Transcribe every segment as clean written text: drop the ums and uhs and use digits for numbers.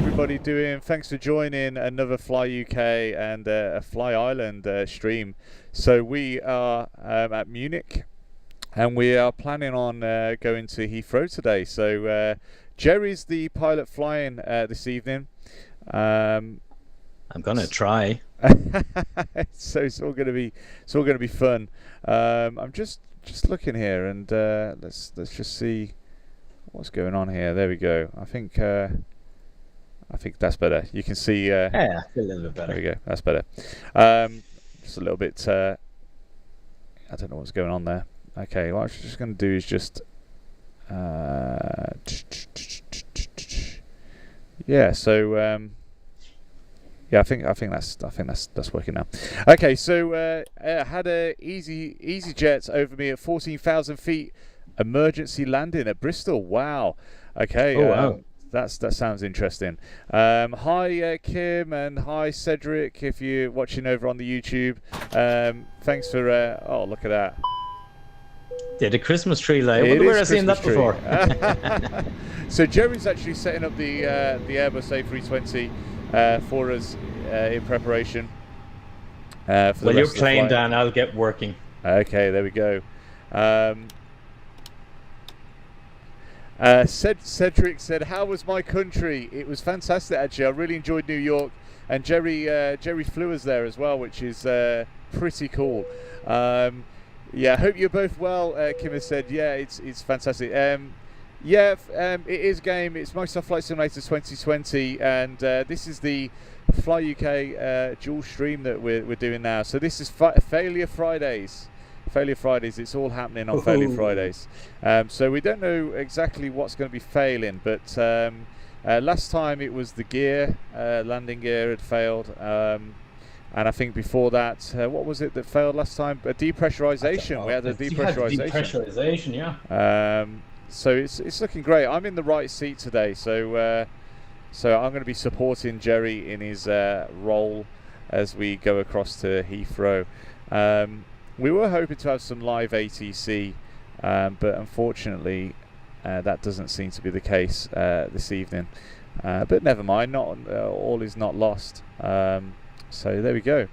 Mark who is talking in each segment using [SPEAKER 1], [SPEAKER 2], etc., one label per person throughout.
[SPEAKER 1] everybody doing? Thanks for joining another Fly UK and a Fly Ireland stream. So we are at Munich, and we are planning on going to Heathrow today. So Jerry's the pilot flying this evening.
[SPEAKER 2] I'm gonna try.
[SPEAKER 1] So it's all gonna be fun. I'm just looking here, and let's just see what's going on here. There we go. I think that's better. You can see.
[SPEAKER 2] Yeah, a little bit better.
[SPEAKER 1] There we go. That's better. Just a little bit. I don't know what's going on there. Okay. What I'm just going to do is just. Yeah. So. Yeah, I think that's working now. Okay. So had a easy jet over me at 14,000 feet. Emergency landing at Bristol. Wow. Okay.
[SPEAKER 2] Oh, wow.
[SPEAKER 1] That sounds interesting. Hi Kim, and hi Cedric, if you're watching over on the YouTube. Thanks for oh, look at that.
[SPEAKER 2] Yeah, the Christmas tree light. I wonder where I've seen that before.
[SPEAKER 1] So Jerry's actually setting up the Airbus A320 for us in preparation. For
[SPEAKER 2] well, you're playing, Dan. I'll get working.
[SPEAKER 1] Okay, there we go. Cedric said, "How was my country? It was fantastic, actually. I really enjoyed New York, and Jerry flew us there as well, which is pretty cool. Yeah, hope you're both well." Kim has said, "Yeah, it's fantastic. Yeah, it is game. It's Microsoft Flight Simulator 2020, and this is the Fly UK dual stream that we're doing now. So this is Failure Fridays." Failure Fridays, it's all happening on Failure Fridays. So we don't know exactly what's going to be failing, but last time it was the gear, landing gear had failed, and I think before that, what was it that failed last time? A depressurization. We had a depressurization.
[SPEAKER 2] Depressurization, yeah.
[SPEAKER 1] So it's looking great. I'm in the right seat today, so I'm going to be supporting Jerry in his role as we go across to Heathrow. We were hoping to have some live ATC, but unfortunately that doesn't seem to be the case this evening. But never mind, not all is not lost. So there we go.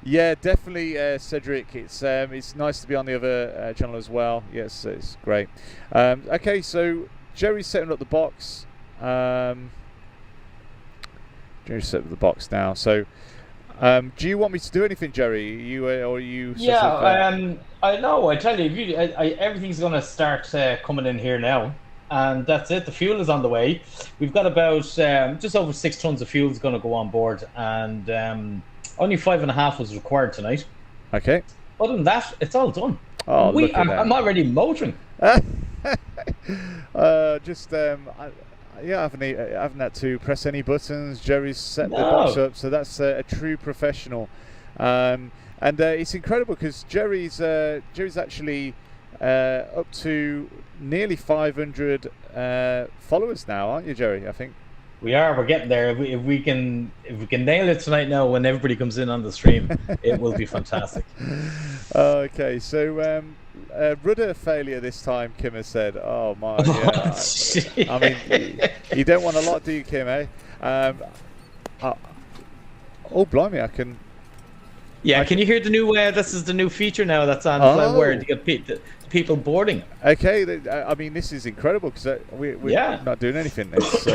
[SPEAKER 1] Yeah, definitely, Cedric. It's nice to be on the other channel as well. Yes, it's great. Okay, so Jerry's setting up the box. Jerry's set up the box now. So, do you want me to do anything, Jerry? Or are you?
[SPEAKER 2] Yeah, I know. I tell you, everything's going to start coming in here now, and that's it. The fuel is on the way. We've got about just over 6 tons of fuel is going to go on board, and only 5.5 was required tonight.
[SPEAKER 1] Okay.
[SPEAKER 2] Other than that, it's all done.
[SPEAKER 1] Oh, look at that.
[SPEAKER 2] I'm already motoring.
[SPEAKER 1] Yeah, I haven't had to press any buttons. Jerry's set the box up, so that's a true professional. And it's incredible because Jerry's actually up to nearly 500 followers now, aren't you, Jerry? I think.
[SPEAKER 2] We are. We're getting there. If we can nail it tonight now, when everybody comes in on the stream, it will be fantastic.
[SPEAKER 1] Okay, so rudder failure this time, Kim has said. Oh my! Yeah. I mean, you don't want a lot, do you, Kim? Eh? Oh blimey! I can.
[SPEAKER 2] Yeah, can you hear the new? This is the new feature now that's on Flywire to get people boarding.
[SPEAKER 1] Okay, I mean this is incredible because we're not doing anything. It's,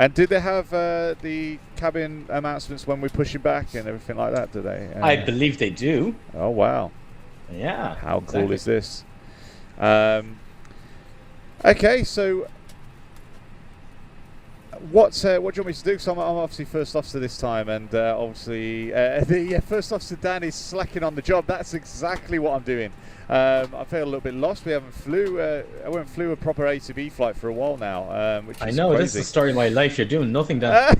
[SPEAKER 1] and did they have the cabin announcements when we're pushing back and everything like that? Do they?
[SPEAKER 2] I believe they do.
[SPEAKER 1] Oh wow!
[SPEAKER 2] Yeah.
[SPEAKER 1] How cool is this? Okay, so what do you want me to do? Because I'm obviously first officer this time, and obviously the first officer Dan is slacking on the job. That's exactly what I'm doing. I feel a little bit lost. We haven't flew a proper A to B flight for a while now, which is
[SPEAKER 2] I know,
[SPEAKER 1] crazy.
[SPEAKER 2] This is the story of my life. You're doing nothing, Dan.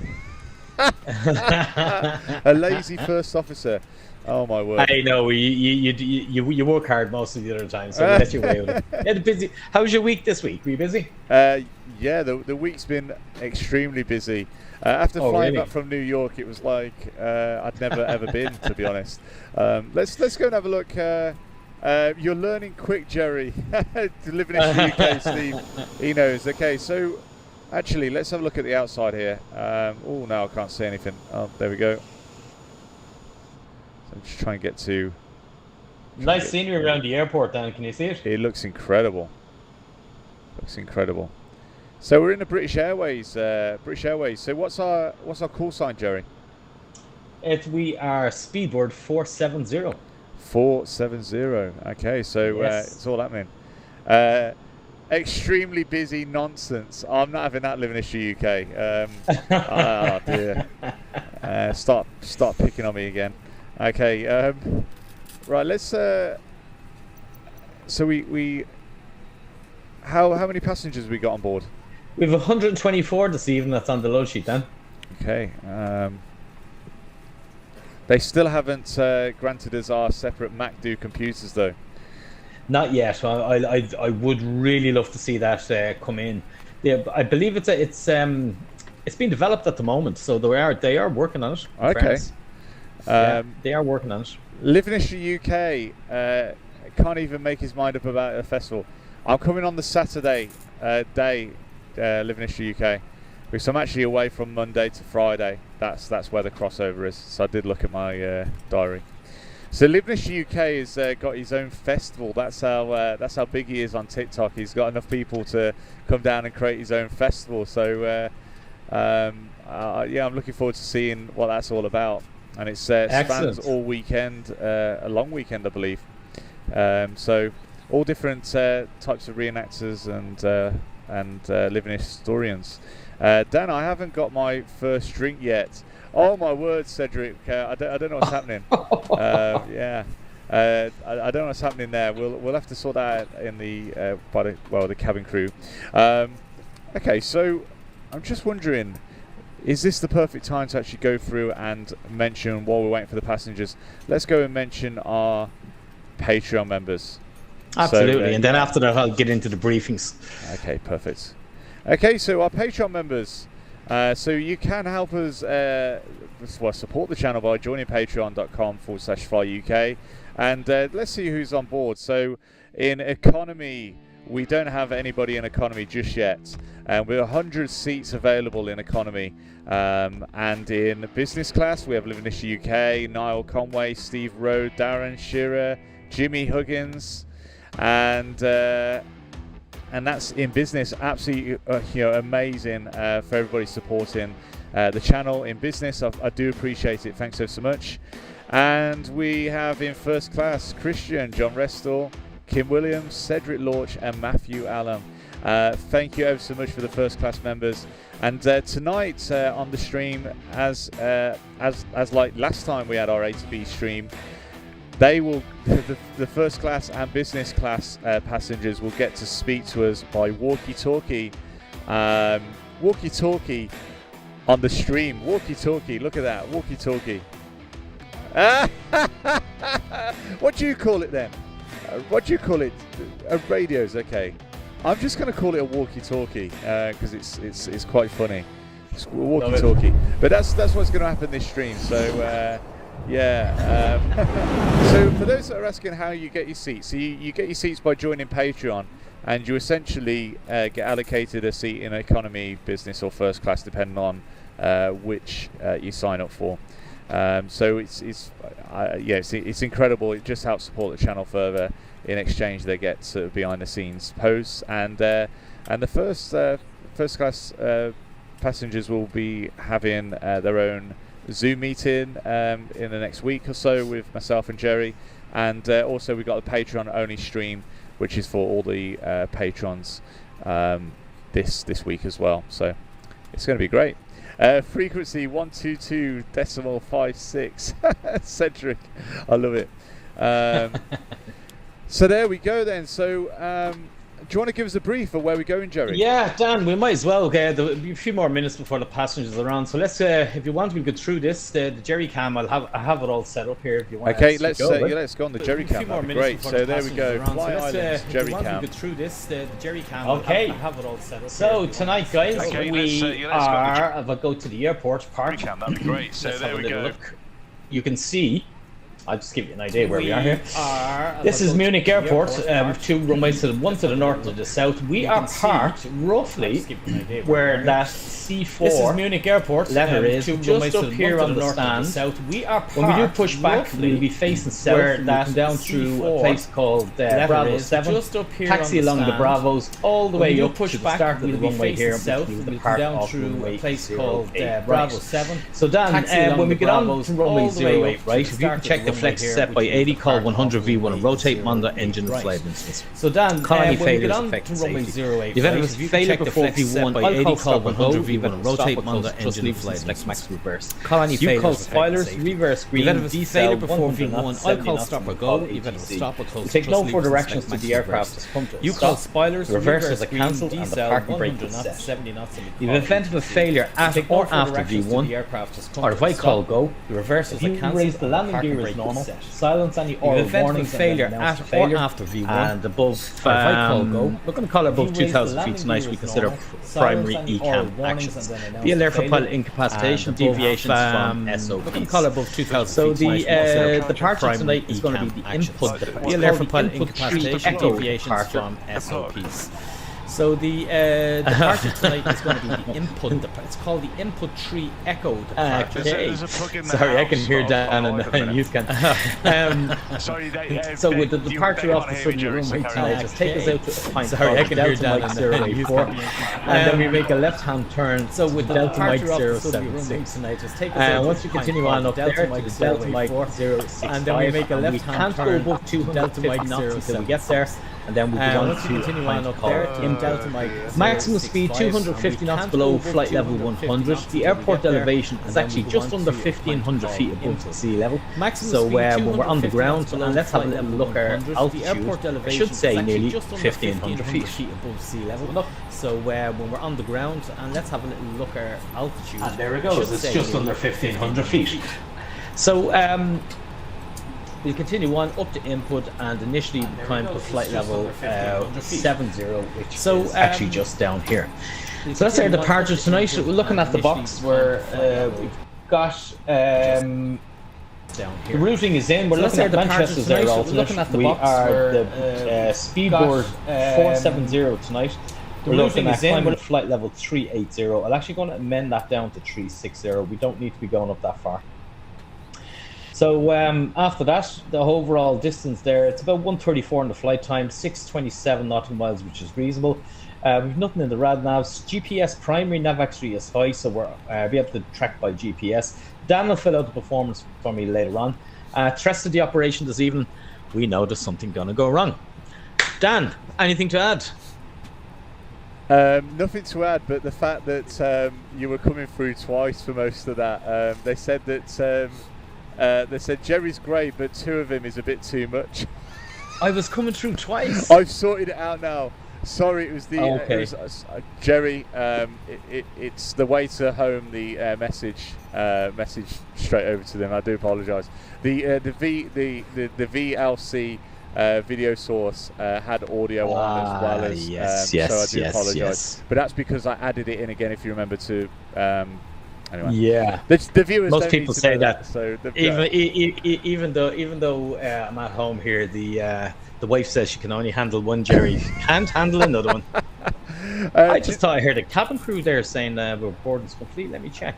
[SPEAKER 1] A lazy first officer. Oh my word!
[SPEAKER 2] I know you work hard most of the other time, so we let you away with it. Yeah, busy. How was your week this week? Were you busy?
[SPEAKER 1] Yeah, the week's been extremely busy. After flying back from New York, it was like I'd never ever been, to be honest. Let's go and have a look. You're learning quick, Jerry. Living in the UK, Steve. He knows. Okay, so actually, let's have a look at the outside here. Oh, no, I can't see anything. Oh, there we go. So I'm just trying to get to...
[SPEAKER 2] Nice scenery around the airport, Dan. Can you see it?
[SPEAKER 1] It looks incredible. Looks incredible. So we're in the British Airways. British Airways. So what's our call sign, Jerry?
[SPEAKER 2] We are Speedboard 470.
[SPEAKER 1] 470. Okay, so
[SPEAKER 2] Yes.
[SPEAKER 1] it's all happening. Extremely busy nonsense. I'm not having that living history UK. Oh dear. Start picking on me again. Okay. Right. Let's. So we. How many passengers have we got on board?
[SPEAKER 2] We have 124 this evening. That's on the load sheet, Dan.
[SPEAKER 1] Okay. They still haven't granted us our separate MacDo computers, though.
[SPEAKER 2] Not yet. I would really love to see that come in. Yeah, I believe it's being developed at the moment, so they are working on it.
[SPEAKER 1] Okay.
[SPEAKER 2] They are working on it.
[SPEAKER 1] Living History UK can't even make his mind up about a festival. I'm coming on the Saturday day, Living History UK, because I'm actually away from Monday to Friday. That's where the crossover is. So I did look at my diary. So Living History UK has got his own festival. That's how big he is on TikTok. He's got enough people to come down and create his own festival. So yeah, I'm looking forward to seeing what that's all about. And it spans all weekend, a long weekend, I believe. So all different types of reenactors and living historians. Dan, I haven't got my first drink yet. Oh my word, Cedric! I don't know what's happening. Yeah, I don't know what's happening there. We'll have to sort that out in the the cabin crew. Okay, so I'm just wondering, is this the perfect time to actually go through and mention, while we're waiting for the passengers, let's go and mention our Patreon members.
[SPEAKER 2] Absolutely, and then after that I'll get into the briefings.
[SPEAKER 1] Okay, perfect. Okay, so our Patreon members. So you can help us support the channel by joining patreon.com/flyuk. And let's see who's on board. So in economy, we don't have anybody in economy just yet. We have 100 seats available in economy. And in business class, we have Living History UK, Niall Conway, Steve Rowe, Darren Shearer, Jimmy Huggins, and that's in business. Absolutely amazing for everybody supporting the channel in business. I do appreciate it. Thanks so much. And we have in first class Christian, John Restall, Kim Williams, Cedric Lorch, and Matthew Allen. Thank you ever so much for the first class members. And tonight on the stream, as like last time we had our A to B stream, they will, the first class and business class passengers will get to speak to us by walkie-talkie. Walkie-talkie on the stream. Walkie-talkie, look at that, walkie-talkie. What do you call it then? What do you call it? Radios, okay. I'm just going to call it a walkie-talkie because it's quite funny. It's a walkie-talkie. But that's what's going to happen this stream. So yeah. So for those that are asking how you get your seats, so you get your seats by joining Patreon, and you essentially get allocated a seat in economy, business, or first class, depending on which you sign up for. So it's incredible. It just helps support the channel further. In exchange, they get sort of behind the scenes posts, and the first class passengers will be having their own Zoom meeting in the next week or so with myself and Jerry, and also we've got a Patreon only stream, which is for all the patrons this week as well. So it's going to be great. Frequency 122.56. Cedric, I love it. So there we go then. So do you want to give us a brief of where we're going, Jerry?
[SPEAKER 2] Yeah, Dan, we might as well. There'll be a few more minutes before the passengers are around. So let's, if you want, we'll go through this. The Jerry cam, I have it all set up here. If you want.
[SPEAKER 1] Okay, let's go on the Jerry cam. That'd be great. So there we go.
[SPEAKER 2] Fly
[SPEAKER 1] Islands, Jerry cam.
[SPEAKER 2] We'll go through this. The Jerry cam. Okay. I have it all set up. So tonight, guys, we are. If I go to the airport part,
[SPEAKER 1] Jerry cam, that'd be great. So there we go.
[SPEAKER 2] You can see I'll just give you an idea where we are here. This is Munich Airport. With two runways, one to the north and to the south. We are parked roughly where that C4
[SPEAKER 3] This is Munich Airport.
[SPEAKER 2] letter is,
[SPEAKER 3] two
[SPEAKER 2] just
[SPEAKER 3] runways to
[SPEAKER 2] up
[SPEAKER 3] the
[SPEAKER 2] here
[SPEAKER 3] north
[SPEAKER 2] on
[SPEAKER 3] and
[SPEAKER 2] the
[SPEAKER 3] north and
[SPEAKER 2] stand.
[SPEAKER 3] south. We are parked
[SPEAKER 2] When we do push back,
[SPEAKER 3] roughly
[SPEAKER 2] we'll be facing south.
[SPEAKER 3] where
[SPEAKER 2] We'll
[SPEAKER 3] that
[SPEAKER 2] come down through a
[SPEAKER 3] C4
[SPEAKER 2] place called Bravo 7.
[SPEAKER 3] just up here
[SPEAKER 2] Taxi
[SPEAKER 3] on the
[SPEAKER 2] along the
[SPEAKER 3] stand.
[SPEAKER 2] Bravos all the
[SPEAKER 3] When
[SPEAKER 2] way
[SPEAKER 3] we
[SPEAKER 2] up
[SPEAKER 3] push
[SPEAKER 2] to the
[SPEAKER 3] back,
[SPEAKER 2] start of the
[SPEAKER 3] we'll be
[SPEAKER 2] runway here.
[SPEAKER 3] facing south.
[SPEAKER 2] which will be
[SPEAKER 3] We'll
[SPEAKER 2] the
[SPEAKER 3] come
[SPEAKER 2] part
[SPEAKER 3] down
[SPEAKER 2] of
[SPEAKER 3] through
[SPEAKER 2] runway
[SPEAKER 3] a place
[SPEAKER 2] 08,
[SPEAKER 3] called
[SPEAKER 2] right.
[SPEAKER 3] Bravo 7.
[SPEAKER 2] So Dan,
[SPEAKER 3] Taxi along
[SPEAKER 2] when we
[SPEAKER 3] the
[SPEAKER 2] get on
[SPEAKER 3] Bravos
[SPEAKER 2] to runway
[SPEAKER 3] all the way
[SPEAKER 2] 08,
[SPEAKER 3] up
[SPEAKER 2] right,
[SPEAKER 3] to
[SPEAKER 2] if
[SPEAKER 3] the
[SPEAKER 2] you
[SPEAKER 3] start
[SPEAKER 2] can
[SPEAKER 3] of
[SPEAKER 2] check
[SPEAKER 3] the
[SPEAKER 2] the flex
[SPEAKER 3] runway
[SPEAKER 2] set
[SPEAKER 3] here,
[SPEAKER 2] by
[SPEAKER 3] which is
[SPEAKER 2] 80,
[SPEAKER 3] the
[SPEAKER 2] call
[SPEAKER 3] part
[SPEAKER 2] 100
[SPEAKER 3] of
[SPEAKER 2] V1 and
[SPEAKER 3] runway
[SPEAKER 2] rotate on the
[SPEAKER 3] 08,
[SPEAKER 2] engine and
[SPEAKER 3] right.
[SPEAKER 2] flight instance.
[SPEAKER 3] So Dan,
[SPEAKER 2] Call any
[SPEAKER 3] when we get
[SPEAKER 2] failures
[SPEAKER 3] on
[SPEAKER 2] affecting
[SPEAKER 3] to runway
[SPEAKER 2] safety.
[SPEAKER 3] 08,
[SPEAKER 2] You've had
[SPEAKER 3] right,
[SPEAKER 2] a
[SPEAKER 3] if you can
[SPEAKER 2] failure
[SPEAKER 3] check the
[SPEAKER 2] before
[SPEAKER 3] flex set
[SPEAKER 2] V1
[SPEAKER 3] by
[SPEAKER 2] by 80,
[SPEAKER 3] 80,
[SPEAKER 2] call
[SPEAKER 3] call
[SPEAKER 2] 100
[SPEAKER 3] V1
[SPEAKER 2] V1 and rotate on the
[SPEAKER 3] just
[SPEAKER 2] engine
[SPEAKER 3] leave
[SPEAKER 2] and flight
[SPEAKER 3] flex max
[SPEAKER 2] instance.
[SPEAKER 3] reverse.
[SPEAKER 2] Call any
[SPEAKER 3] You
[SPEAKER 2] failures
[SPEAKER 3] call
[SPEAKER 2] affecting
[SPEAKER 3] spoilers,
[SPEAKER 2] safety.
[SPEAKER 3] reverse
[SPEAKER 2] You've
[SPEAKER 3] green,
[SPEAKER 2] had a failure
[SPEAKER 3] decel,
[SPEAKER 2] before
[SPEAKER 3] 100
[SPEAKER 2] V1,
[SPEAKER 3] knots,
[SPEAKER 2] I'll
[SPEAKER 3] 70
[SPEAKER 2] call
[SPEAKER 3] knots,
[SPEAKER 2] stop or
[SPEAKER 3] and
[SPEAKER 2] go.
[SPEAKER 3] call
[SPEAKER 2] You've had a
[SPEAKER 3] ATC.
[SPEAKER 2] stop or close.
[SPEAKER 3] You take
[SPEAKER 2] just
[SPEAKER 3] no
[SPEAKER 2] leave
[SPEAKER 3] further
[SPEAKER 2] flex
[SPEAKER 3] actions to
[SPEAKER 2] max
[SPEAKER 3] the aircraft
[SPEAKER 2] reverse.
[SPEAKER 3] has come to a
[SPEAKER 2] You
[SPEAKER 3] stop.
[SPEAKER 2] call spoilers,
[SPEAKER 3] Reverse
[SPEAKER 2] reverse
[SPEAKER 3] is
[SPEAKER 2] green,
[SPEAKER 3] cancelled, and the
[SPEAKER 2] decel,
[SPEAKER 3] parking brake
[SPEAKER 2] 100
[SPEAKER 3] is
[SPEAKER 2] knots,
[SPEAKER 3] set.
[SPEAKER 2] 70 knots, and
[SPEAKER 3] You've
[SPEAKER 2] call
[SPEAKER 3] invented a
[SPEAKER 2] ATC.
[SPEAKER 3] failure at
[SPEAKER 2] Take no
[SPEAKER 3] or
[SPEAKER 2] further
[SPEAKER 3] after
[SPEAKER 2] actions to
[SPEAKER 3] V1,
[SPEAKER 2] the aircraft has come
[SPEAKER 3] or
[SPEAKER 2] to
[SPEAKER 3] if
[SPEAKER 2] a
[SPEAKER 3] I call
[SPEAKER 2] stop.
[SPEAKER 3] go, the reverse
[SPEAKER 2] If
[SPEAKER 3] is a
[SPEAKER 2] you
[SPEAKER 3] cancel.
[SPEAKER 2] raise the landing
[SPEAKER 3] parking
[SPEAKER 2] gear
[SPEAKER 3] brake
[SPEAKER 2] as normal,
[SPEAKER 3] set.
[SPEAKER 2] silence any
[SPEAKER 3] You've
[SPEAKER 2] oil
[SPEAKER 3] invented a
[SPEAKER 2] warnings
[SPEAKER 3] failure
[SPEAKER 2] and then announce
[SPEAKER 3] at
[SPEAKER 2] the failure.
[SPEAKER 3] or after V1,
[SPEAKER 2] And above,
[SPEAKER 3] or if I call go,
[SPEAKER 2] we're going to call it above
[SPEAKER 3] if you raise the
[SPEAKER 2] 2,000 feet
[SPEAKER 3] landing
[SPEAKER 2] tonight.
[SPEAKER 3] gear
[SPEAKER 2] We
[SPEAKER 3] as
[SPEAKER 2] consider
[SPEAKER 3] normal,
[SPEAKER 2] primary
[SPEAKER 3] silence any
[SPEAKER 2] ECAM
[SPEAKER 3] oil warnings
[SPEAKER 2] actions.
[SPEAKER 3] and then announce
[SPEAKER 2] Be alert for
[SPEAKER 3] the
[SPEAKER 2] pilot
[SPEAKER 3] failure.
[SPEAKER 2] incapacitation,
[SPEAKER 3] And above,
[SPEAKER 2] deviations from
[SPEAKER 3] we're
[SPEAKER 2] SOPs.
[SPEAKER 3] going to call it above 2,000
[SPEAKER 2] So
[SPEAKER 3] feet tonight. We consider
[SPEAKER 2] the departure
[SPEAKER 3] primary
[SPEAKER 2] tonight is going to be
[SPEAKER 3] ECAM
[SPEAKER 2] the
[SPEAKER 3] actions.
[SPEAKER 2] input.
[SPEAKER 3] Be alert for pilot incapacitation,
[SPEAKER 2] Echo
[SPEAKER 3] deviations
[SPEAKER 2] departure.
[SPEAKER 3] from SOPs. So the departure tonight is going to be the input. It's called the input tree echo departure.
[SPEAKER 2] Okay. Sorry, I can hear Dan and you can.
[SPEAKER 4] Sorry,
[SPEAKER 2] So with the departure off the southern runway tonight, just take us out to a point called Delta Mike 084, and then we make a left-hand turn.
[SPEAKER 3] So with the
[SPEAKER 2] Delta Mike
[SPEAKER 3] departure off the southern runway
[SPEAKER 2] 076.
[SPEAKER 3] tonight, just take us out
[SPEAKER 2] And
[SPEAKER 3] to
[SPEAKER 2] once
[SPEAKER 3] a
[SPEAKER 2] we
[SPEAKER 3] point
[SPEAKER 2] continue
[SPEAKER 3] called
[SPEAKER 2] on up
[SPEAKER 3] Delta
[SPEAKER 2] there to
[SPEAKER 3] Mike
[SPEAKER 2] the Delta Mike
[SPEAKER 3] 084,
[SPEAKER 2] 065,
[SPEAKER 3] and then we make a
[SPEAKER 2] we
[SPEAKER 3] left-hand
[SPEAKER 2] can't go
[SPEAKER 3] turn
[SPEAKER 2] above
[SPEAKER 3] to Delta
[SPEAKER 2] 250
[SPEAKER 3] Mike
[SPEAKER 2] knots until we get
[SPEAKER 3] 076.
[SPEAKER 2] there, and then we go on
[SPEAKER 3] Once we
[SPEAKER 2] to
[SPEAKER 3] continue
[SPEAKER 2] a
[SPEAKER 3] on
[SPEAKER 2] point
[SPEAKER 3] up there
[SPEAKER 2] called
[SPEAKER 3] in Delta Mike
[SPEAKER 2] maximum speed 250 knots below flight level 100. The airport elevation is actually just under 1,500 feet above the sea level. So when we're on the ground, and let's have a little look at our altitude, I should say nearly 1,500 feet.
[SPEAKER 3] above sea level. So when we're on the ground, and let's have a little look at our altitude.
[SPEAKER 2] And there it
[SPEAKER 3] I
[SPEAKER 2] goes,
[SPEAKER 3] should
[SPEAKER 2] it's
[SPEAKER 3] say
[SPEAKER 2] just
[SPEAKER 3] nearly
[SPEAKER 2] under 1,500 feet. So we'll continue on up to input, and initially climb to flight level 70, which is actually just down here. So that's our departure tonight. We're looking at the box where we've got
[SPEAKER 3] down
[SPEAKER 2] the
[SPEAKER 3] here.
[SPEAKER 2] routing is in. We're
[SPEAKER 3] So
[SPEAKER 2] looking at
[SPEAKER 3] that's our
[SPEAKER 2] Manchester's
[SPEAKER 3] departure
[SPEAKER 2] Air
[SPEAKER 3] tonight.
[SPEAKER 2] alternate.
[SPEAKER 3] We're looking at the
[SPEAKER 2] We
[SPEAKER 3] box
[SPEAKER 2] are
[SPEAKER 3] where,
[SPEAKER 2] the speedboard 470 tonight. We're looking at climbing flight level 380. I'm actually going to amend that down to 360. We don't need to be going up that far. So after that, the overall distance there, it's about 134 in the flight time, 627 nautical miles, which is reasonable. We've nothing in the rad navs. GPS primary nav actually is high, so we're be able to track by GPS. Dan will fill out the performance for me later on. Rest of the operation this evening, we know there's something going to go wrong. Dan, anything to add?
[SPEAKER 1] Nothing to add, but the fact that you were coming through twice for most of that. They said Jerry's great, but two of him is a bit too much.
[SPEAKER 2] I was coming through twice.
[SPEAKER 1] I've sorted it out now. Sorry, it was the
[SPEAKER 2] Okay.
[SPEAKER 1] it was, Jerry. It's the way to home. The message straight over to them. I do apologise. The VLC video source had audio on as well as so I do apologise. But that's because I added it in again. If you remember to. Anyway.
[SPEAKER 2] Yeah.
[SPEAKER 1] The viewers.
[SPEAKER 2] Most
[SPEAKER 1] don't
[SPEAKER 2] people
[SPEAKER 1] need to
[SPEAKER 2] say
[SPEAKER 1] know
[SPEAKER 2] that.
[SPEAKER 1] So
[SPEAKER 2] even though I'm at home here, the wife says she can only handle one Jerry. She can't handle another one. I just thought I heard a cabin crew there saying we're boarding's complete. Let me check.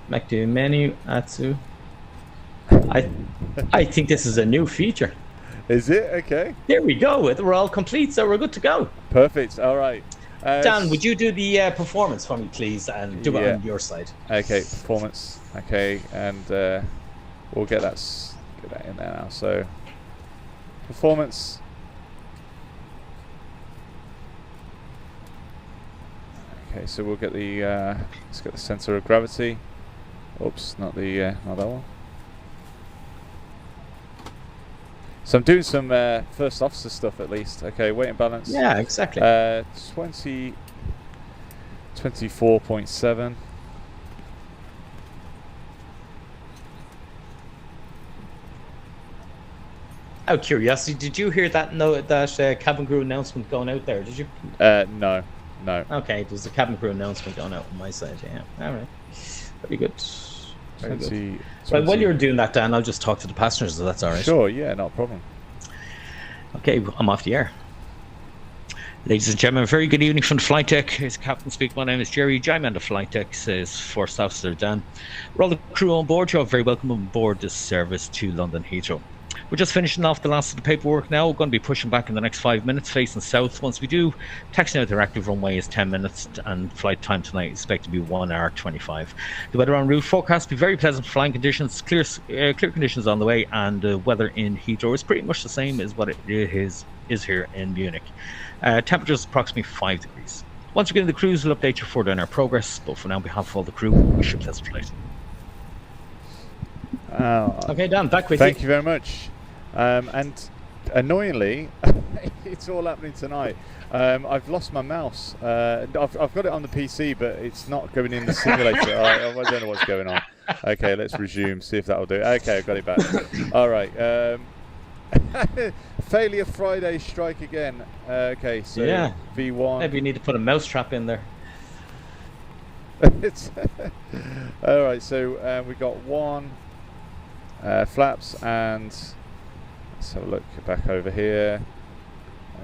[SPEAKER 2] Back to menu. Atsu. I think this is a new feature.
[SPEAKER 1] Is it okay?
[SPEAKER 2] There we go. We're all complete, so we're good to go.
[SPEAKER 1] Perfect. All right.
[SPEAKER 2] Dan, would you do the performance for me, please, and do it on your side?
[SPEAKER 1] Okay, performance. Okay, and we'll get that in there now. So, performance. Okay, so we'll get the let's get the center of gravity. Oops, not the not that one. So I'm doing some first officer stuff at least. Okay, weight and balance.
[SPEAKER 2] Yeah, exactly.
[SPEAKER 1] 24.7.
[SPEAKER 2] Out of curiosity, did you hear that cabin crew announcement going out there? Did you?
[SPEAKER 1] No.
[SPEAKER 2] Okay, there's a cabin crew announcement going out on my side. Yeah. All right.
[SPEAKER 3] Very good. Very good.
[SPEAKER 1] 20.
[SPEAKER 3] Well, while you're doing that, Dan, I'll just talk to the passengers, if that's all right.
[SPEAKER 1] Sure, yeah, not a problem.
[SPEAKER 3] Okay, I'm off the air. Ladies and gentlemen, very good evening from the flight deck. As Captain speak, my name is Jerry. I'm on the flight deck, says First Officer Dan. We're all the crew on board. You're very welcome on board this service to London Heathrow. We're just finishing off the last of the paperwork now. We're going to be pushing back in the next 5 minutes, facing south. Once we do, taxiing out their active runway is 10 minutes, and flight time tonight is expected to be 1 hour 25. The weather en route forecast will be very pleasant flying conditions, clear conditions on the way, and the weather in Heathrow is pretty much the same as what it is here in Munich. Temperatures approximately 5 degrees. Once we get into the cruise, we'll update you further on our progress, but for now, on behalf of all the crew, wish you a pleasant flight. Okay, Dan, back with you.
[SPEAKER 1] Thank you very much. And annoyingly, it's all happening tonight. I've lost my mouse. I've got it on the PC, but it's not going in the simulator. I don't know what's going on. Okay, let's resume, see if that'll do it. Okay, I've got it back. All right. Failure Friday strike again. Okay, so
[SPEAKER 3] yeah.
[SPEAKER 1] V1.
[SPEAKER 3] Maybe you need to put a mouse trap in there.
[SPEAKER 1] It's all right, so we got one flaps, and let's have a look back over here.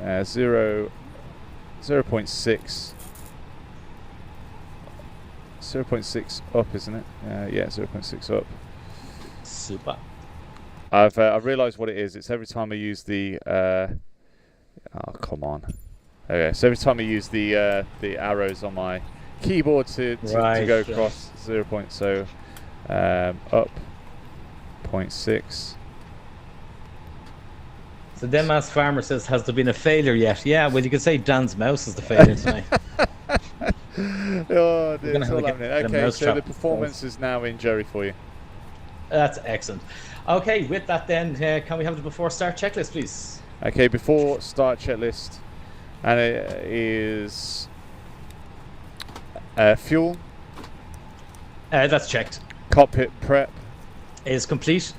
[SPEAKER 1] 0.6 up, isn't it? Yeah, 0.6 up.
[SPEAKER 3] Super.
[SPEAKER 1] I've realised what it is. It's every time I use the oh, come on. Okay, so every time I use the arrows on my keyboard to go across 0. So up 0.6.
[SPEAKER 3] So Denmas Farmer says, has there been a failure yet? Yeah, well, you could say Dan's mouse is the failure tonight.
[SPEAKER 1] Oh, dude, it's all happening. Okay, so the performance is now in Jerry for you.
[SPEAKER 3] That's excellent. Okay, with that then, can we have the before start checklist, please?
[SPEAKER 1] Okay, before start checklist, and it is fuel.
[SPEAKER 3] That's checked.
[SPEAKER 1] Cockpit prep.
[SPEAKER 3] Is complete.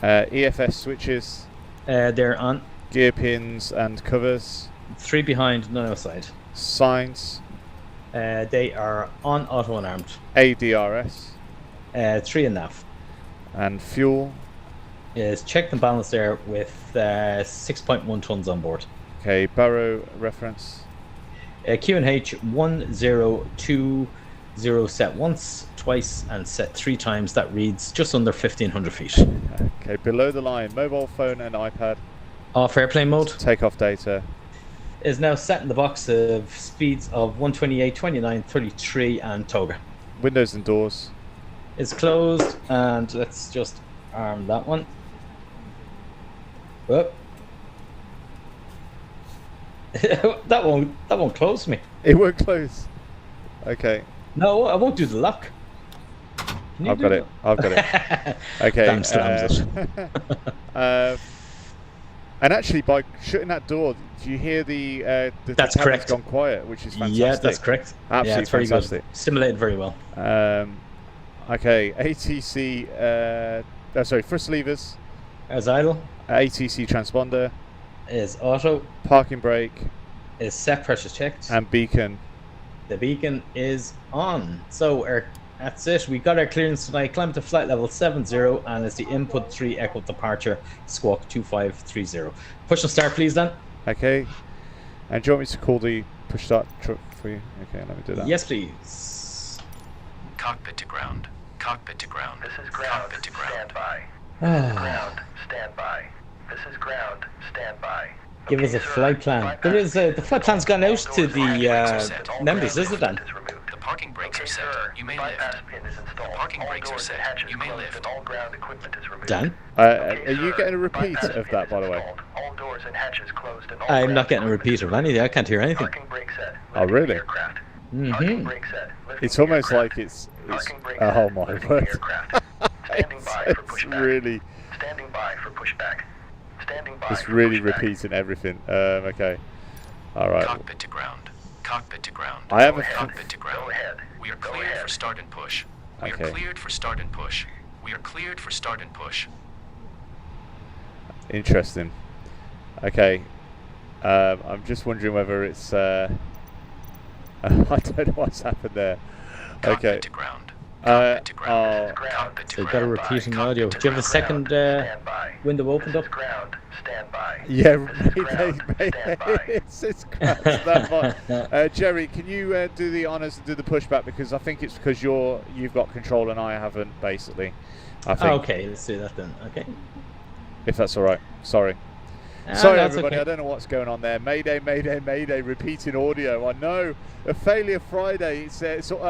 [SPEAKER 1] EFS switches.
[SPEAKER 3] They're on.
[SPEAKER 1] Gear pins and covers.
[SPEAKER 3] 3 behind, none outside.
[SPEAKER 1] Signs.
[SPEAKER 3] They are on, auto and armed.
[SPEAKER 1] ADRS.
[SPEAKER 3] 3 and nav.
[SPEAKER 1] And fuel.
[SPEAKER 3] Is checked and balanced there with 6.1 tons on board.
[SPEAKER 1] Okay, Barrow reference.
[SPEAKER 3] QNH 1020 set once, twice, and set 3 times. That reads just under 1,500 feet.
[SPEAKER 1] Okay, below the line, mobile phone and iPad.
[SPEAKER 3] Off airplane mode.
[SPEAKER 1] Takeoff data.
[SPEAKER 3] Is now set in the box of speeds of 128, 29, 33, and toga.
[SPEAKER 1] Windows and doors.
[SPEAKER 3] It's closed, and let's just arm that one. Whoop. that won't close me.
[SPEAKER 1] It won't close. Okay.
[SPEAKER 3] No, I won't do the lock.
[SPEAKER 1] I've got it. Okay.
[SPEAKER 3] Damn slams it.
[SPEAKER 1] And actually, by shutting that door, do you hear the
[SPEAKER 3] That's correct.
[SPEAKER 1] Gone quiet, which is fantastic.
[SPEAKER 3] Yeah, that's correct.
[SPEAKER 1] Absolutely,
[SPEAKER 3] yeah, it's very
[SPEAKER 1] fantastic.
[SPEAKER 3] Good. Stimulated very well.
[SPEAKER 1] Okay, ATC. Sorry, thrust levers.
[SPEAKER 3] As idle.
[SPEAKER 1] ATC transponder.
[SPEAKER 3] Is auto.
[SPEAKER 1] Parking brake.
[SPEAKER 3] Is set, pressure checked.
[SPEAKER 1] And beacon.
[SPEAKER 3] The beacon is on. So that's it. We got our clearance tonight. Climb to flight level 70, and it's the input 3 echo departure, squawk 2530. Push and start, please, Dan.
[SPEAKER 1] Okay. And do you want me to call the push start truck for you? Okay, let me do that.
[SPEAKER 3] Yes, please.
[SPEAKER 5] Cockpit to ground. Cockpit to ground.
[SPEAKER 4] This is ground.
[SPEAKER 5] Cockpit to ground.
[SPEAKER 4] Stand by. This is ground. Stand by. This is ground. Stand by.
[SPEAKER 3] Give us a flight plan. There is the flight plan's gone out to the members, is it, Dan?
[SPEAKER 5] The parking brakes are set. You may lift. The parking brakes are set. You may lift.
[SPEAKER 4] All ground equipment is removed.
[SPEAKER 3] Dan?
[SPEAKER 1] Are you getting a repeat of that, by the way?
[SPEAKER 4] All doors and hatches closed and all
[SPEAKER 3] I'm not
[SPEAKER 4] ground
[SPEAKER 3] getting a repeat of anything. I can't hear anything.
[SPEAKER 4] Parking brake set.
[SPEAKER 1] Oh, really?
[SPEAKER 4] Aircraft.
[SPEAKER 3] Mm-hmm.
[SPEAKER 4] Parking brake set.
[SPEAKER 1] It's almost like it's
[SPEAKER 4] Parking brake
[SPEAKER 1] oh
[SPEAKER 4] set.
[SPEAKER 1] my
[SPEAKER 4] Lifting
[SPEAKER 1] word.
[SPEAKER 4] aircraft. Standing by for
[SPEAKER 1] It's
[SPEAKER 4] pushback.
[SPEAKER 1] really,
[SPEAKER 4] Standing by for pushback. Standing by
[SPEAKER 1] it's
[SPEAKER 4] for
[SPEAKER 1] really
[SPEAKER 4] pushback.
[SPEAKER 1] repeating everything. Okay. All right.
[SPEAKER 5] Cockpit to ground. Cockpit to ground.
[SPEAKER 1] I have a
[SPEAKER 5] Cockpit to ground.
[SPEAKER 4] Go ahead.
[SPEAKER 5] We are
[SPEAKER 4] Go
[SPEAKER 5] cleared
[SPEAKER 4] ahead.
[SPEAKER 5] for start and push. We
[SPEAKER 1] Okay.
[SPEAKER 5] are cleared for start and push. We are cleared for start and push.
[SPEAKER 1] Interesting. Okay. I'm just wondering whether it's. I don't know what's happened there.
[SPEAKER 5] Cockpit
[SPEAKER 1] Okay.
[SPEAKER 5] to ground. Cockpit to ground.
[SPEAKER 4] Ground.
[SPEAKER 5] Cockpit to
[SPEAKER 3] So you've got to
[SPEAKER 5] ground.
[SPEAKER 3] repeat an audio. Do
[SPEAKER 5] Cockpit to
[SPEAKER 3] you have a second
[SPEAKER 4] Stand by.
[SPEAKER 3] window opened up?
[SPEAKER 4] Ground. Stand by.
[SPEAKER 1] Yeah,
[SPEAKER 4] Ground, stand by.
[SPEAKER 1] it's ground standby. Jerry, can you do the honours and do the pushback, because I think it's because you've got control and I haven't, basically. I think.
[SPEAKER 3] Okay, let's do that then. Okay.
[SPEAKER 1] If that's all right. Sorry.
[SPEAKER 3] Ah,
[SPEAKER 1] Sorry,
[SPEAKER 3] that's
[SPEAKER 1] everybody.
[SPEAKER 3] okay.
[SPEAKER 1] I don't know what's going on there. Mayday, mayday, mayday. Repeating audio. I know. A failure Friday.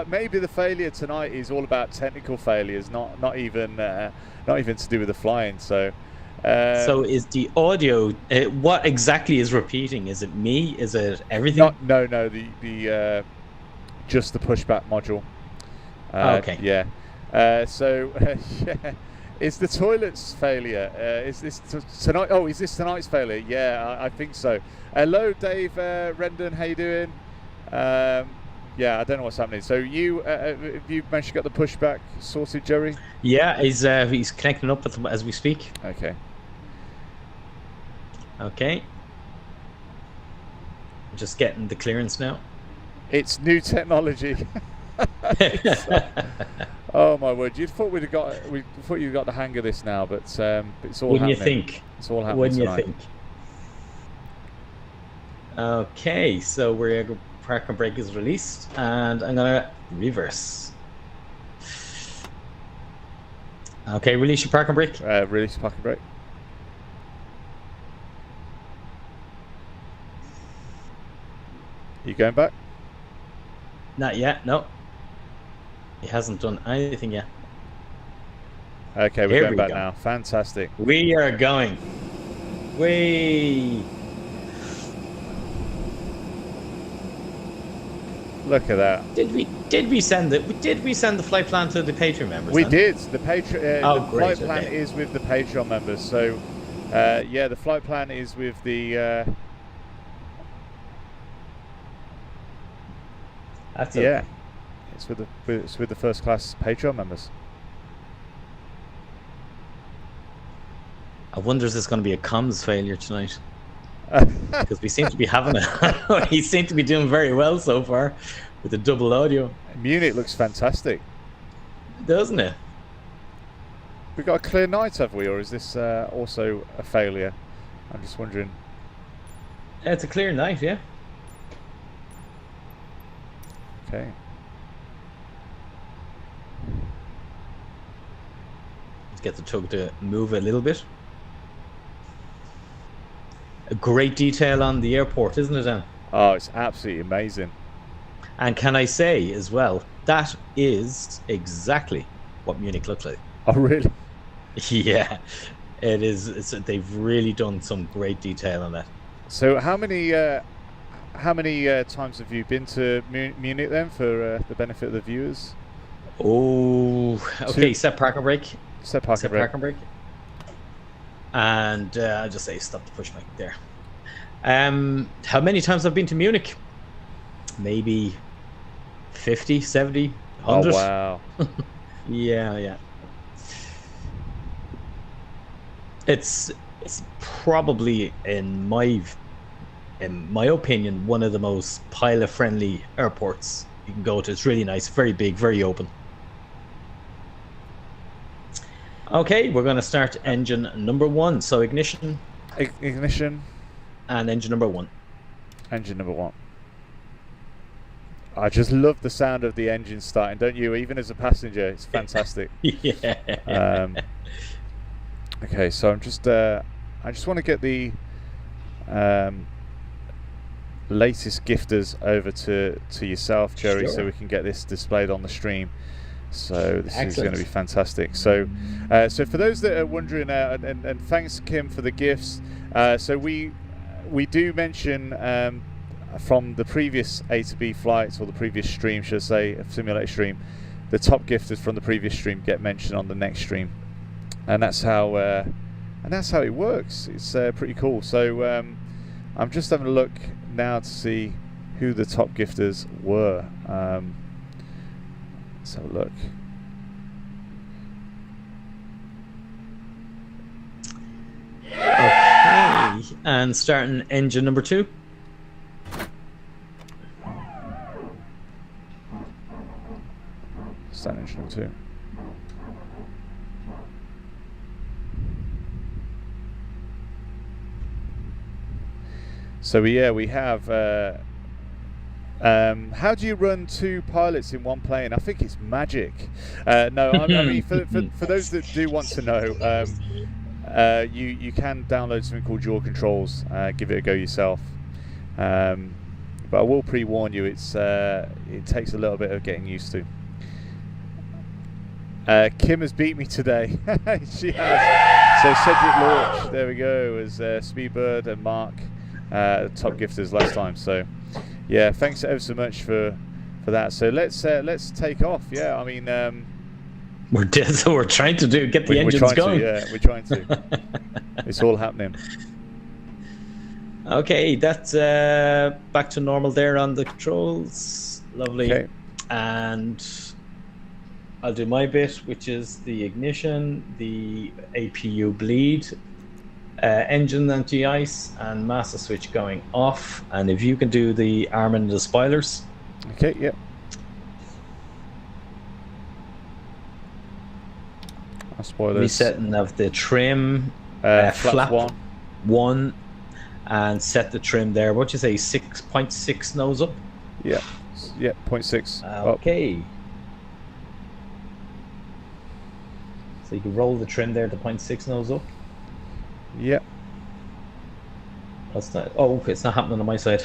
[SPEAKER 1] Maybe the failure tonight is all about technical failures, not even to do with the flying. So.
[SPEAKER 3] So is the audio? What exactly is repeating? Is it me? Is it everything?
[SPEAKER 1] No. The just the pushback module.
[SPEAKER 3] Okay.
[SPEAKER 1] Yeah. Yeah. Is the toilets failure? Is this tonight? Oh, is this tonight's failure? Yeah, I think so. Hello, Dave Rendon. How you doing? Yeah, I don't know what's happening. So have you managed to get the pushback sorted, Jerry?
[SPEAKER 3] Yeah, he's connecting up with them as we speak.
[SPEAKER 1] Okay.
[SPEAKER 3] Okay. Just getting the clearance now.
[SPEAKER 1] It's new technology. Oh my word! You'd thought you'd got the hang of this now, but it's all
[SPEAKER 3] Wouldn't
[SPEAKER 1] happening.
[SPEAKER 3] you think?
[SPEAKER 1] It's all happening
[SPEAKER 3] Wouldn't
[SPEAKER 1] tonight.
[SPEAKER 3] you think? Okay, so we're parking brake is released, and I'm gonna reverse. Okay, release your parking brake.
[SPEAKER 1] Release parking brake. You going back?
[SPEAKER 3] Not yet. No. He hasn't done anything yet.
[SPEAKER 1] Okay, we're
[SPEAKER 3] Here
[SPEAKER 1] going
[SPEAKER 3] we
[SPEAKER 1] back
[SPEAKER 3] go.
[SPEAKER 1] now. Fantastic.
[SPEAKER 3] We are going. We.
[SPEAKER 1] Look at that.
[SPEAKER 3] Did we send the flight plan to the Patreon members?
[SPEAKER 1] We
[SPEAKER 3] then?
[SPEAKER 1] did. The Patreon.
[SPEAKER 3] Oh,
[SPEAKER 1] the
[SPEAKER 3] great,
[SPEAKER 1] flight plan
[SPEAKER 3] okay.
[SPEAKER 1] is with the Patreon members. So, yeah, the flight plan is with the.
[SPEAKER 3] That's
[SPEAKER 1] Yeah,
[SPEAKER 3] okay.
[SPEAKER 1] it's with the first class Patreon members.
[SPEAKER 3] I wonder if there's going to be a comms failure tonight, because we seem to be having we seem to be doing very well so far with the double audio,
[SPEAKER 1] Munich looks fantastic.
[SPEAKER 3] doesn't it?
[SPEAKER 1] We've got a clear night, have we, or is this also a failure? I'm just wondering.
[SPEAKER 3] It's a clear night, yeah.
[SPEAKER 1] Okay.
[SPEAKER 3] Let's get the tug to move a little bit. A great detail on the airport, isn't it, Dan?
[SPEAKER 1] Oh, it's absolutely amazing.
[SPEAKER 3] And can I say as well, that is exactly what Munich looks like.
[SPEAKER 1] Oh, really?
[SPEAKER 3] Yeah, it is. They've really done some great detail on that.
[SPEAKER 1] So, how many times have you been to Munich then, for the benefit of the viewers?
[SPEAKER 3] Oh, okay.
[SPEAKER 1] Two.
[SPEAKER 3] Set parking brake.
[SPEAKER 1] Set parking
[SPEAKER 3] Set
[SPEAKER 1] brake.
[SPEAKER 3] parking brake. And I'll just say stop the pushback there. How many times I've been to Munich? Maybe 50, 70, 100.
[SPEAKER 1] Oh, wow.
[SPEAKER 3] Yeah. It's probably, in my opinion, one of the most pilot-friendly airports you can go to. It's really nice, very big, very open. Okay, we're going to start engine number 1. So ignition.
[SPEAKER 1] Ignition.
[SPEAKER 3] And engine number 1.
[SPEAKER 1] Engine number 1. I just love the sound of the engine starting, don't you? Even as a passenger, it's fantastic.
[SPEAKER 3] Yeah.
[SPEAKER 1] Okay, so I'm just I just want to get the latest gifters over to yourself, Jerry,
[SPEAKER 3] Sure.
[SPEAKER 1] so we can get this displayed on the stream. So this is
[SPEAKER 3] Excellent.
[SPEAKER 1] going to be fantastic. So so for those that are wondering, and thanks Kim for the gifts. So we do mention from the previous A to B flights, or the previous stream, should I say, a simulator stream, the top gifters from the previous stream get mentioned on the next stream, and that's how it works. It's pretty cool. So I'm just having a look now to see who the top gifters were. Let's have a look.
[SPEAKER 3] Okay, and starting engine number 2.
[SPEAKER 1] Stand engine number 2. So we have. How do you run 2 pilots in one plane? I think it's magic. No, I mean for those that do want to know, you can download something called Yaw Controls. Give it a go yourself. But I will pre-warn you, it takes a little bit of getting used to. Kim has beat me today. She has. So Cedric Lorch, there we go, as Speedbird and Mark, top gifters last time. So yeah, thanks ever so much for that. So let's take off. Yeah, I mean
[SPEAKER 3] we're dead, so we're trying to get the engines going.
[SPEAKER 1] We're trying to. It's all happening.
[SPEAKER 3] Okay, that's back to normal there on the controls. Lovely. Okay. And I'll do my bit, which is the ignition, the APU bleed, engine anti-ice, and master switch going off. And if you can do the arming and the spoilers.
[SPEAKER 1] Okay, yep. Spoilers.
[SPEAKER 3] Resetting of the trim, flap 1, and set the trim there. What'd you say, 6.6 nose up?
[SPEAKER 1] Yeah, 0.6.
[SPEAKER 3] Okay. Up. So you can roll the trim there to 0.6 nose up.
[SPEAKER 1] Yep.
[SPEAKER 3] That's not. Oh, okay, it's not happening on my side.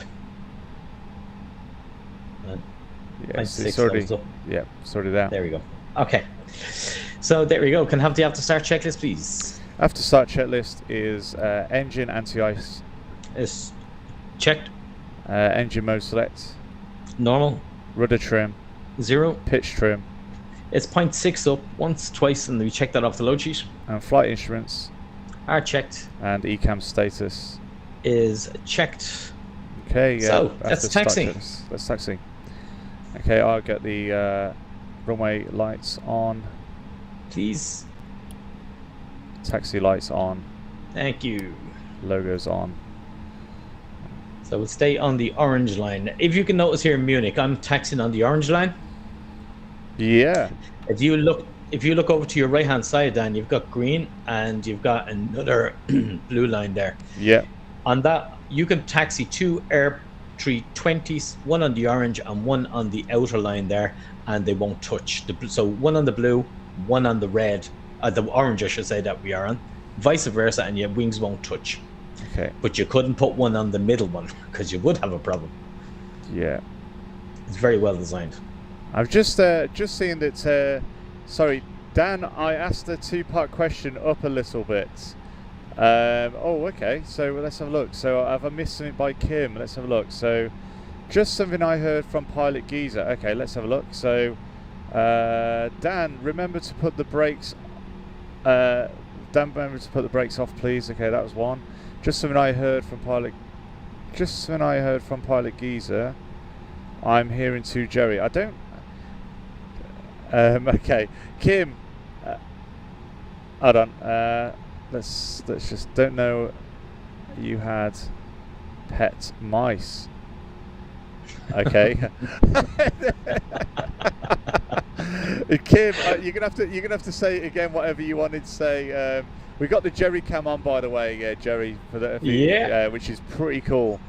[SPEAKER 1] Yes, it's already. Nose up. Yeah, it's already there.
[SPEAKER 3] There we go. Okay. So there we go. Can I have the after start checklist, please?
[SPEAKER 1] After start checklist is engine anti-ice.
[SPEAKER 3] Is checked.
[SPEAKER 1] Engine mode select.
[SPEAKER 3] Normal.
[SPEAKER 1] Rudder trim.
[SPEAKER 3] 0.
[SPEAKER 1] Pitch trim.
[SPEAKER 3] It's 0.6 up once, twice, and we check that off the load sheet.
[SPEAKER 1] And flight instruments
[SPEAKER 3] are checked.
[SPEAKER 1] And ECAM status
[SPEAKER 3] is checked.
[SPEAKER 1] Okay, yeah.
[SPEAKER 3] So that's taxi.
[SPEAKER 1] That's taxi. Okay, I'll get the runway lights on.
[SPEAKER 3] Please.
[SPEAKER 1] Taxi lights on.
[SPEAKER 3] Thank you.
[SPEAKER 1] Logos on.
[SPEAKER 3] So we'll stay on the orange line. If you can notice here in Munich, I'm taxiing on the orange line.
[SPEAKER 1] Yeah.
[SPEAKER 3] If you look over to your right hand side, Dan, you've got green and you've got another blue line there.
[SPEAKER 1] Yeah.
[SPEAKER 3] On that, you can taxi 2 A320s, one on the orange and one on the outer line there, and they won't touch. So one on the blue, one on the red, the orange, I should say, that we are on. Vice versa, and your wings won't touch.
[SPEAKER 1] Okay.
[SPEAKER 3] But you couldn't put one on the middle one because you would have a problem.
[SPEAKER 1] Yeah.
[SPEAKER 3] It's very well designed.
[SPEAKER 1] I've just seen that. Sorry, Dan. I asked a 2-part question up a little bit. Oh, okay. So let's have a look. So have I missed something by Kim? Let's have a look. So just something I heard from Pilot Geezer. Okay, let's have a look. So Dan, remember to put the brakes. Dan, remember to put the brakes off, please. Okay, that was one. Just something I heard from Pilot. Just something I heard from Pilot Geezer. I'm hearing to Jerry. I don't. Okay, Kim. Hold on. Let's just. Don't know. You had pet mice. Okay. Kim, you're gonna have to say it again. Whatever you wanted to say. We got the Jerry cam on, by the way, Jerry, for the which is pretty cool.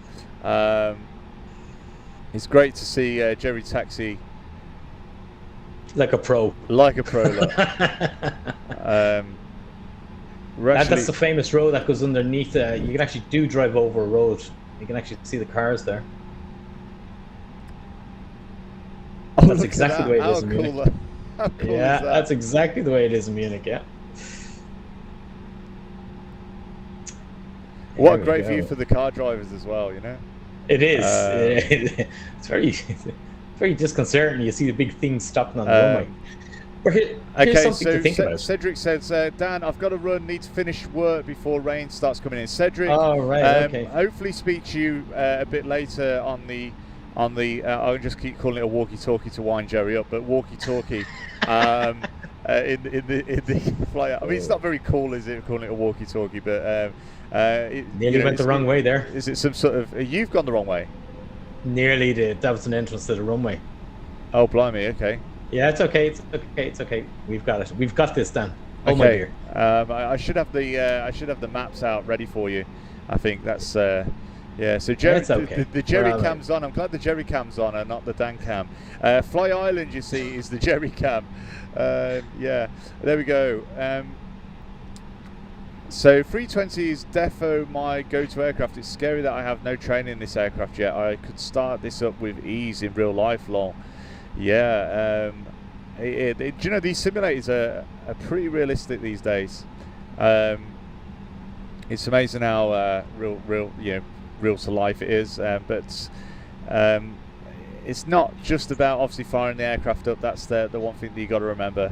[SPEAKER 1] It's great to see Jerry taxi
[SPEAKER 3] like a pro.
[SPEAKER 1] Like a pro.
[SPEAKER 3] That's the famous road that goes underneath. You can actually drive over a road. You can actually see the cars there.
[SPEAKER 1] Oh,
[SPEAKER 3] that's exactly the way it is in
[SPEAKER 1] Munich. How cool is that?
[SPEAKER 3] That's exactly the way it is in Munich. Yeah.
[SPEAKER 1] What a great view for the car drivers as well, you know.
[SPEAKER 3] It is. It's very disconcerting. You see the big thing stopping on the runway. Here's something to think about.
[SPEAKER 1] Cedric says, Dan, I've got to run. Need to finish work before rain starts coming in. Cedric,
[SPEAKER 3] okay.
[SPEAKER 1] Hopefully speak to you a bit later on the. I'll just keep calling it a walkie-talkie to wind Jerry up, but walkie-talkie in the flight. I mean, it's not very cool, is it, calling it a walkie-talkie? But
[SPEAKER 3] nearly went the wrong way there.
[SPEAKER 1] Is it some sort of? You've gone the wrong way.
[SPEAKER 3] Nearly did. That was an entrance to the runway.
[SPEAKER 1] Oh, blimey! Okay.
[SPEAKER 2] Yeah, it's okay. It's okay. It's okay. We've got it. We've got this, Dan. Oh my
[SPEAKER 1] Okay.
[SPEAKER 2] dear.
[SPEAKER 1] I should have the maps out ready for you. I think that's yeah. So Jerry,
[SPEAKER 2] It's okay.
[SPEAKER 1] the Jerry
[SPEAKER 2] We're all
[SPEAKER 1] cam's on. I'm glad the Jerry cam's on and not the Dan cam. Fly Island, you see, is the Jerry cam. Yeah. There we go. So 320 is defo my go-to aircraft. It's scary that I have no training in this aircraft yet. I could start this up with ease in real life, lol. Yeah, do you know, these simulators are pretty realistic these days. It's amazing how real to life it is, but it's not just about obviously firing the aircraft up. That's the one thing that you got to remember.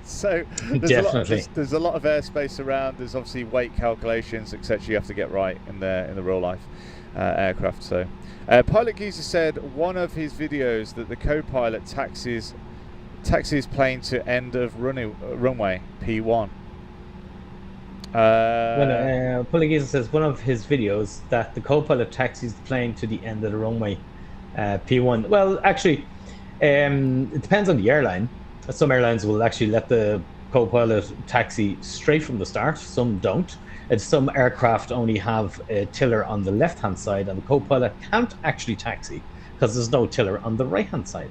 [SPEAKER 1] So there's a lot of airspace around. There's obviously weight calculations, etc. You have to get right in the real life aircraft. So Pilot Geezer said one of his videos that the co-pilot taxis plane to end of runway P1.
[SPEAKER 2] Pilot Geezer says one of his videos that the co-pilot taxis the plane to the end of the runway. P1. Well, actually, it depends on the airline. Some airlines will actually let the co-pilot taxi straight from the start. Some don't. And some aircraft only have a tiller on the left-hand side, and the co-pilot can't actually taxi because there's no tiller on the right-hand side.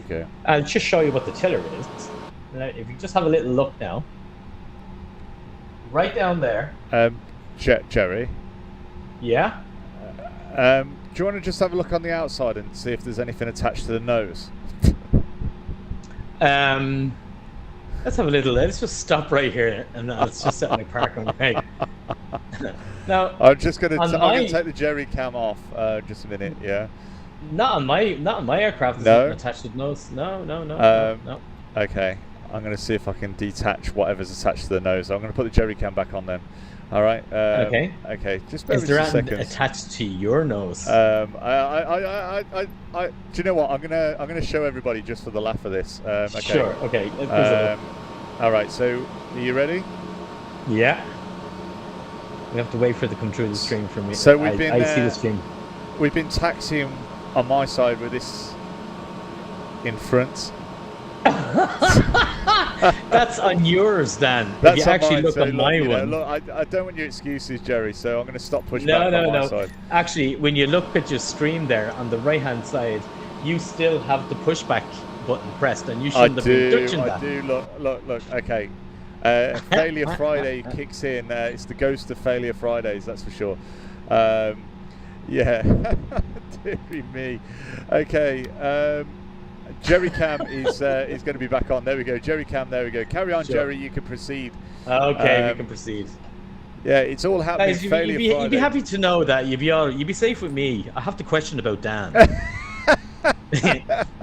[SPEAKER 1] Okay.
[SPEAKER 2] I'll just show you what the tiller is. Now, if you just have a little look now, right down there.
[SPEAKER 1] Jerry.
[SPEAKER 2] Yeah.
[SPEAKER 1] Do you want to just have a look on the outside and see if there's anything attached to the nose?
[SPEAKER 2] Let's have a little. Let's just stop right here and let's just set my park on right. Now,
[SPEAKER 1] I'm just going to take the Jerry cam off. Just a minute, yeah.
[SPEAKER 2] Not on my aircraft.
[SPEAKER 1] No.
[SPEAKER 2] Attached to the nose. No.
[SPEAKER 1] Okay, I'm going to see if I can detach whatever's attached to the nose. I'm going to put the Jerry cam back on then. All right.
[SPEAKER 2] Okay.
[SPEAKER 1] Okay. Just bear
[SPEAKER 2] Is
[SPEAKER 1] with me
[SPEAKER 2] there
[SPEAKER 1] 2 seconds.
[SPEAKER 2] attached to your nose?
[SPEAKER 1] Do you know what? I'm gonna show everybody just for the laugh of this. Okay.
[SPEAKER 2] Sure. Okay.
[SPEAKER 1] All right. So, are you ready?
[SPEAKER 2] Yeah. We have to wait for it to come through the stream for me.
[SPEAKER 1] So we've been.
[SPEAKER 2] I see the stream.
[SPEAKER 1] We've been taxiing on my side with this in front.
[SPEAKER 2] That's on yours, Dan.
[SPEAKER 1] That's
[SPEAKER 2] if you actually
[SPEAKER 1] mine,
[SPEAKER 2] look
[SPEAKER 1] so
[SPEAKER 2] on my one.
[SPEAKER 1] Look, I don't want your excuses, Jerry. So I'm going to stop pushing back on my side.
[SPEAKER 2] Actually, when you look at your stream there on the right-hand side, you still have the pushback button pressed, and you shouldn't have been touching that.
[SPEAKER 1] I do. Look. Okay. Failure Friday kicks in. It's the ghost of Failure Fridays, that's for sure. Yeah. Deary me. Okay. Jerry cam is going to be back on. There we go. Jerry cam. There we go. Carry on, sure. Jerry. You can proceed.
[SPEAKER 2] Okay, we can proceed.
[SPEAKER 1] Yeah, it's all happening.
[SPEAKER 2] Guys,
[SPEAKER 1] Failure Friday.
[SPEAKER 2] You'd be happy to know that you'd be safe with me. I have to question about Dan.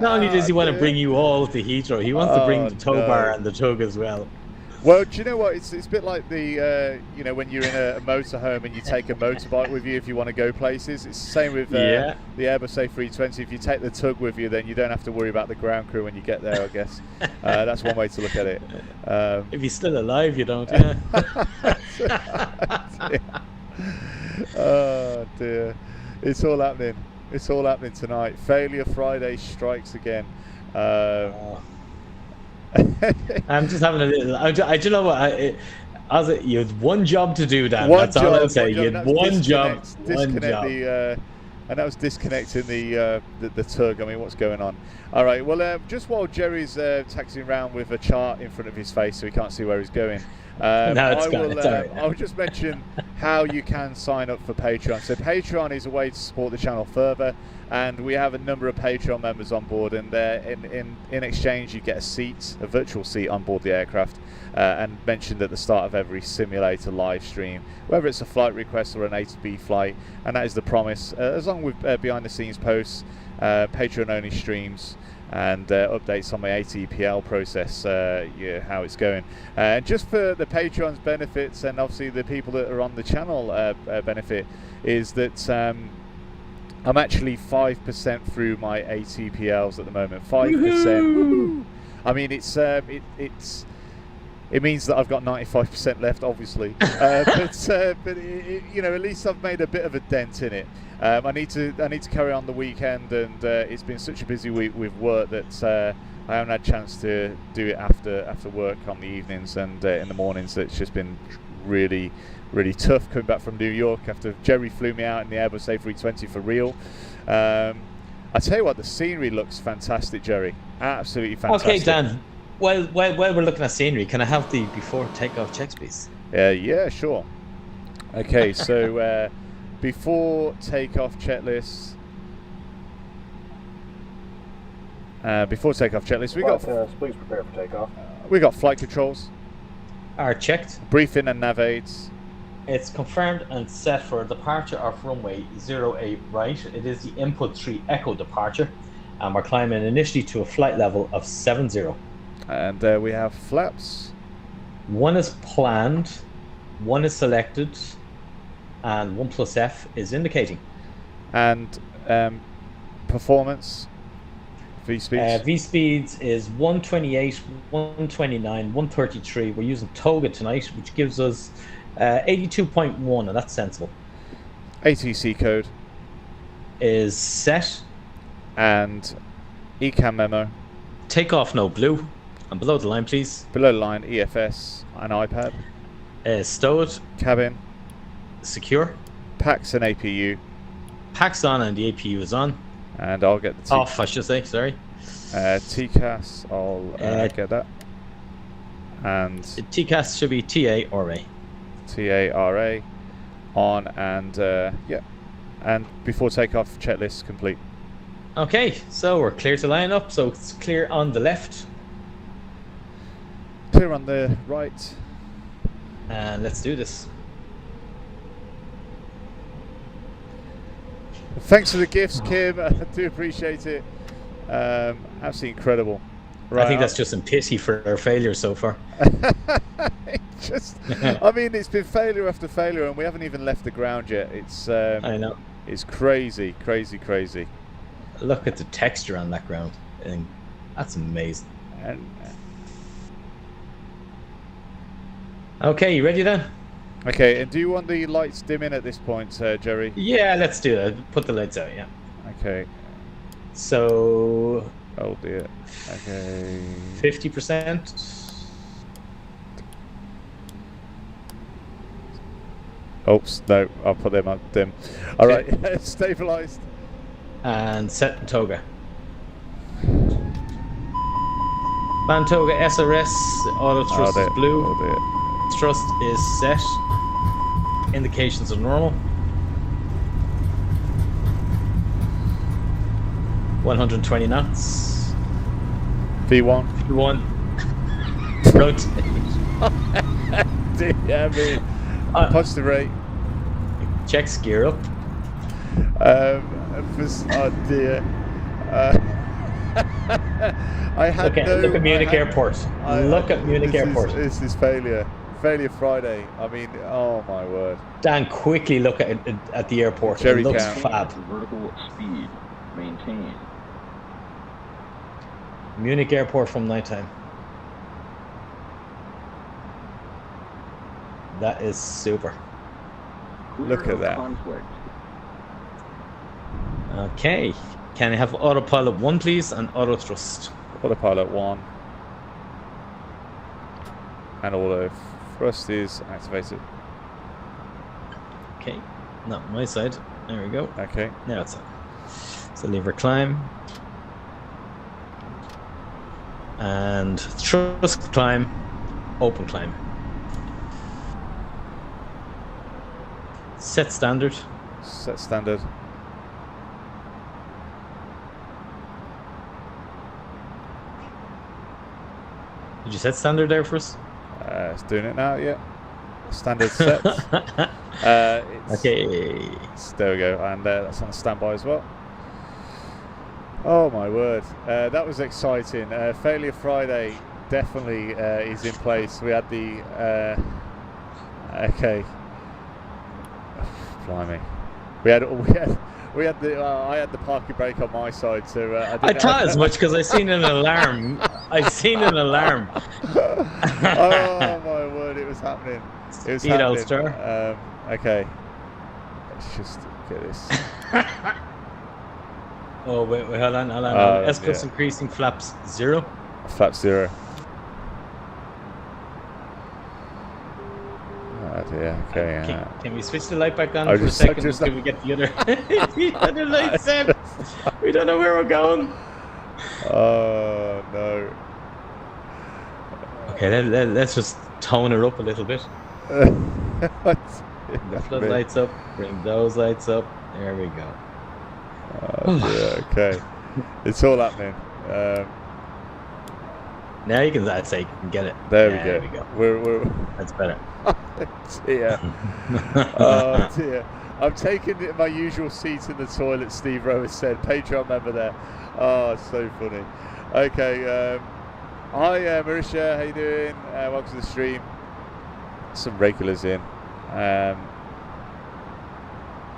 [SPEAKER 2] Not only does he want to bring you all to Heathrow, he wants to bring the tow bar and the tug as well.
[SPEAKER 1] Well, do you know what? It's a bit like the when you're in a motorhome and you take a motorbike with you if you want to go places. It's the same with the Airbus A320. If you take the tug with you, then you don't have to worry about the ground crew when you get there, I guess. That's one way to look at it.
[SPEAKER 2] If he's still alive, you don't. Yeah.
[SPEAKER 1] Oh dear, it's all happening. It's all happening tonight. Failure Friday strikes again.
[SPEAKER 2] I'm just having a little. Do you know what? You had one job to do, Dan. That's all I'll say. You had one job.
[SPEAKER 1] And that was disconnecting the tug. I mean, what's going on? All right. Well, just while Jerry's taxiing around with a chart in front of his face, so he can't see where he's going. I'll just mention how you can sign up for Patreon. So Patreon is a way to support the channel further, and we have a number of Patreon members on board, and in exchange you get a virtual seat on board the aircraft, and mentioned at the start of every simulator live stream, whether it's a flight request or an A to B flight, and that is the promise, as long with behind the scenes posts, Patreon only streams, and updates on my ATPL process, how it's going. Just for the Patreon's benefits, and obviously the people that are on the channel benefit, is that I'm actually 5% through my ATPLs at the moment. 5%. I mean, it means that I've got 95% left, obviously, but at least I've made a bit of a dent in it. I need to carry on the weekend, and it's been such a busy week with work that I haven't had a chance to do it after work on the evenings and in the mornings. It's just been really tough coming back from New York after Jerry flew me out in the Airbus A320 for real. I tell you what, the scenery looks fantastic, Jerry. Absolutely fantastic.
[SPEAKER 3] Okay, Dan. While we're looking at scenery, can I have the before takeoff checks, please?
[SPEAKER 1] Yeah, sure. Okay, so before takeoff checklist. Before takeoff checklist, we got.
[SPEAKER 6] Please prepare for takeoff.
[SPEAKER 1] We got flight controls,
[SPEAKER 3] Are checked.
[SPEAKER 1] briefing and nav aids.
[SPEAKER 3] It's confirmed and set for departure of runway 08 right. It is the input 3 Echo departure, and we're climbing initially to a flight level of 70.
[SPEAKER 1] And we have flaps.
[SPEAKER 3] One is planned, one is selected, and 1+F is indicating.
[SPEAKER 1] And performance. V speeds.
[SPEAKER 3] V speeds is 128, 129, 133. We're using Toga tonight, which gives us 82.1, and that's sensible.
[SPEAKER 1] ATC code.
[SPEAKER 3] Is set.
[SPEAKER 1] And ECAM memo.
[SPEAKER 3] Takeoff no blue. And below the line, please.
[SPEAKER 1] Below the line, EFS and iPad.
[SPEAKER 3] Stowed.
[SPEAKER 1] Cabin.
[SPEAKER 3] Secure.
[SPEAKER 1] PAX and APU.
[SPEAKER 3] PAX on and the APU is on.
[SPEAKER 1] And I'll get the
[SPEAKER 3] Off, I should say, sorry.
[SPEAKER 1] TCAS, I'll get that. And
[SPEAKER 3] TCAS should be TA or A.
[SPEAKER 1] TARA on, and yeah. And before takeoff, checklist complete.
[SPEAKER 3] Okay, so we're clear to line up. So it's clear on the left.
[SPEAKER 1] Clear on the right.
[SPEAKER 3] And let's do this.
[SPEAKER 1] Thanks for the gifts, Kim. I do appreciate it. Absolutely incredible. Right,
[SPEAKER 3] I think that's just in pity for our failures so far.
[SPEAKER 1] I mean, it's been failure after failure, and we haven't even left the ground yet. It's
[SPEAKER 3] I know.
[SPEAKER 1] It's crazy.
[SPEAKER 3] Look at the texture on that ground. And that's amazing.
[SPEAKER 1] And
[SPEAKER 3] okay, you ready then?
[SPEAKER 1] okay, and do you want the lights dimming at this point, Jerry?
[SPEAKER 3] Yeah, let's do that. Put the lights out, yeah.
[SPEAKER 1] Okay.
[SPEAKER 3] So
[SPEAKER 1] Oh dear. Okay.
[SPEAKER 3] 50%.
[SPEAKER 1] Oops, no, I'll put them up dim. All right, stabilized.
[SPEAKER 3] And set in Toga. Man Toga SRS, auto thrust is blue.
[SPEAKER 1] Oh dear.
[SPEAKER 3] Thrust is set. Indications are normal. 120 knots.
[SPEAKER 1] V1.
[SPEAKER 3] V1. Rotate.
[SPEAKER 1] Dear me. Punch the rate.
[SPEAKER 3] Checks gear up.
[SPEAKER 1] Oh dear. I had
[SPEAKER 3] look at Munich Airport. Look at Munich Airport.
[SPEAKER 1] This is failure. Failure Friday. I mean, oh my word.
[SPEAKER 3] Dan, quickly look at the airport.
[SPEAKER 1] Jerry
[SPEAKER 3] It looks
[SPEAKER 1] Cam.
[SPEAKER 3] fab.
[SPEAKER 6] Vertical speed maintained.
[SPEAKER 3] Munich Airport from nighttime. That is super.
[SPEAKER 1] Look at that.
[SPEAKER 6] Conflict.
[SPEAKER 3] Okay. Can I have autopilot 1, please, and auto thrust?
[SPEAKER 1] Autopilot 1. And auto thrust is activated.
[SPEAKER 3] Okay. Not my side. There we go.
[SPEAKER 1] Okay.
[SPEAKER 3] Now it's on. So lever climb. And thrust climb. Open climb. Set standard.
[SPEAKER 1] Set standard.
[SPEAKER 3] Did you set standard there for us?
[SPEAKER 1] It's doing it now, yeah. Standard set.
[SPEAKER 3] Okay.
[SPEAKER 1] There we go, and that's on standby as well. Oh my word, that was exciting. Failure Friday definitely is in place. We had the okay. Blimey, we had the I had the parking brake on my side, so
[SPEAKER 3] I thought as much because I seen an alarm. I seen an alarm.
[SPEAKER 1] Oh my word, it was happening. It was
[SPEAKER 3] Speed
[SPEAKER 1] happening.
[SPEAKER 3] Ulster.
[SPEAKER 1] Okay, let's just get this.
[SPEAKER 2] Oh, wait, hold on. S plus increasing, flaps 0.
[SPEAKER 1] Flap 0. Oh dear, okay.
[SPEAKER 2] Can we switch the light back on for a second until we get the other lights in? We don't know where we're going.
[SPEAKER 1] Oh no.
[SPEAKER 2] Okay, let's just tone her up a little bit. The floodlights up, bring those lights up. There we go.
[SPEAKER 1] Oh dear, okay. It's all happening.
[SPEAKER 2] Now you can, I'd say, you can get it.
[SPEAKER 1] There we go. We're
[SPEAKER 2] That's better.
[SPEAKER 1] Oh dear. Oh dear. I'm taking my usual seat in the toilet, Steve Rowe has said. Patreon member there. Oh, so funny. Okay, hi Marisha, how you doing? Welcome to the stream. Some regulars in.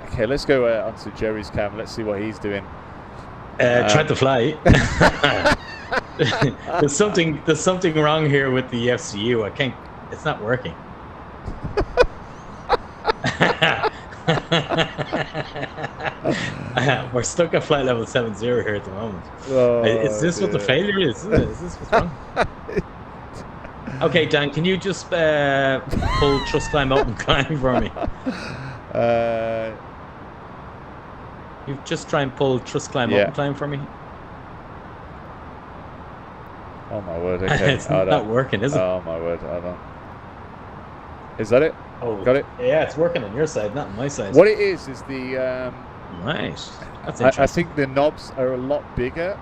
[SPEAKER 1] Okay, let's go onto Jerry's cam. Let's see what he's doing.
[SPEAKER 2] Try to fly. There's something wrong here with the FCU. I can't. It's not working. We're stuck at flight level 70 here at the moment.
[SPEAKER 1] Oh,
[SPEAKER 2] is this what the failure is? Is this what's wrong? Okay, Dan, can you just pull thrust climb up and climb for me? You just try and pull thrust climb up and climb for me.
[SPEAKER 1] Oh my word, okay.
[SPEAKER 2] It's not working, is it?
[SPEAKER 1] Oh my word, hold on. Is that it?
[SPEAKER 2] Oh,
[SPEAKER 1] got it?
[SPEAKER 2] Yeah, it's working on your side, not on my side.
[SPEAKER 1] What it is the...
[SPEAKER 2] Nice. That's interesting.
[SPEAKER 1] I think the knobs are a lot bigger.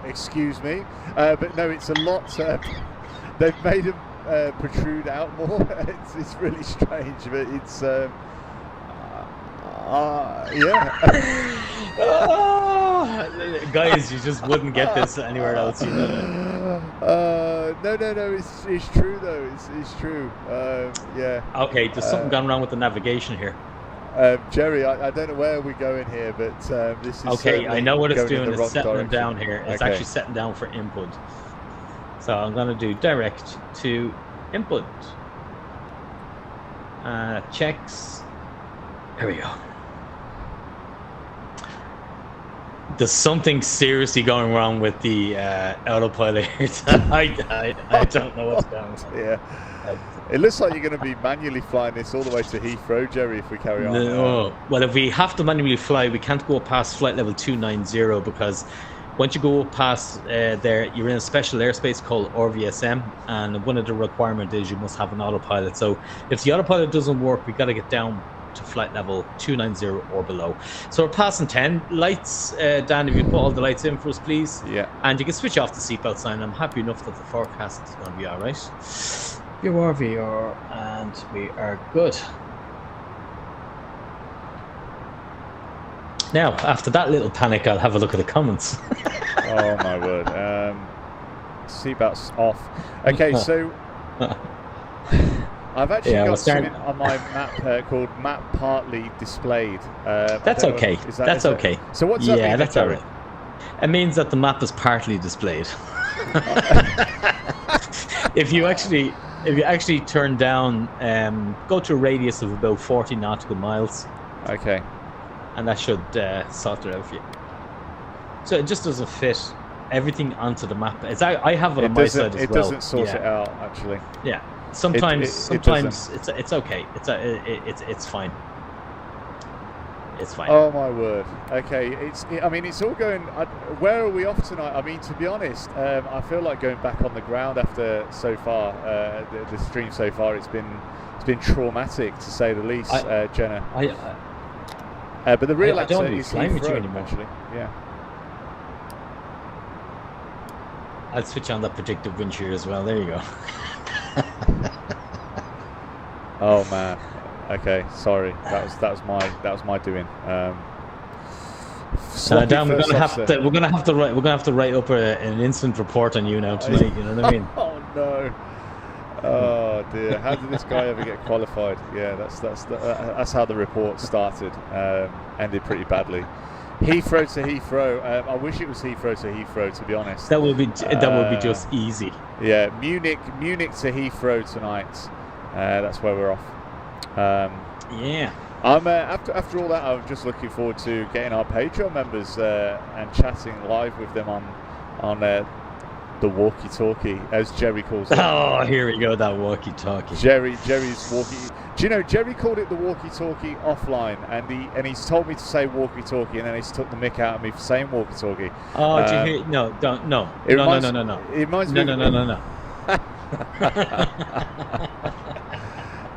[SPEAKER 1] Excuse me. But no, it's a lot... they've made them protrude out more. It's really strange, but it's...
[SPEAKER 2] guys, you just wouldn't get this anywhere else, you know.
[SPEAKER 1] No, it's true though. It's true. Yeah.
[SPEAKER 2] Okay, there's something gone wrong with the navigation here.
[SPEAKER 1] Jerry, I don't know where we're going here, but this is
[SPEAKER 2] okay. I know what it's doing. It's settling
[SPEAKER 1] direction.
[SPEAKER 2] down here. It's actually setting down for input. So I'm going to do direct to input. Checks. There we go. There's something seriously going wrong with the autopilot here. I don't know what's going on.
[SPEAKER 1] Yeah. It looks like you're going to be manually flying this all the way to Heathrow, Jerry, if we carry on.
[SPEAKER 2] No. Well, if we have to manually fly, we can't go past flight level 290 because once you go past there, you're in a special airspace called RVSM, and one of the requirements is you must have an autopilot. So if the autopilot doesn't work, we got to get down to flight level 290 or below. So we're passing 10 lights. Dan, if you put all the lights in for us, please.
[SPEAKER 1] Yeah.
[SPEAKER 2] And you can switch off the seatbelt sign. I'm happy enough that the forecast is going to be all right. You are VR, and we are good. Now, after that little panic, I'll have a look at the comments.
[SPEAKER 1] Oh my word. Seatbelts off. Okay, so I've actually got something on my map called Map Partly Displayed.
[SPEAKER 2] That's okay. That's okay.
[SPEAKER 1] So what's that mean?
[SPEAKER 2] Yeah, that's all right. It means that the map is partly displayed. If you actually turn down, go to a radius of about 40 nautical miles.
[SPEAKER 1] Okay.
[SPEAKER 2] And that should sort it out for you. So it just doesn't fit everything onto the map. I have it on my side as well.
[SPEAKER 1] It doesn't sort it out, actually.
[SPEAKER 2] Yeah. Sometimes it's okay. It's fine. It's fine.
[SPEAKER 1] Oh my word. Okay, I mean, it's all going. Where are we off tonight? I mean, to be honest, I feel like going back on the ground after so far the stream so far. It's been traumatic to say the least, Jenna. But the real answer is Heathrow, actually. Yeah.
[SPEAKER 2] I'll switch on that predictive wind shear as well. There you go.
[SPEAKER 1] Oh man. Okay, sorry. That was my doing.
[SPEAKER 2] Dan, we're gonna have to write up an incident report on you now tonight. You know what I mean?
[SPEAKER 1] Oh no. Oh dear. How did this guy ever get qualified? Yeah, that's how the report started. Ended pretty badly. Heathrow to Heathrow. I wish it was Heathrow to Heathrow, to be honest.
[SPEAKER 2] That would be just easy.
[SPEAKER 1] Yeah, Munich to Heathrow tonight. That's where we're off.
[SPEAKER 2] Yeah.
[SPEAKER 1] After all that, I'm just looking forward to getting our Patreon members and chatting live with them on the walkie-talkie, as Jerry calls it.
[SPEAKER 3] Oh, here we go, that walkie-talkie.
[SPEAKER 1] Jerry's walkie. Do you know Jerry called it the walkie-talkie offline, and he's told me to say walkie-talkie, and then he's took the mick out of me for saying walkie-talkie.
[SPEAKER 3] Oh, did you hear? No, don't. No.
[SPEAKER 1] It
[SPEAKER 3] No.
[SPEAKER 1] It reminds me.
[SPEAKER 3] No.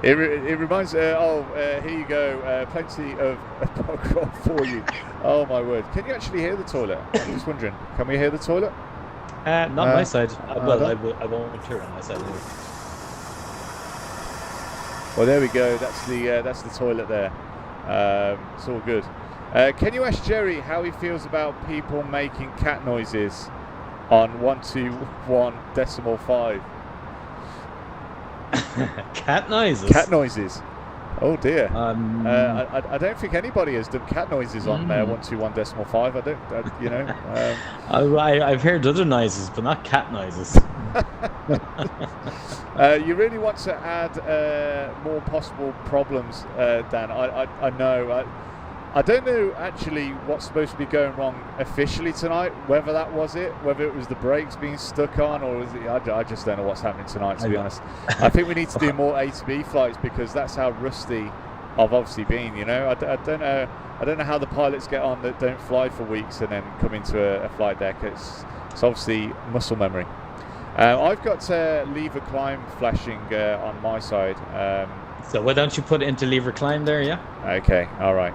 [SPEAKER 1] It reminds. Here you go. Plenty of bog roll for you. Oh my word! Can you actually hear the toilet? I'm just wondering. Can we hear the toilet?
[SPEAKER 3] Not on my side. I won't hear it on my side.
[SPEAKER 1] Well, there we go. That's the toilet there. It's all good. Can you ask Jerry how he feels about people making cat noises on 121.5?
[SPEAKER 3] Cat noises.
[SPEAKER 1] Cat noises. Oh dear. I don't think anybody has done cat noises on 121.5.
[SPEAKER 3] I've heard other noises, but not cat noises.
[SPEAKER 1] You really want to add more possible problems, Dan. I know. I don't know actually what's supposed to be going wrong officially tonight. Whether that was it, whether it was the brakes being stuck on, or was it, I just don't know what's happening tonight. To be honest, I think we need to do more A to B flights because that's how rusty I've obviously been. You know, I don't know. I don't know how the pilots get on that don't fly for weeks and then come into a flight deck. It's obviously muscle memory. I've got lever climb flashing on my side.
[SPEAKER 3] So why don't you put it into lever climb there? Yeah.
[SPEAKER 1] Okay. All right.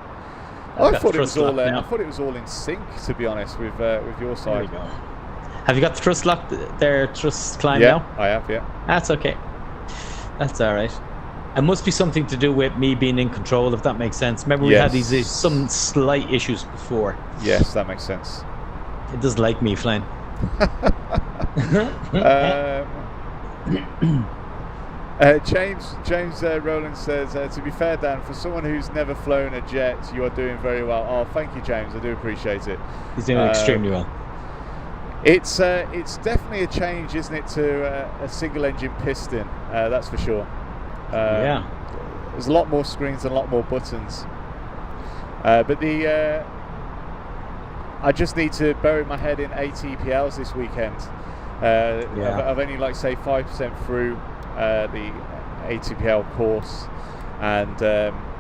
[SPEAKER 1] I thought it was all. I thought it was all in sync, to be honest, with your side.
[SPEAKER 3] There you go. Have you got the thrust lock there? Thrust climb
[SPEAKER 1] yeah,
[SPEAKER 3] now?
[SPEAKER 1] I have. Yeah.
[SPEAKER 3] That's okay. That's all right. It must be something to do with me being in control, if that makes sense. Remember, we had these some slight issues before.
[SPEAKER 1] Yes, that makes sense.
[SPEAKER 3] It does like me flying.
[SPEAKER 1] James Rowland says, to be fair, Dan, for someone who's never flown a jet, you are doing very well. Oh, thank you, James. I do appreciate it.
[SPEAKER 3] He's doing extremely well.
[SPEAKER 1] It's definitely a change, isn't it, to a single-engine piston? That's for sure.
[SPEAKER 3] Yeah.
[SPEAKER 1] There's a lot more screens and a lot more buttons. But I just need to bury my head in ATPLs this weekend. I've only, like, say, 5% through the ATPL course, and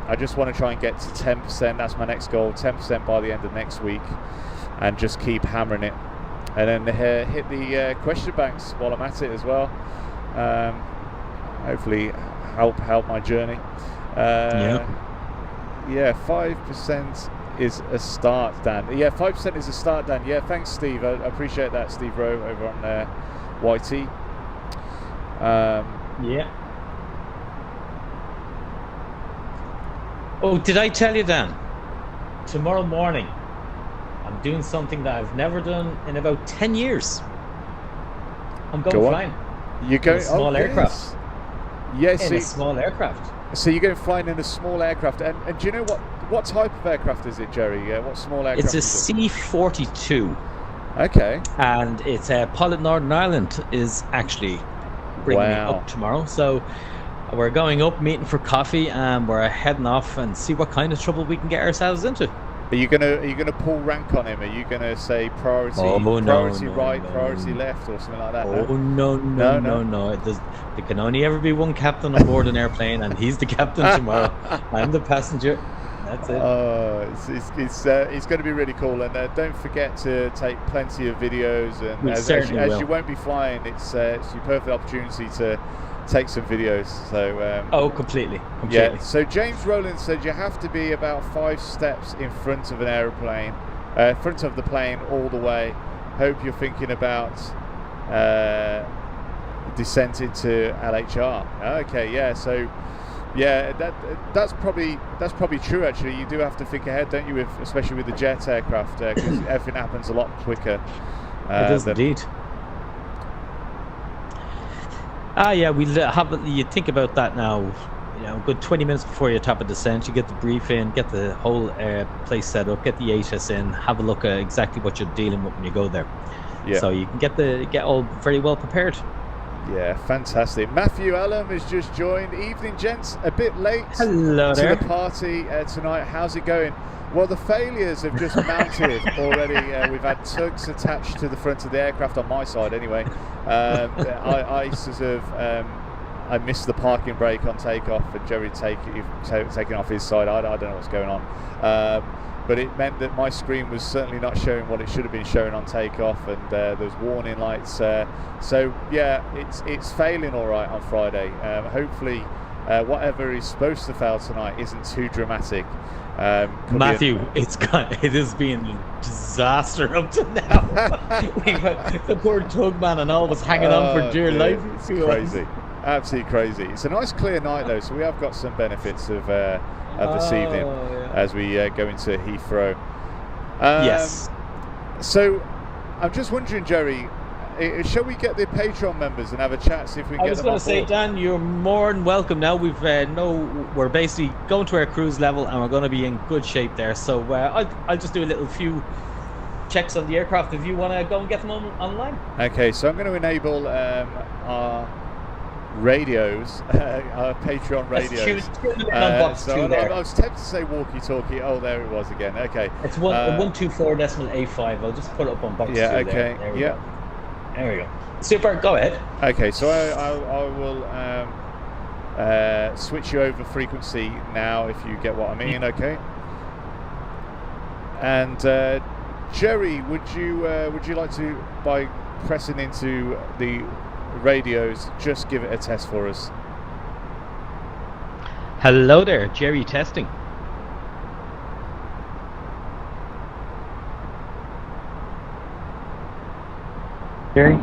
[SPEAKER 1] I just want to try and get to 10%. That's my next goal, 10% by the end of next week, and just keep hammering it, and then hit the question banks while I'm at it as well. Hopefully help my journey. 5% is a start, Dan. 5% is a start, Dan. Yeah, thanks, Steve. I appreciate that, Steve Rowe over on YT.
[SPEAKER 3] Yeah. Oh, did I tell you, Dan? Tomorrow morning, I'm doing something that I've never done in about 10 years. I'm going flying.
[SPEAKER 1] You're going
[SPEAKER 3] in a small aircraft.
[SPEAKER 1] Yes,
[SPEAKER 3] in a small aircraft.
[SPEAKER 1] So you're going flying in a small aircraft, and do you know what type of aircraft is it, Jerry? What small aircraft?
[SPEAKER 3] It's a C-42.
[SPEAKER 1] Okay.
[SPEAKER 3] And it's Pilot Northern Ireland is actually bringing me up tomorrow. So we're going up, meeting for coffee, and we're heading off and see what kind of trouble we can get ourselves into.
[SPEAKER 1] Are you gonna pull rank on him? Are you gonna say priority right, priority left, or something like that?
[SPEAKER 3] No. There can only ever be one captain on board an airplane, and he's the captain tomorrow. I'm the passenger. That's it.
[SPEAKER 1] It's going to be really cool, and don't forget to take plenty of videos. And as you won't be flying, it's your perfect opportunity to take some videos. So
[SPEAKER 3] completely.
[SPEAKER 1] Yeah. So James Rowland said you have to be about 5 steps in front of an aeroplane, front of the plane all the way. Hope you're thinking about descent into LHR. Okay. Yeah. So. Yeah, that's probably true. Actually, you do have to think ahead, don't you? Especially with the jet aircraft, because everything happens a lot quicker.
[SPEAKER 3] It does indeed. You think about that now. You know, a good 20 minutes before your top of descent, you get the brief in, get the whole place set up, get the HS in, have a look at exactly what you're dealing with when you go there. Yeah. So you can get all very well prepared.
[SPEAKER 1] Yeah, fantastic. Matthew Allen has just joined. Evening, gents. A bit late
[SPEAKER 3] Hello
[SPEAKER 1] to
[SPEAKER 3] there.
[SPEAKER 1] the party tonight. How's it going? Well, the failures have just mounted already. We've had tugs attached to the front of the aircraft on my side anyway. I sort of... I missed the parking brake on takeoff, and Jerry taking off his side. I don't know what's going on, but it meant that my screen was certainly not showing what it should have been showing on takeoff, and there was warning lights. So yeah, it's failing all right on Friday. Hopefully, whatever is supposed to fail tonight isn't too dramatic.
[SPEAKER 3] Matthew, it has been a disaster up to now. The poor tug man and all was hanging on for dear life.
[SPEAKER 1] It's crazy. Absolutely crazy. It's a nice clear night though, so we have got some benefits of this evening as we go into Heathrow.
[SPEAKER 3] Yes.
[SPEAKER 1] So I'm just wondering, Jerry, shall we get the Patreon members and have a chat, see if we can get them on board?
[SPEAKER 3] I was going to say, Dan, you're more than welcome now. We're basically going to our cruise level, and we're going to be in good shape there. So I'll just do a few checks on the aircraft if you want to go and get them online.
[SPEAKER 1] Okay, so I'm going to enable our radios, our Patreon radios. I was tempted to say walkie-talkie. Oh, there it was again. Okay.
[SPEAKER 2] It's 124.85. I'll just put it up on box 2
[SPEAKER 1] okay.
[SPEAKER 2] there we go. There we go. Super. Go ahead.
[SPEAKER 1] Okay, so I will switch you over frequency now, if you get what I mean. Okay. And Jerry, would you like to, by pressing into the radios, just give it a test for us?
[SPEAKER 3] Hello there, Jerry testing.
[SPEAKER 7] Jerry?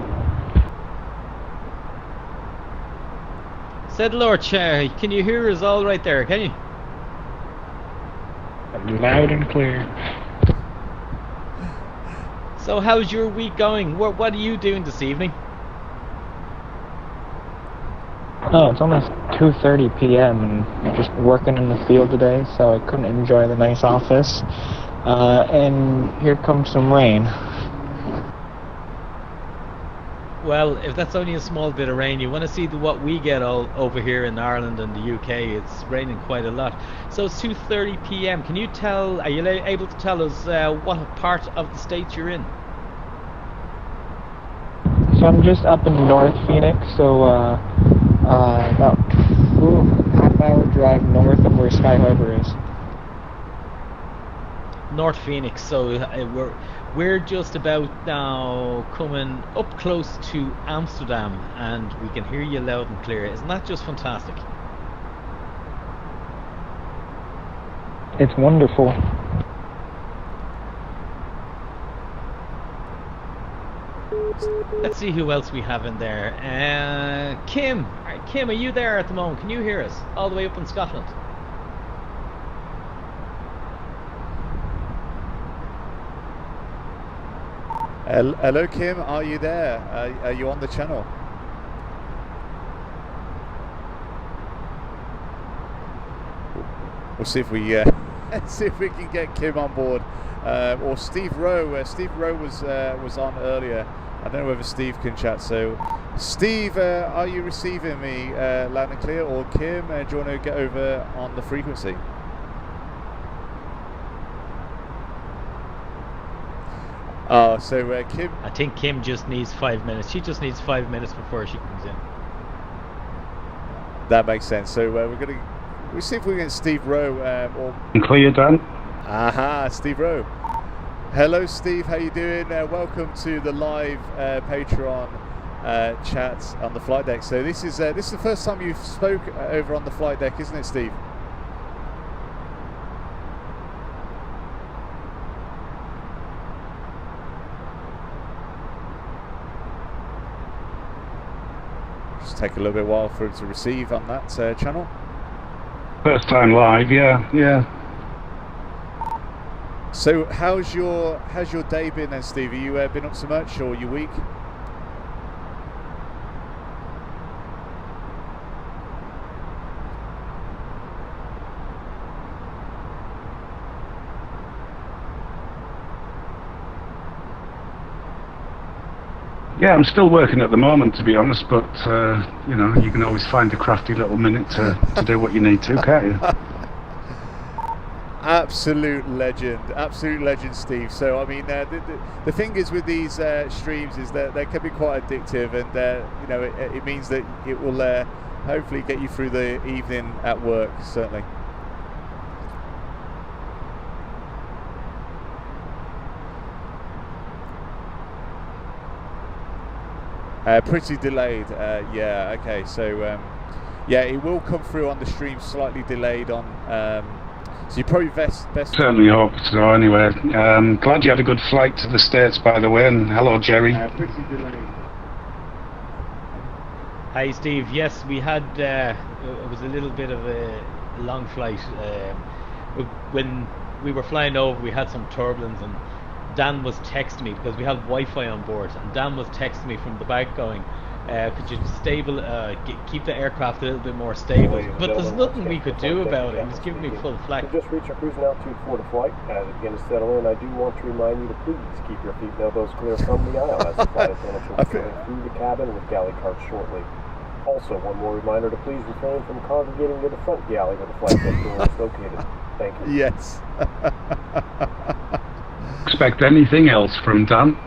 [SPEAKER 3] Said Lord Chair, can you hear us all right there, can you?
[SPEAKER 7] Loud and clear.
[SPEAKER 3] So how's your week going? What are you doing this evening?
[SPEAKER 7] Oh, it's almost 2:30 p.m. and I'm just working in the field today, so I couldn't enjoy the nice office. And here comes some rain.
[SPEAKER 3] Well, if that's only a small bit of rain, you want to see what we get all over here in Ireland and the UK. It's raining quite a lot. So it's 2:30 p.m. Can you tell? Are you able to tell us what part of the States you're in?
[SPEAKER 7] So I'm just up in North Phoenix, so about half-hour drive north of where Sky Harbor is.
[SPEAKER 3] North Phoenix. So we're just about now coming up close to Amsterdam, and we can hear you loud and clear. Isn't that just fantastic?
[SPEAKER 7] It's wonderful.
[SPEAKER 3] Let's see who else we have in there. Kim. Kim, are you there at the moment? Can you hear us all the way up in Scotland?
[SPEAKER 1] Hello, Kim. Are you there? Are you on the channel? We'll see if we can get Kim on board, or Steve Rowe. Steve Rowe was on earlier. I don't know whether Steve can chat. So, Steve, are you receiving me loud and clear? Or Kim, do you want to get over on the frequency? Oh, so Kim...
[SPEAKER 3] I think Kim just needs 5 minutes. She just needs 5 minutes before she comes in.
[SPEAKER 1] That makes sense. So we'll see if we can get Steve Rowe or...
[SPEAKER 6] Clear, Dan.
[SPEAKER 1] Aha, Steve Rowe. Hello, Steve. How you doing? Welcome to the live Patreon chat on the flight deck. So this is the first time you've spoke over on the flight deck, isn't it, Steve? Just take a little bit while for it to receive on that channel.
[SPEAKER 6] First time live, yeah.
[SPEAKER 1] So how's your day been then, Steve? Have you been up so much, or your week?
[SPEAKER 6] Yeah, I'm still working at the moment, to be honest, but, you know, you can always find a crafty little minute to do what you need to, can't you?
[SPEAKER 1] Absolute legend, Steve. So I mean, the thing is with these streams is that they can be quite addictive, and you know, it means that it will hopefully get you through the evening at work, certainly. Pretty delayed, yeah. Okay, so yeah, it will come through on the stream slightly delayed on. So you probably best.
[SPEAKER 6] Certainly hope so. Anyway, glad you had a good flight to the States, by the way. And hello, Jerry.
[SPEAKER 1] Pretty delayed.
[SPEAKER 3] Hi, Steve. Yes, we had. It was a little bit of a long flight. When we were flying over, we had some turbulence, and Dan was texting me because we have Wi-Fi on board, and Dan was texting me from the back going, could you keep the aircraft a little bit more stable? But there's nothing we could do about it. He was giving me full flack.
[SPEAKER 8] Just reach your cruising altitude for the flight. As it begins to settle in, I do want to remind you to please keep your feet and elbows clear from the aisle as the flight attendants will be going through the cabin with galley carts shortly. Also, one more reminder to please refrain from congregating near the front galley where the flight deck door is located. Thank you.
[SPEAKER 1] Yes.
[SPEAKER 6] Expect anything else from Dan?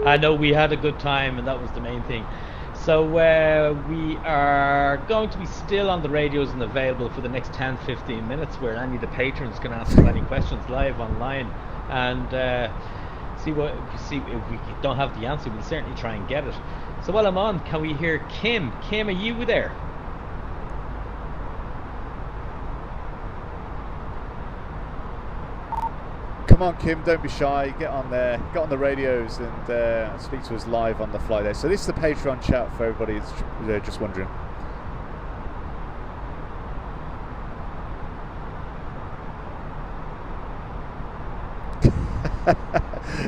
[SPEAKER 3] I know we had a good time, and that was the main thing. So we are going to be still on the radios and available for the next 10-15 minutes, where any of the patrons can ask us any questions live online, and see if we don't have the answer. We'll certainly try and get it. So while I'm on, can we hear Kim? Kim, are you there?
[SPEAKER 1] Come on, Kim, don't be shy. Get on there, get on the radios, and speak to us live on the fly there. So this is the Patreon chat for everybody that's just wondering.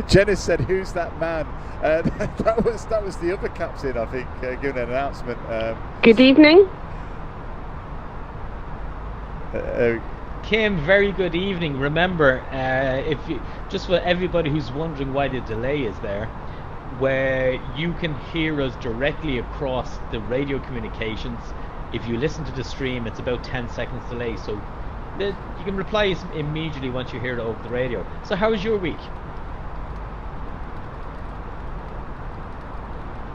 [SPEAKER 1] Jenna said, "Who's that man?" That was the other captain, I think, giving an announcement.
[SPEAKER 9] Good evening.
[SPEAKER 3] Kim, very good evening. Remember, if you, just for everybody who's wondering why the delay is there, where you can hear us directly across the radio communications. If you listen to the stream, it's about 10 seconds delay, so you can reply immediately once you hear it over the radio. So how was your week?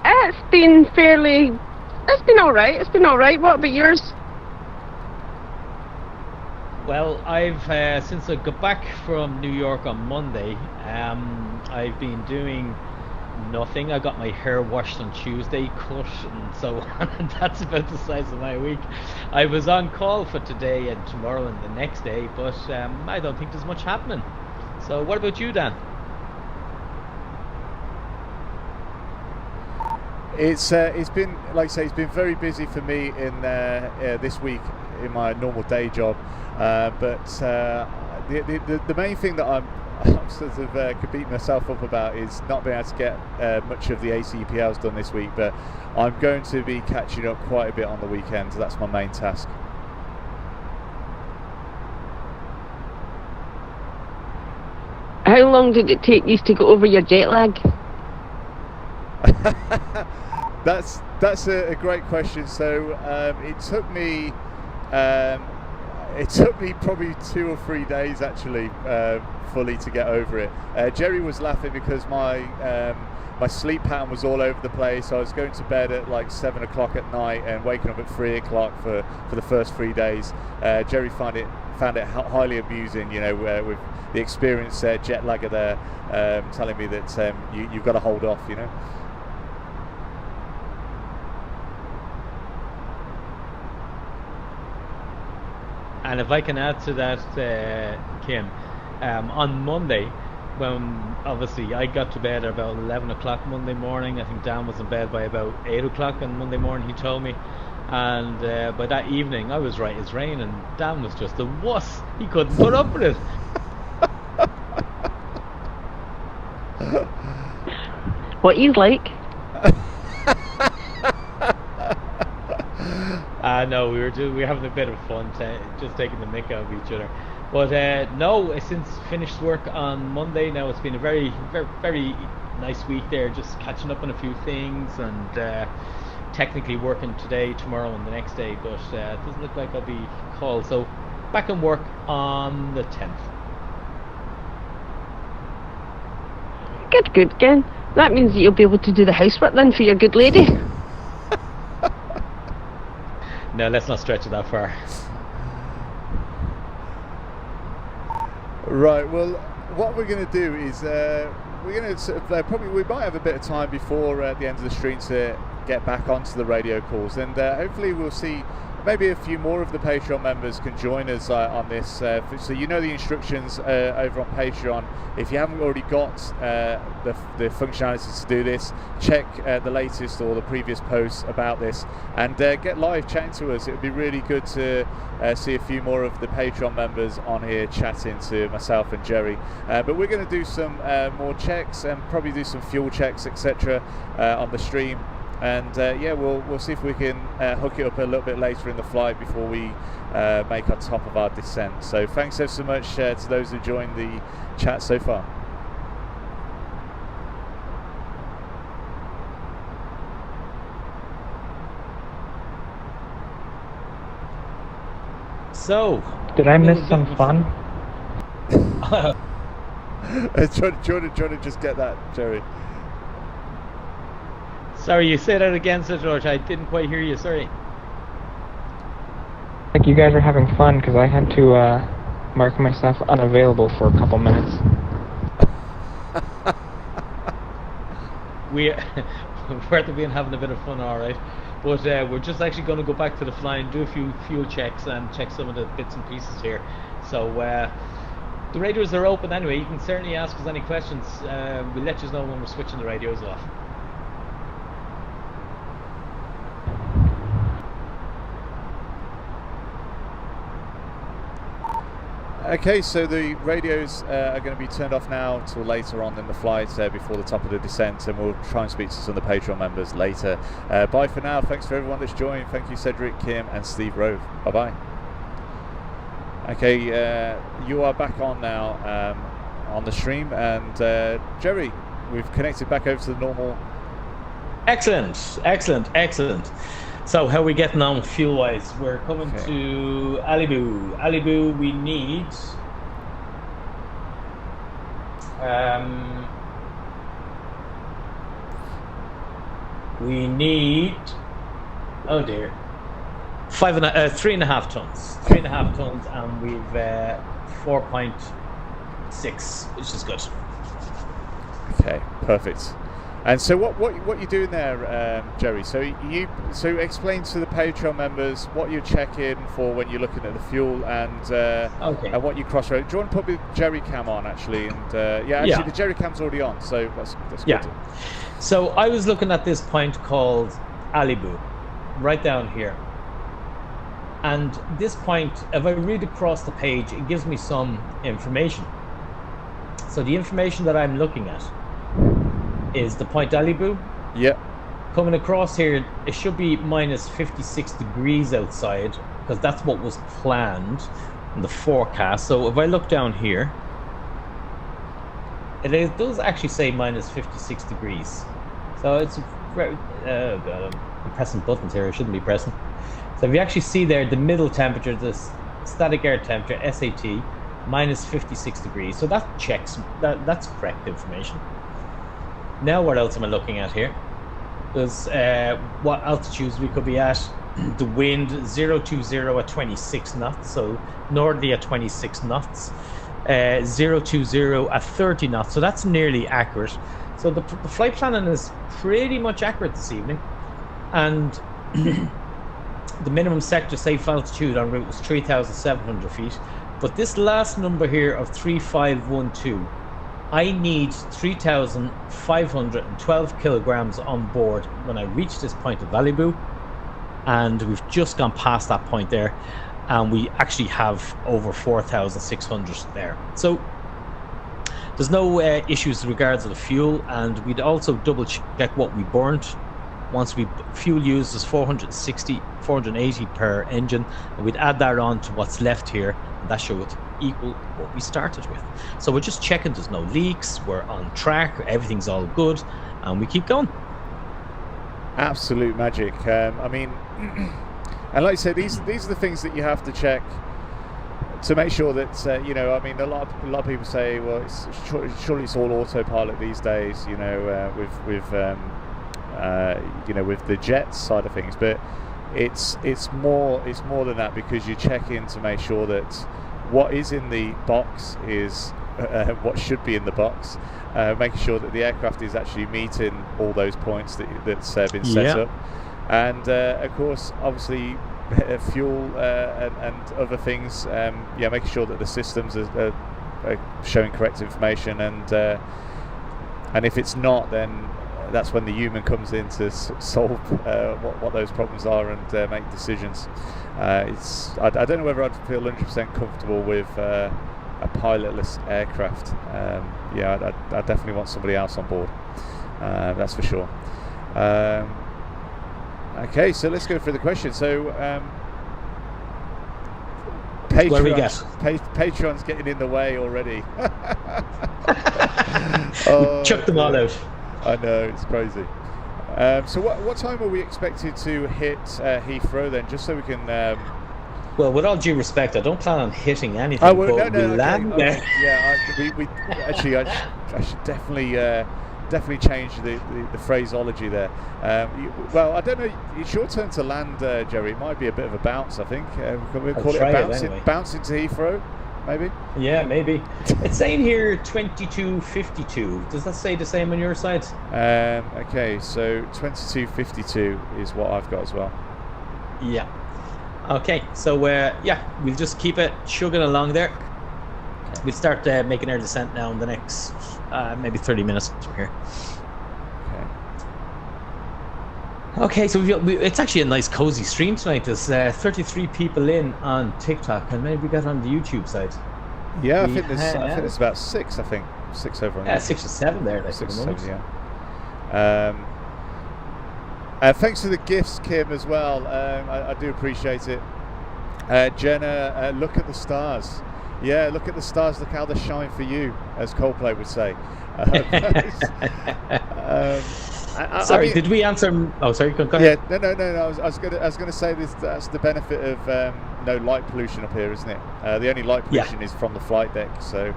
[SPEAKER 9] It's been alright. It's been alright. What about yours?
[SPEAKER 3] Well, I've since I got back from New York on Monday, I've been doing nothing. I got my hair washed on Tuesday, cut and so on, and that's about the size of my week. I was on call for today and tomorrow and the next day, but I don't think there's much happening. So what about you, Dan?
[SPEAKER 1] It's been, like I say, it's been very busy for me in this week in my normal day job, but the main thing that I'm sort of could beat myself up about is not being able to get much of the ACPLs done this week, but I'm going to be catching up quite a bit on the weekend, so that's my main task.
[SPEAKER 9] How long did it take you to go over your jet lag?
[SPEAKER 1] That's a great question. So it took me probably 2 or 3 days actually fully to get over it. Jerry was laughing because my sleep pattern was all over the place. I was going to bed at like 7 o'clock at night and waking up at 3 o'clock for the first 3 days. Jerry found it highly amusing, you know, with the experienced jet lagger there telling me that you've got to hold off, you know.
[SPEAKER 3] And if I can add to that, Kim, on Monday, when obviously I got to bed at about 11 o'clock Monday morning, I think Dan was in bed by about 8 o'clock on Monday morning, he told me, and by that evening I was right as rain, and Dan was just a wuss. He couldn't put up with it.
[SPEAKER 9] What you like?
[SPEAKER 3] And
[SPEAKER 2] know we were having a bit of fun, just taking the mick out of each other. But no, since finished work on Monday, now it's been a very, very, very nice week there, just catching up on a few things and technically working today, tomorrow, and the next day. But it doesn't look like I'll be called. So back in work on the 10th.
[SPEAKER 9] Good, Ken. That means that you'll be able to do the housework then for your good lady.
[SPEAKER 2] No, let's not stretch it that far.
[SPEAKER 1] Right. Well, what we're going to do is we're going to we might have a bit of time before the end of the stream to get back onto the radio calls, and hopefully we'll see. Maybe a few more of the Patreon members can join us on this. So you know the instructions over on Patreon. If you haven't already got the functionality to do this, check the latest or the previous posts about this and get live chatting to us. It would be really good to see a few more of the Patreon members on here chatting to myself and Jerry. But we're going to do some more checks and probably do some fuel checks, etc. On the stream. And yeah, we'll see if we can hook it up a little bit later in the flight before we make our top of our descent. So thanks so much to those who joined the chat so far.
[SPEAKER 2] So,
[SPEAKER 7] did I miss some fun?
[SPEAKER 1] Do you want to just get that, Jerry?
[SPEAKER 2] Sorry, you say that again, Sir George. I didn't quite hear you. Sorry.
[SPEAKER 7] Like you guys are having fun because I had to mark myself unavailable for a couple minutes.
[SPEAKER 2] We're at the being having a bit of fun, all right. But we're just actually going to go back to the flying, do a few fuel checks, and check some of the bits and pieces here. So the radios are open anyway. You can certainly ask us any questions. We'll let you know when we're switching the radios off.
[SPEAKER 1] Okay, so the radios are going to be turned off now till later on in the flight before the top of the descent, and we'll try and speak to some of the Patreon members later. Bye for now. Thanks for everyone that's joined. Thank you, Cedric, Kim, and Steve Rove. Bye-bye. Okay, you are back on now on the stream, and Jerry, we've connected back over to the normal.
[SPEAKER 2] Excellent, excellent, excellent. So how are we getting on fuel-wise? We're coming to Alibu. Alibu, we need oh dear, 3.5 tons. 3.5 tons, and we've 4.6, which is good.
[SPEAKER 1] Okay, perfect. And so what you're doing there, Jerry? So explain to the Patreon members what you're checking for when you're looking at the fuel and and what you cross-road. Do you want to put the Jerry cam on actually? And the Jerry cam's already on, so that's good.
[SPEAKER 2] So I was looking at this point called Alibu, right down here. And this point, if I read across the page, it gives me some information. So the information that I'm looking at is the point Alibu.
[SPEAKER 1] Yeah.
[SPEAKER 2] Coming across here, it should be minus 56 degrees outside, because that's what was planned in the forecast. So if I look down here, it does actually say minus 56 degrees. So it's very, oh god, I'm pressing buttons here, I shouldn't be pressing. So if you actually see there, the middle temperature, the static air temperature, SAT, minus 56 degrees. So that checks, that's correct information. Now what else am I looking at here? There's what altitudes we could be at. The wind 020 at 26 knots, so northerly at 26 knots. 020 at 30 knots, so that's nearly accurate. So the flight planning is pretty much accurate this evening. And the minimum sector safe altitude en route was 3,700 feet. But this last number here of 3512, I need 3,512 kilograms on board when I reach this point of Alibu, and we've just gone past that point there, and we actually have over 4,600 there. So there's no issues with regards to the fuel, and we'd also double check what we burnt
[SPEAKER 3] once fuel used is 480 per engine, and we'd add that on to what's left here, and that should equal what we started with. So we're just checking there's no leaks, we're on track, everything's all good, and we keep going.
[SPEAKER 1] Absolute magic. I mean, and like I said, these are the things that you have to check to make sure that you know. I mean, a lot of people say, well, surely it's all autopilot these days, you know, with you know, with the jets side of things, but it's more than that, because you check in to make sure that what is in the box is what should be in the box, making sure that the aircraft is actually meeting all those points that's been set up, and of course, obviously, fuel and other things. Yeah, making sure that the systems are showing correct information, and if it's not, then that's when the human comes in to solve what those problems are and make decisions. I don't know whether I'd feel 100% comfortable with a pilotless aircraft. Yeah, I definitely want somebody else on board. That's for sure. Okay, so let's go through the question. So, Patreon's getting in the way already.
[SPEAKER 3] Chuck them all out.
[SPEAKER 1] I know, it's crazy. So what time are we expected to hit Heathrow then, just so we can...
[SPEAKER 3] Well, with all due respect, I don't plan on hitting anything,
[SPEAKER 1] we'll
[SPEAKER 3] land there.
[SPEAKER 1] Yeah, we actually, I should definitely change the phraseology there. Well, I don't know, it's your turn to land, Jerry. It might be a bit of a bounce, I think. Can we call it bounce into Heathrow? Maybe?
[SPEAKER 3] Yeah, maybe. It's saying here 2252. Does that say the same on your side?
[SPEAKER 1] Okay, so 2252 is what I've got as well.
[SPEAKER 3] Yeah. Okay, so yeah, we'll just keep it chugging along there. We'll start making our descent now in the next maybe 30 minutes from here. Okay, so it's actually a nice cozy stream tonight. There's 33 people in on TikTok, and maybe we got on the YouTube side.
[SPEAKER 1] Yeah, I think there's about 6. I think 6 over on YouTube.
[SPEAKER 3] 6 or 7 there. Like
[SPEAKER 1] 6 or 7, yeah. Thanks for the gifts, Kim, as well. I do appreciate it. Jenna, look at the stars. Yeah, look at the stars. Look how they shine for you, as Coldplay would say.
[SPEAKER 3] Sorry, I mean, did we answer? Oh, sorry, go ahead.
[SPEAKER 1] Yeah, no. I was gonna say this. That's the benefit of no light pollution up here, isn't it? The only light pollution is from the flight deck. So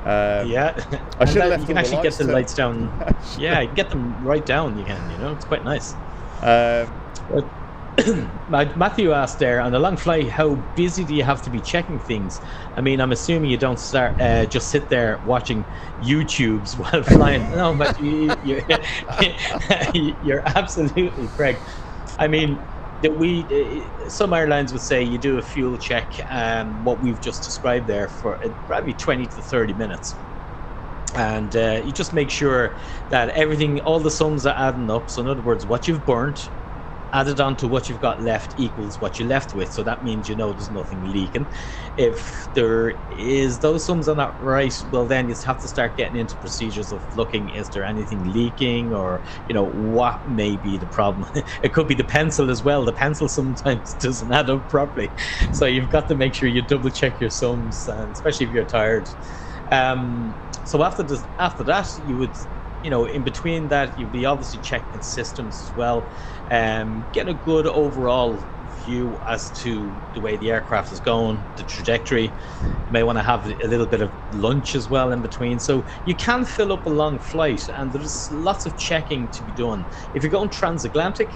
[SPEAKER 3] yeah,
[SPEAKER 1] I should have left.
[SPEAKER 3] You can actually get the lights down. Yeah, you can get them right down. You can, you know, it's quite nice. Matthew asked there, on a long flight, how busy do you have to be checking things? I mean, I'm assuming you don't start just sit there watching YouTubes while flying. No, but you're absolutely correct. I mean, some airlines would say you do a fuel check, what we've just described there, for probably 20 to 30 minutes. And you just make sure that everything, all the sums are adding up. So in other words, what you've burnt added on to what you've got left equals what you're left with. So that means you know there's nothing leaking. If there is those sums are not right, well then you have to start getting into procedures of looking, is there anything leaking, or you know, what may be the problem. It could be the pencil as well. The pencil sometimes doesn't add up properly, so you've got to make sure you double check your sums, and especially if you're tired. So after that, you would, you know, in between that, you'd be obviously checking systems as well, get a good overall view as to the way the aircraft is going, the trajectory. You may want to have a little bit of lunch as well in between. So you can fill up a long flight, and there's lots of checking to be done. If you're going transatlantic,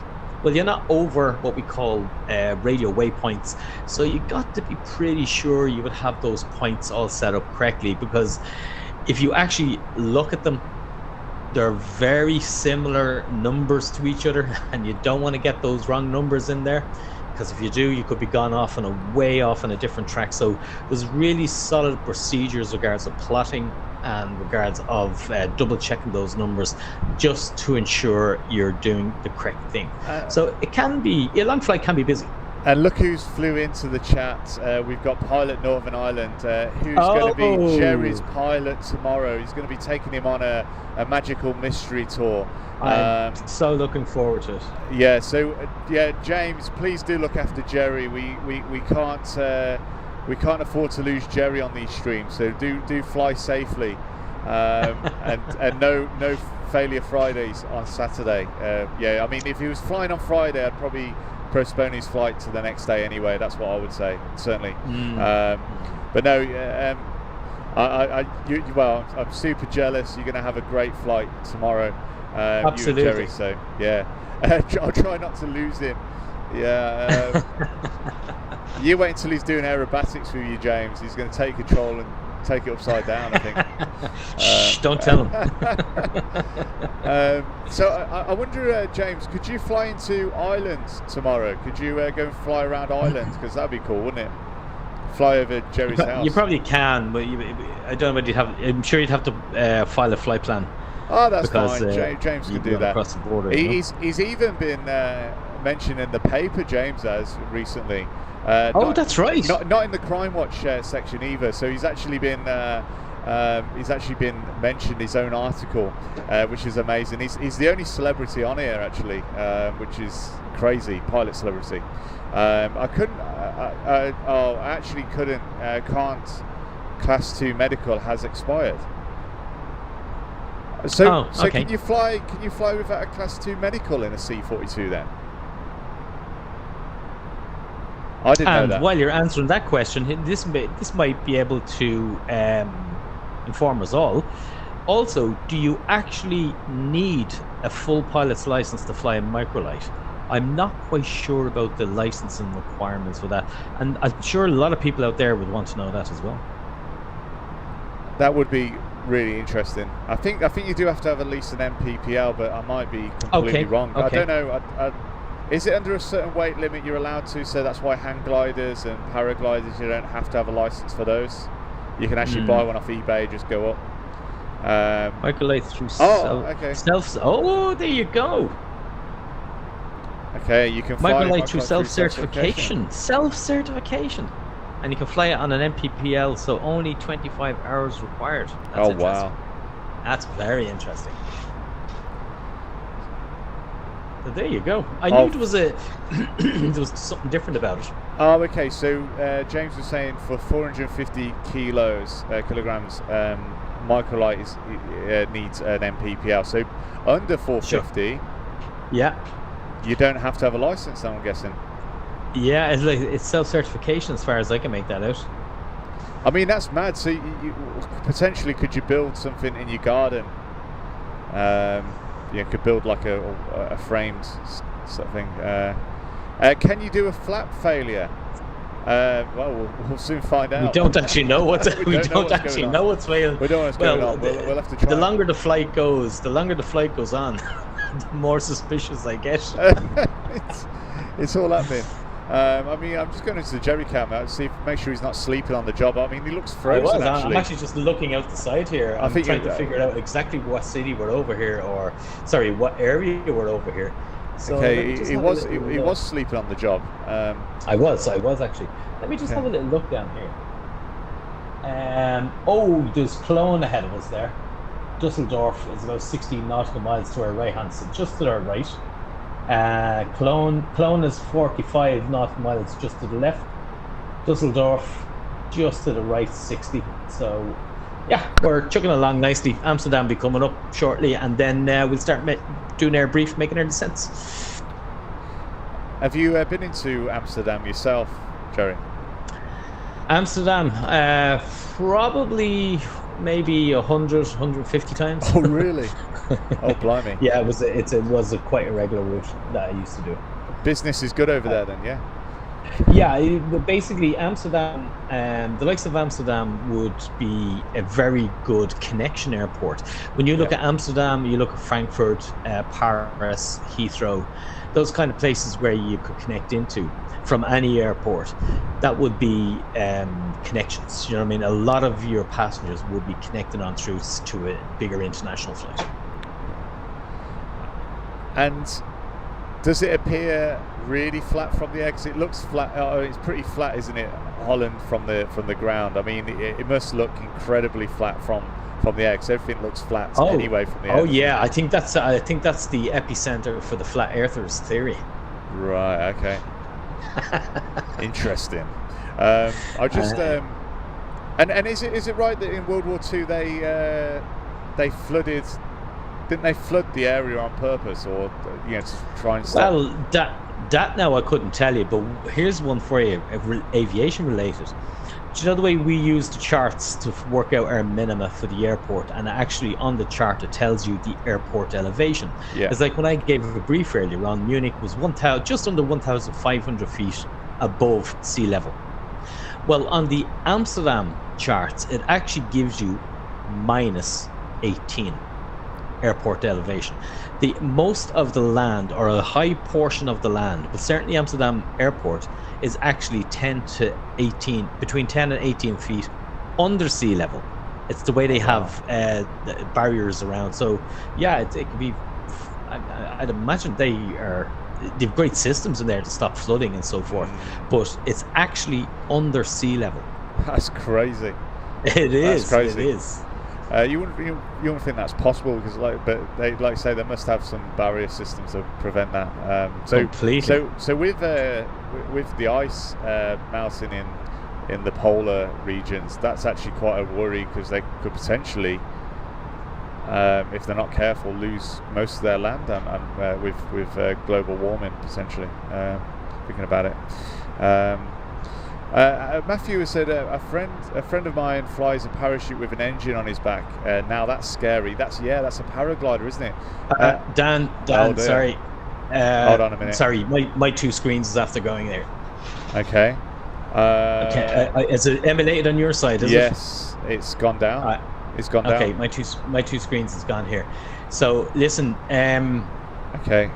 [SPEAKER 3] well, you're not over what we call radio waypoints, so you got to be pretty sure you would have those points all set up correctly, because if you actually look at them, they're very similar numbers to each other, and you don't want to get those wrong numbers in there, because if you do, you could be gone off on way off on a different track. So there's really solid procedures regards of plotting and regards of double checking those numbers, just to ensure you're doing the correct thing. So it can be, a long flight can be busy.
[SPEAKER 1] And look who's flew into the chat. We've got Pilot Northern Ireland, who's going to be Jerry's pilot tomorrow. He's going to be taking him on a magical mystery tour.
[SPEAKER 2] I'm so looking forward to it.
[SPEAKER 1] Yeah, so James, please do look after Jerry. We can't afford to lose Jerry on these streams. So do fly safely, and no failure Fridays on Saturday. I mean, if he was flying on Friday, I'd probably postpone his flight to the next day anyway. That's what I would say, certainly. But no, I'm super jealous. You're going to have a great flight tomorrow.
[SPEAKER 2] Absolutely.
[SPEAKER 1] You and Jerry, so yeah. I'll try not to lose him. Yeah. You wait until he's doing aerobatics with you, James. He's going to take control and take it upside down, I think.
[SPEAKER 2] Shh, don't tell him.
[SPEAKER 1] So I wonder, James, could you fly into Ireland tomorrow? Could you go and fly around Ireland? Because that'd be cool, wouldn't it? Fly over Jerry's house.
[SPEAKER 2] You probably can, but I don't know whether you'd have. I'm sure you'd have to file a flight plan.
[SPEAKER 1] Oh, that's fine. James can do that.
[SPEAKER 2] Across the border,
[SPEAKER 1] he's even been mentioned in the paper, James has recently.
[SPEAKER 2] That's right.
[SPEAKER 1] Not in the Crime Watch section either. So he's actually been mentioned his own article, which is amazing. He's the only celebrity on here actually, which is crazy. Pilot celebrity. Can't. Class 2 medical has expired. So
[SPEAKER 2] okay.
[SPEAKER 1] Can you fly without a Class 2 medical in a C-42 then? I didn't know that.
[SPEAKER 2] While you're answering that question, this might be able to inform us all. Also, do you actually need a full pilot's license to fly a microlight? I'm not quite sure about the licensing requirements for that, and I'm sure a lot of people out there would want to know that as well.
[SPEAKER 1] That would be really interesting. I think you do have to have at least an MPPL, but I might be completely wrong.
[SPEAKER 2] Okay.
[SPEAKER 1] I don't know. Is it under a certain weight limit you're allowed to? So that's why hang gliders and paragliders, you don't have to have a license for those. You can actually buy one off eBay, just go up.
[SPEAKER 2] Microlight through
[SPEAKER 1] okay.
[SPEAKER 2] self. Oh, there you go.
[SPEAKER 1] Okay, you can fly
[SPEAKER 2] microlight through self-certification. Self-certification. And you can fly it on an MPPL, so only 25 hours required. That's
[SPEAKER 1] wow.
[SPEAKER 2] That's very interesting. So there you go. I knew there was something different about it.
[SPEAKER 1] Oh, okay. So James was saying for 450 kilograms, microlight needs an MPPL. So under 450, you don't have to have a license, I'm guessing.
[SPEAKER 2] Yeah, it's self-certification as far as I can make that out.
[SPEAKER 1] I mean, that's mad. So you potentially could you build something in your garden? You could build like a framed something. Can you do a flap failure? Well, we'll soon find out.
[SPEAKER 2] We don't actually know what's failing.
[SPEAKER 1] We don't know what's going on. We'll have to try.
[SPEAKER 2] The longer the flight goes on, the more suspicious I get.
[SPEAKER 1] It's all happening. I mean, I'm just going into the Jerry cam out to make sure he's not sleeping on the job. I mean, he looks frozen.
[SPEAKER 2] I'm actually just looking out the side here. I'm trying to figure out exactly what city we're over here, or sorry, what area we're over here. So
[SPEAKER 1] okay, he was sleeping on the job.
[SPEAKER 2] I was actually. Let me just have a little look down here. There's Cologne ahead of us there. Dusseldorf is about 16 nautical miles to our right hand, so just to our right. Cologne is 45 nautical miles just to the left. Dusseldorf just to the right, 60. So yeah, we're chugging along nicely. Amsterdam will be coming up shortly, and then we'll start doing our brief, making our descents.
[SPEAKER 1] Have you been into Amsterdam yourself, Jerry?
[SPEAKER 2] Amsterdam, probably maybe 100, 150 times.
[SPEAKER 1] Oh, really? Oh, blimey.
[SPEAKER 2] Yeah, it was quite a regular route that I used to do.
[SPEAKER 1] Business is good over there then, yeah?
[SPEAKER 2] Yeah, basically Amsterdam, the likes of Amsterdam would be a very good connection airport. When you look at Amsterdam, you look at Frankfurt, Paris, Heathrow, those kind of places where you could connect into from any airport. That would be connections. You know what I mean? A lot of your passengers would be connected on through to a bigger international flight.
[SPEAKER 1] And Does it appear really flat from the air? 'Cause it looks flat. It's pretty flat, isn't it, Holland, from the ground? I mean, it must look incredibly flat from the air, 'cause everything looks flat anyway from the air.
[SPEAKER 3] Oh yeah, I think that's the epicenter for the flat earthers theory.
[SPEAKER 1] Right. Okay. Interesting. I just and is it right that in World War II they flooded? Didn't they flood the area on purpose, or to try and stop?
[SPEAKER 3] Well, that now I couldn't tell you, but here's one for you, aviation related. Do you know the way we use the charts to work out our minima for the airport, and actually on the chart it tells you the airport elevation?
[SPEAKER 1] Yeah.
[SPEAKER 3] It's like when I gave a brief earlier on, Munich was just under 1,500 feet above sea level. Well, on the Amsterdam charts, it actually gives you minus 18 airport elevation. The most of the land, or a high portion of the land, but certainly Amsterdam airport, is actually between 10 and 18 feet under sea level. It's the way they have barriers around. So yeah, it could be. I'd imagine they've great systems in there to stop flooding and so forth, but it's actually under sea level.
[SPEAKER 1] That's crazy.
[SPEAKER 3] It is.
[SPEAKER 1] That's crazy.
[SPEAKER 3] It is.
[SPEAKER 1] You wouldn't think that's possible, because but they say they must have some barrier systems to prevent that.
[SPEAKER 3] Completely.
[SPEAKER 1] So with the ice melting in the polar regions, that's actually quite a worry, because they could potentially, if they're not careful, lose most of their land, and with global warming potentially. Thinking about it. Matthew has said a friend of mine flies a parachute with an engine on his back. Now that's scary. That's a paraglider, isn't it?
[SPEAKER 3] Dan, sorry.
[SPEAKER 1] Hold on a minute.
[SPEAKER 3] Sorry, my two screens is after going there.
[SPEAKER 1] Okay.
[SPEAKER 3] Is it emulated on your side?
[SPEAKER 1] Yes, it's gone down. It's gone down.
[SPEAKER 3] Okay, my two screens has gone here. So listen.
[SPEAKER 1] Okay.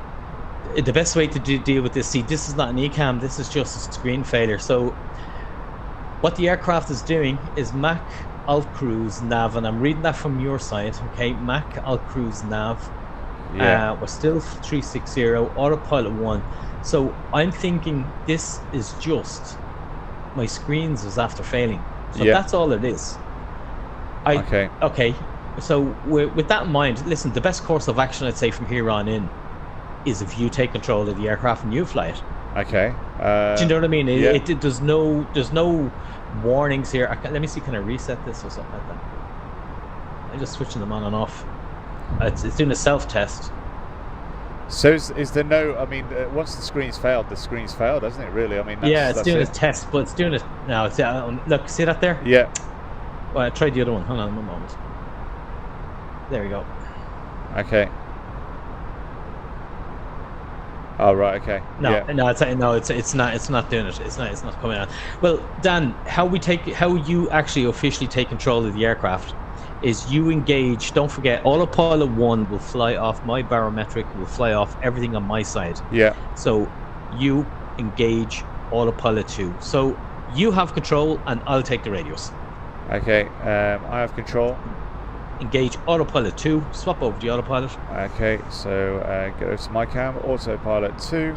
[SPEAKER 3] The best way to deal with this. See, this is not an ECAM. This is just a screen failure. So what the aircraft is doing is Mac Alt Cruise Nav, and I'm reading that from your side. Okay, Mac Alt Cruise Nav.
[SPEAKER 1] Yeah.
[SPEAKER 3] We're still 360 autopilot 1. So I'm thinking this is just my screens is after failing. So that's all it is. Okay. So with that in mind, listen, the best course of action, I'd say, from here on in is if you take control of the aircraft and you fly it.
[SPEAKER 1] Okay.
[SPEAKER 3] Do you know what I mean? There's no warnings here. Let me see, can I reset this or something like that? I'm just switching them on and off. It's doing a self-test.
[SPEAKER 1] So is there no, I mean, once the screen's failed, doesn't it, really? I mean,
[SPEAKER 3] it's doing a test, but it's doing it now. It's, look, see that there?
[SPEAKER 1] Yeah.
[SPEAKER 3] Well, I tried the other one. Hold on a moment. There we go.
[SPEAKER 1] Okay. Oh right, okay.
[SPEAKER 3] No, it's not doing it. It's not coming out. Well, Dan, how you actually officially take control of the aircraft is you engage. Don't forget, autopilot 1 will fly off my barometric. Will fly off everything on my side.
[SPEAKER 1] Yeah.
[SPEAKER 3] So you engage autopilot 2. So you have control, and I'll take the radios.
[SPEAKER 1] Okay. I have control.
[SPEAKER 3] Engage autopilot 2. Swap over the autopilot.
[SPEAKER 1] Okay, so go to my cam, autopilot 2.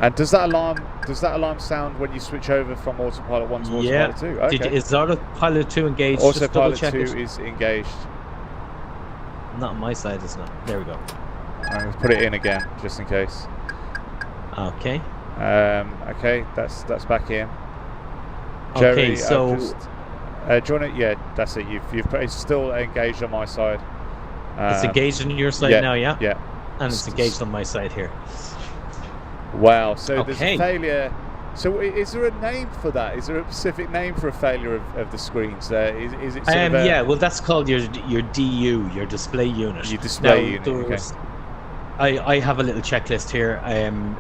[SPEAKER 1] And does that alarm sound when you switch over from autopilot 1 to autopilot 2? Okay.
[SPEAKER 3] Is autopilot 2 engaged?
[SPEAKER 1] Autopilot 2 is engaged.
[SPEAKER 3] Not on my side, it's not. There we go.
[SPEAKER 1] I'm going to put it in again, just in case.
[SPEAKER 3] Okay.
[SPEAKER 1] Okay, that's back in.
[SPEAKER 3] Okay,
[SPEAKER 1] Jerry,
[SPEAKER 3] so
[SPEAKER 1] do you want to? Yeah, that's it. It's still engaged on my side.
[SPEAKER 3] It's engaged on your side now, yeah?
[SPEAKER 1] Yeah.
[SPEAKER 3] And it's engaged on my side here.
[SPEAKER 1] Wow, so there's a failure. So is there a name for that? Is there a specific name for a failure of the screens? Is it sort of
[SPEAKER 3] yeah, well, that's called your DU, your display unit.
[SPEAKER 1] Your display unit, okay.
[SPEAKER 3] I have a little checklist here.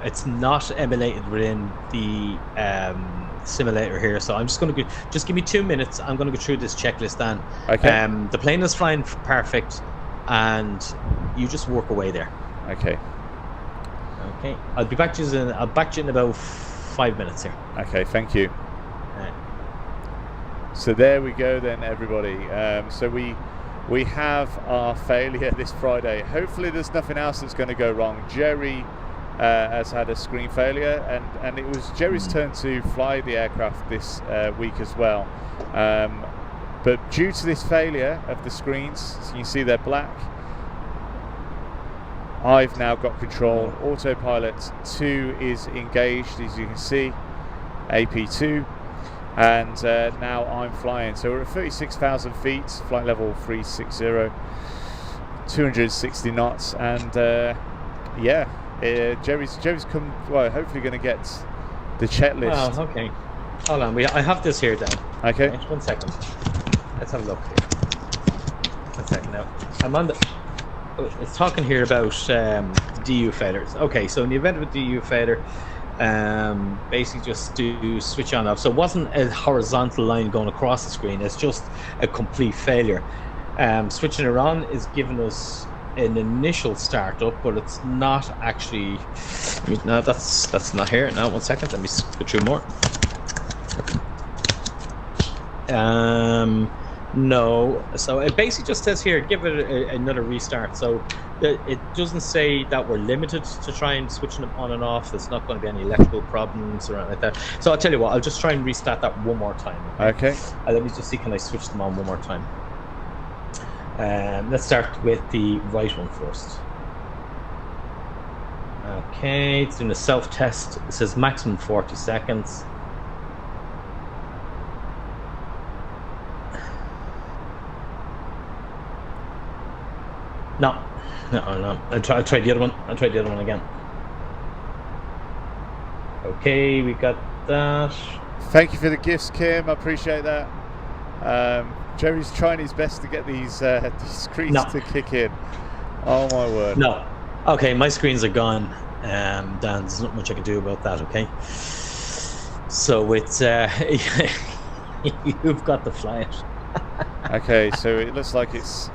[SPEAKER 3] It's not emulated within the simulator here, so I'm just going to just give me 2 minutes. I'm going to go through this checklist, Dan.
[SPEAKER 1] Okay.
[SPEAKER 3] The plane is flying perfect, and you just work away there.
[SPEAKER 1] Okay.
[SPEAKER 3] Okay. I'll be back to you in about 5 minutes here.
[SPEAKER 1] Okay. Thank you. So there we go then, everybody. So we have our failure this Friday. Hopefully there's nothing else that's going to go wrong. Jerry has had a screen failure, and it was Jerry's turn to fly the aircraft this week as well. But due to this failure of the screens, so you can see they're black, I've now got control. Autopilot 2 is engaged, as you can see, AP2, and now I'm flying. So we're at 36,000 feet, flight level 360, 260 knots, and Jerry's come. Well, hopefully going to get the checklist.
[SPEAKER 3] Oh, okay. Hold on, I have this here, Dan.
[SPEAKER 1] Okay.
[SPEAKER 3] Right, 1 second. Let's have a look here. 1 second now. I'm on the. It's talking here about DU failures. Okay, so in the event of a DU failure, basically just do switch on off. So it wasn't a horizontal line going across the screen. It's just a complete failure. Switching it on is giving us an initial startup, but it's not actually. No, that's not here. Now 1 second. Let me go through more. No, so it basically just says here, give it another restart. So it doesn't say that we're limited to trying switching them on and off. There's not going to be any electrical problems or anything like that. So I'll tell you what, I'll just try and restart that one more time.
[SPEAKER 1] Okay.
[SPEAKER 3] Let me just see, can I switch them on one more time? Let's start with the right one first. Okay, it's doing a self-test. It says maximum 40 seconds. No. I'll try the other one. I'll try the other one again. Okay, we got that.
[SPEAKER 1] Thank you for the gifts, Kim. I appreciate that. Jerry's trying his best to get these screens to kick in. Oh my word.
[SPEAKER 3] No. Okay, my screens are gone. Dan, there's not much I can do about that. Okay. So it's you've got to fly it.
[SPEAKER 1] Okay, so it looks like it's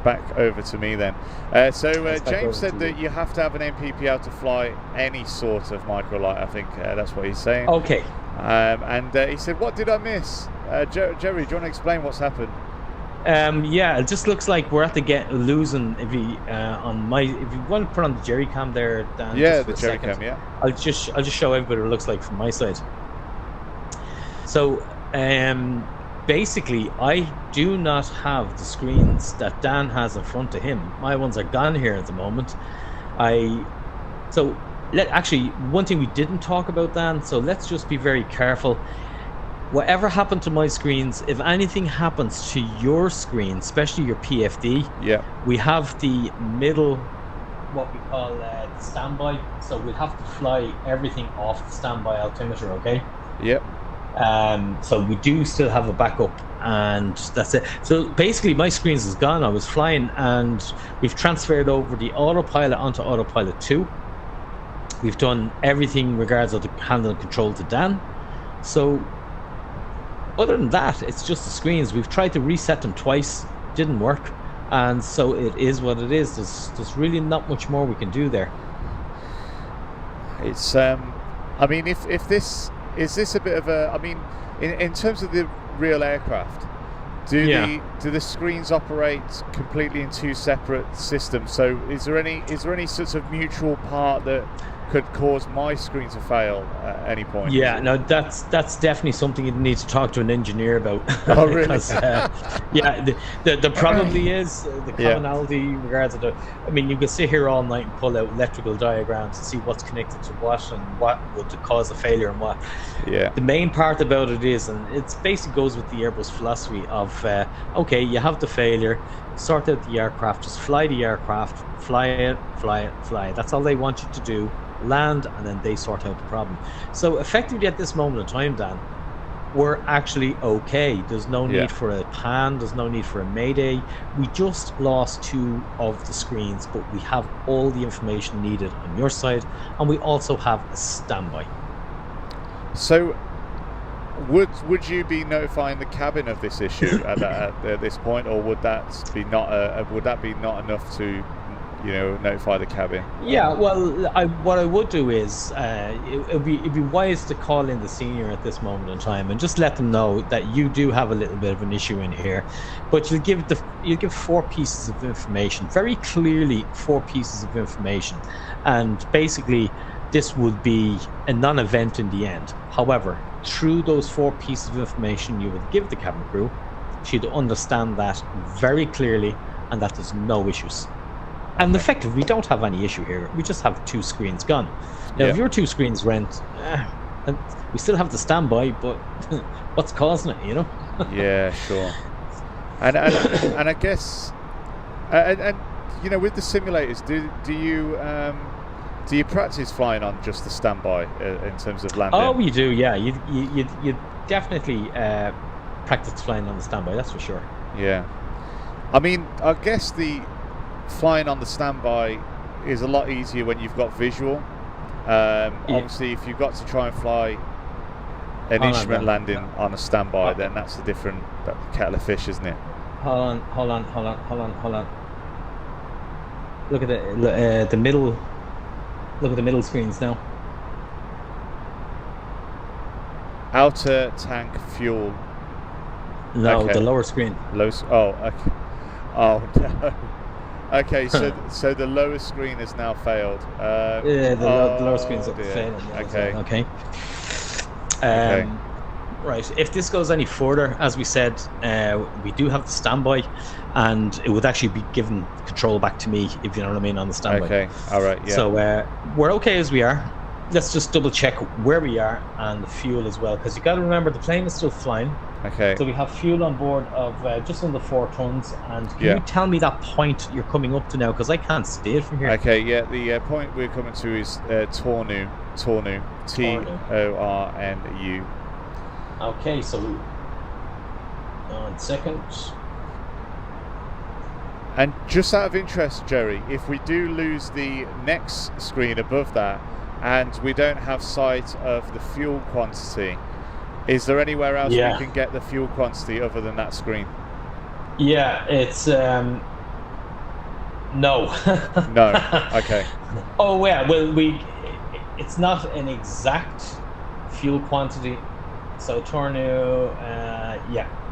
[SPEAKER 1] back over to me then. James said that you have to have an MPPL to fly any sort of microlight. I think that's what he's saying.
[SPEAKER 3] Okay.
[SPEAKER 1] And he said, "What did I miss?" Jerry, do you want to explain what's happened?
[SPEAKER 3] Yeah, it just looks like we're at the losing. If you if you want to put on the Jerry cam there, Dan.
[SPEAKER 1] Yeah, the Jerry cam. Yeah.
[SPEAKER 3] I'll just show everybody what it looks like from my side. So, basically, I do not have the screens that Dan has in front of him. My ones are gone here at the moment. Actually, one thing we didn't talk about, Dan, so let's just be very careful. Whatever happened to my screens, if anything happens to your screen, especially your PFD, we have the middle, what we call the standby. So we'll have to fly everything off the standby altimeter, okay?
[SPEAKER 1] Yep.
[SPEAKER 3] So we do still have a backup, and that's it. So basically my screens is gone. I was flying and we've transferred over the autopilot onto autopilot 2. We've done everything regards of the handle and control to Dan. So other than that, it's just the screens. We've tried to reset them twice, didn't work, and so it is what it is. There's really not much more we can do there.
[SPEAKER 1] It's I mean, if this is this a bit of a, I mean, in terms of the real aircraft, do the screens operate completely in two separate systems? So is there any sort of mutual part that could cause my screen to fail at any point?
[SPEAKER 3] Yeah, no, that's definitely something you need to talk to an engineer about.
[SPEAKER 1] Oh, really?
[SPEAKER 3] Because, there probably is the commonality in regards to the. I mean, you can sit here all night and pull out electrical diagrams to see what's connected to what and what would cause a failure and what.
[SPEAKER 1] Yeah. The
[SPEAKER 3] main part about it is, and it basically goes with the Airbus philosophy of, okay, you have the failure, sort out the aircraft, just fly the aircraft, fly it. That's all they want you to do. Land, and then they sort out the problem. So effectively at this moment in time, Dan, we're actually okay. There's no need for a pan, there's no need for a mayday. We just lost 2 of the screens, but we have all the information needed on your side, and we also have a standby.
[SPEAKER 1] So would you be notifying the cabin of this issue at this point, or would that be not enough to notify the cabin.
[SPEAKER 3] Yeah, well, what I would do is it'd be wise to call in the senior at this moment in time and just let them know that you do have a little bit of an issue in here, but you'll give 4 pieces of information, very clearly 4 pieces of information, and basically this would be a non-event in the end. However, through those 4 pieces of information you would give the cabin crew, she'd understand that very clearly and that there's no issues. And effectively, we don't have any issue here. We just have 2 screens gone. Now, if your 2 screens went, and we still have the standby, but what's causing it,
[SPEAKER 1] Yeah, sure. And I guess, and with the simulators, do you practice flying on just the standby in terms of landing?
[SPEAKER 3] Oh, you do, yeah. You definitely practice flying on the standby. That's for sure.
[SPEAKER 1] Yeah. I mean, I guess the flying on the standby is a lot easier when you've got visual. Obviously, if you've got to try and fly an instrument landing on a standby, then that's a different kettle of fish, isn't it?
[SPEAKER 3] Hold on. Look at the middle. Look at the middle screens now.
[SPEAKER 1] Outer tank fuel.
[SPEAKER 3] No,
[SPEAKER 1] okay.
[SPEAKER 3] The lower screen.
[SPEAKER 1] Okay. Oh no. Okay, so the lower screen has now failed.
[SPEAKER 3] The lower screen's failed.
[SPEAKER 1] Okay.
[SPEAKER 3] Okay. Right. If this goes any further, as we said, we do have the standby, and it would actually be given control back to me, if you know what I mean, on the standby.
[SPEAKER 1] Okay. All right. Yeah.
[SPEAKER 3] So we're okay as we are. Let's just double check where we are and the fuel as well, because you got to remember the plane is still flying.
[SPEAKER 1] Okay.
[SPEAKER 3] So we have fuel on board of just under 4 tons. And can you tell me that point you're coming up to now? Because I can't see it from here.
[SPEAKER 1] Okay, yeah. The point we're coming to is Tornu. Tornu.
[SPEAKER 3] Okay, so 1 second.
[SPEAKER 1] And just out of interest, Jerry, if we do lose the next screen above that, and we don't have sight of the fuel quantity, is there anywhere else we can get the fuel quantity other than that screen?
[SPEAKER 3] Yeah, it's no.
[SPEAKER 1] No. Okay.
[SPEAKER 3] Oh yeah, well it's not an exact fuel quantity. So Tornu,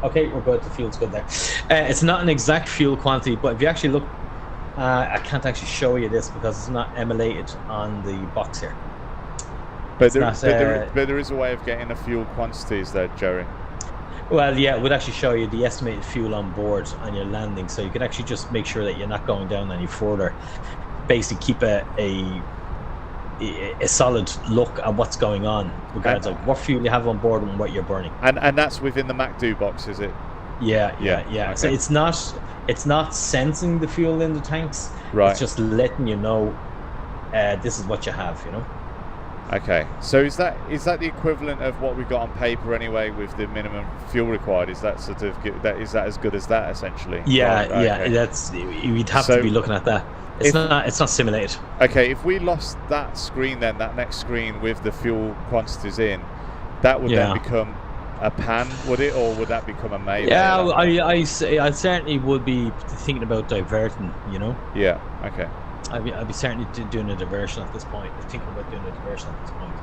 [SPEAKER 3] okay, we're good. The fuel's good there. It's not an exact fuel quantity, but if you actually look, I can't actually show you this because it's not emulated on the box here.
[SPEAKER 1] But there is a way of getting the fuel quantities there, Jerry.
[SPEAKER 3] Well, yeah, it would actually show you the estimated fuel on board on your landing, so you could actually just make sure that you're not going down any further. Basically, keep a solid look at what's going on, regardless of what fuel you have on board and what you're burning.
[SPEAKER 1] And that's within the MacDo box, is it?
[SPEAKER 3] Yeah. Okay. So it's not sensing the fuel in the tanks.
[SPEAKER 1] Right.
[SPEAKER 3] It's just letting you know this is what you have,
[SPEAKER 1] Okay. So is that the equivalent of what we got on paper anyway with the minimum fuel required? Is that is that as good as that essentially?
[SPEAKER 3] Yeah,
[SPEAKER 1] right, okay.
[SPEAKER 3] That's you'd have to be looking at that. It's not simulated.
[SPEAKER 1] Okay, if we lost that screen then, that next screen with the fuel quantities in, that would then become a pan, would it, or would that become a maybe?
[SPEAKER 3] Yeah, I certainly would be thinking about diverting,
[SPEAKER 1] Yeah, okay.
[SPEAKER 3] I'd be certainly doing a diversion at this point. Thinking about doing a diversion at this point.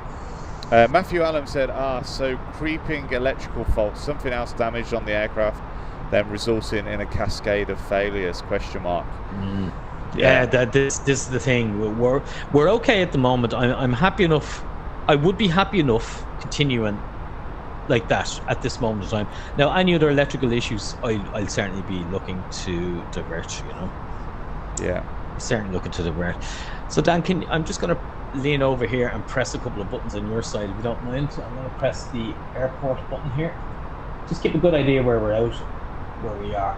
[SPEAKER 1] Matthew Allen said, so creeping electrical faults, something else damaged on the aircraft, then resulting in a cascade of failures, ?
[SPEAKER 3] Yeah, this is the thing. We're okay at the moment. I'm happy enough. I would be happy enough continuing like that at this moment in time. Now, any other electrical issues, I'll certainly be looking to divert.
[SPEAKER 1] Yeah.
[SPEAKER 3] Certainly looking to divert. So Dan, I'm just going to lean over here and press a couple of buttons on your side, if you don't mind. I'm going to press the airport button here. Just get a good idea where we're out, where we are.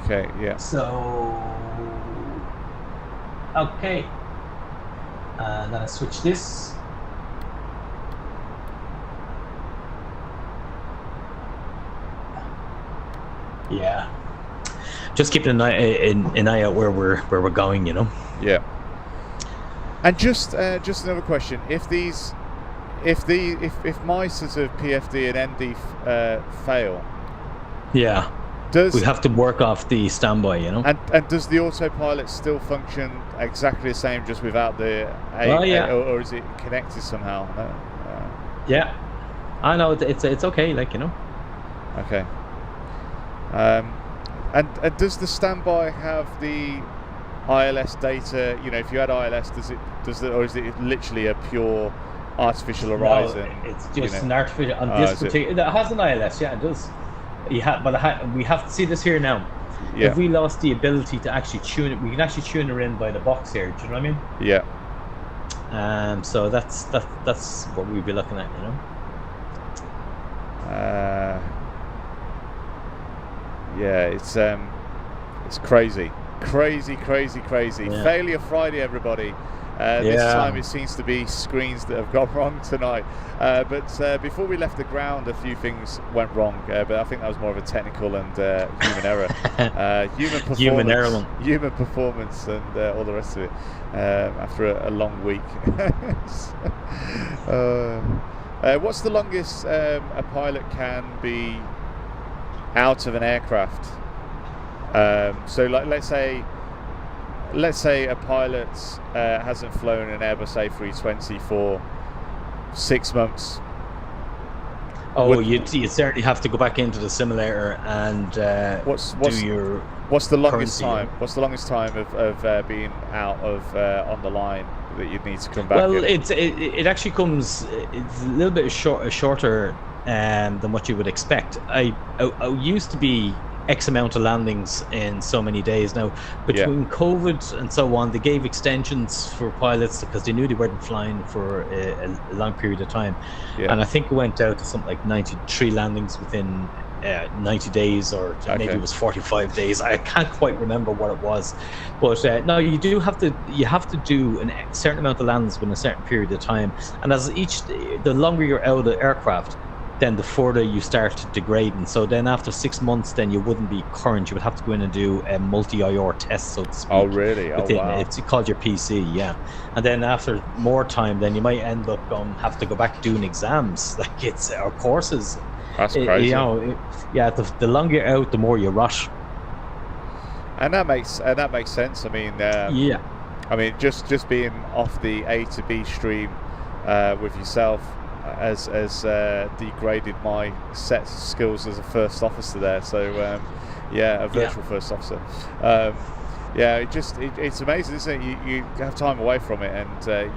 [SPEAKER 1] Okay. Yeah.
[SPEAKER 3] So. Okay. Then I switch this. Yeah. Just keeping an eye out where we're going,
[SPEAKER 1] Yeah. And just another question: if my sort of PFD and ND fail,
[SPEAKER 3] yeah, we have to work off the standby, you know.
[SPEAKER 1] And does the autopilot still function exactly the same, just without the or is it connected somehow? No.
[SPEAKER 3] Yeah, I know it's okay, like, you know.
[SPEAKER 1] Okay. And does the standby have the ILS data? You know, if you had ILS, or is it literally a pure artificial horizon?
[SPEAKER 2] No, it's just an artificial. On this particular, it has an ILS. Yeah, it does. We have to see this here now.
[SPEAKER 1] Yeah.
[SPEAKER 2] If we lost the ability to actually tune it, we can actually tune her in by the box here. Do you know what I mean?
[SPEAKER 1] Yeah.
[SPEAKER 2] So that's what we'd be looking at, you know.
[SPEAKER 1] Yeah, it's crazy. Yeah. Failure Friday, everybody. This time it seems to be screens that have gone wrong tonight. But before we left the ground, a few things went wrong. But I think that was more of a technical and human error. Human performance, and all the rest of it. After a long week. What's the longest a pilot can be out of an aircraft? So, like, let's say a pilot hasn't flown an Airbus A320 for 6 months.
[SPEAKER 2] You certainly have to go back into the simulator and
[SPEAKER 1] what's the longest time? What's the longest time of being out of on the line that you'd need to come back?
[SPEAKER 2] Well, it actually comes. It's a little bit shorter than what you would expect. I used to be X amount of landings in so many days. Now, between COVID and so on, they gave extensions for pilots because they knew they weren't flying for a long period of time. And I think it went out to something like 93 landings within 90 days, or maybe it was 45 days. I can't quite remember what it was, but no, you have to do a certain amount of landings within a certain period of time, and the longer you're out of the aircraft, then the further you start degrading. So then after 6 months, then you wouldn't be current. You would have to go in and do a multi-IR test, so to speak.
[SPEAKER 1] Oh, really? Oh, wow.
[SPEAKER 2] It's called your PC, yeah. And then after more time, then you might end up have to go back doing exams, like or courses.
[SPEAKER 1] That's crazy.
[SPEAKER 2] You know, the longer you're out, the more you rush.
[SPEAKER 1] And that makes sense. I mean, I mean, just being off the A to B stream with yourself has degraded my set skills as a first officer there. So a virtual first officer. It's amazing, isn't it? You have time away from it, and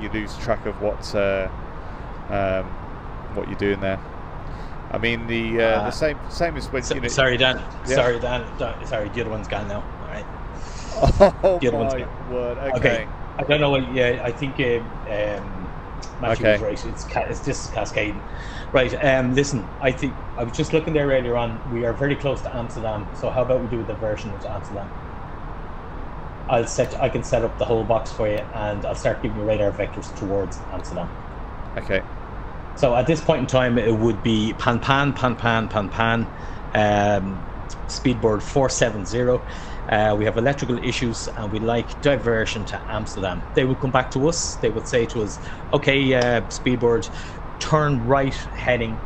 [SPEAKER 1] you lose track of what you're doing there. I mean, the same as when you know.
[SPEAKER 2] Sorry, Dan. Yeah. Sorry, Dan. Sorry, the other one's gone now. All right.
[SPEAKER 1] Oh my word. Okay.
[SPEAKER 2] I don't know what. Yeah, I think Matthew was right. It's just cascading. Right. Listen, I think I was just looking there earlier on. We are very close to Amsterdam. So how about we do a diversion into Amsterdam? I can set up the whole box for you, and I'll start giving you radar vectors towards Amsterdam.
[SPEAKER 1] Okay.
[SPEAKER 2] So at this point in time, it would be pan, speedboard 470. We have electrical issues, and we'd like diversion to Amsterdam. They would come back to us. They would say to us, okay, speedboard, turn right heading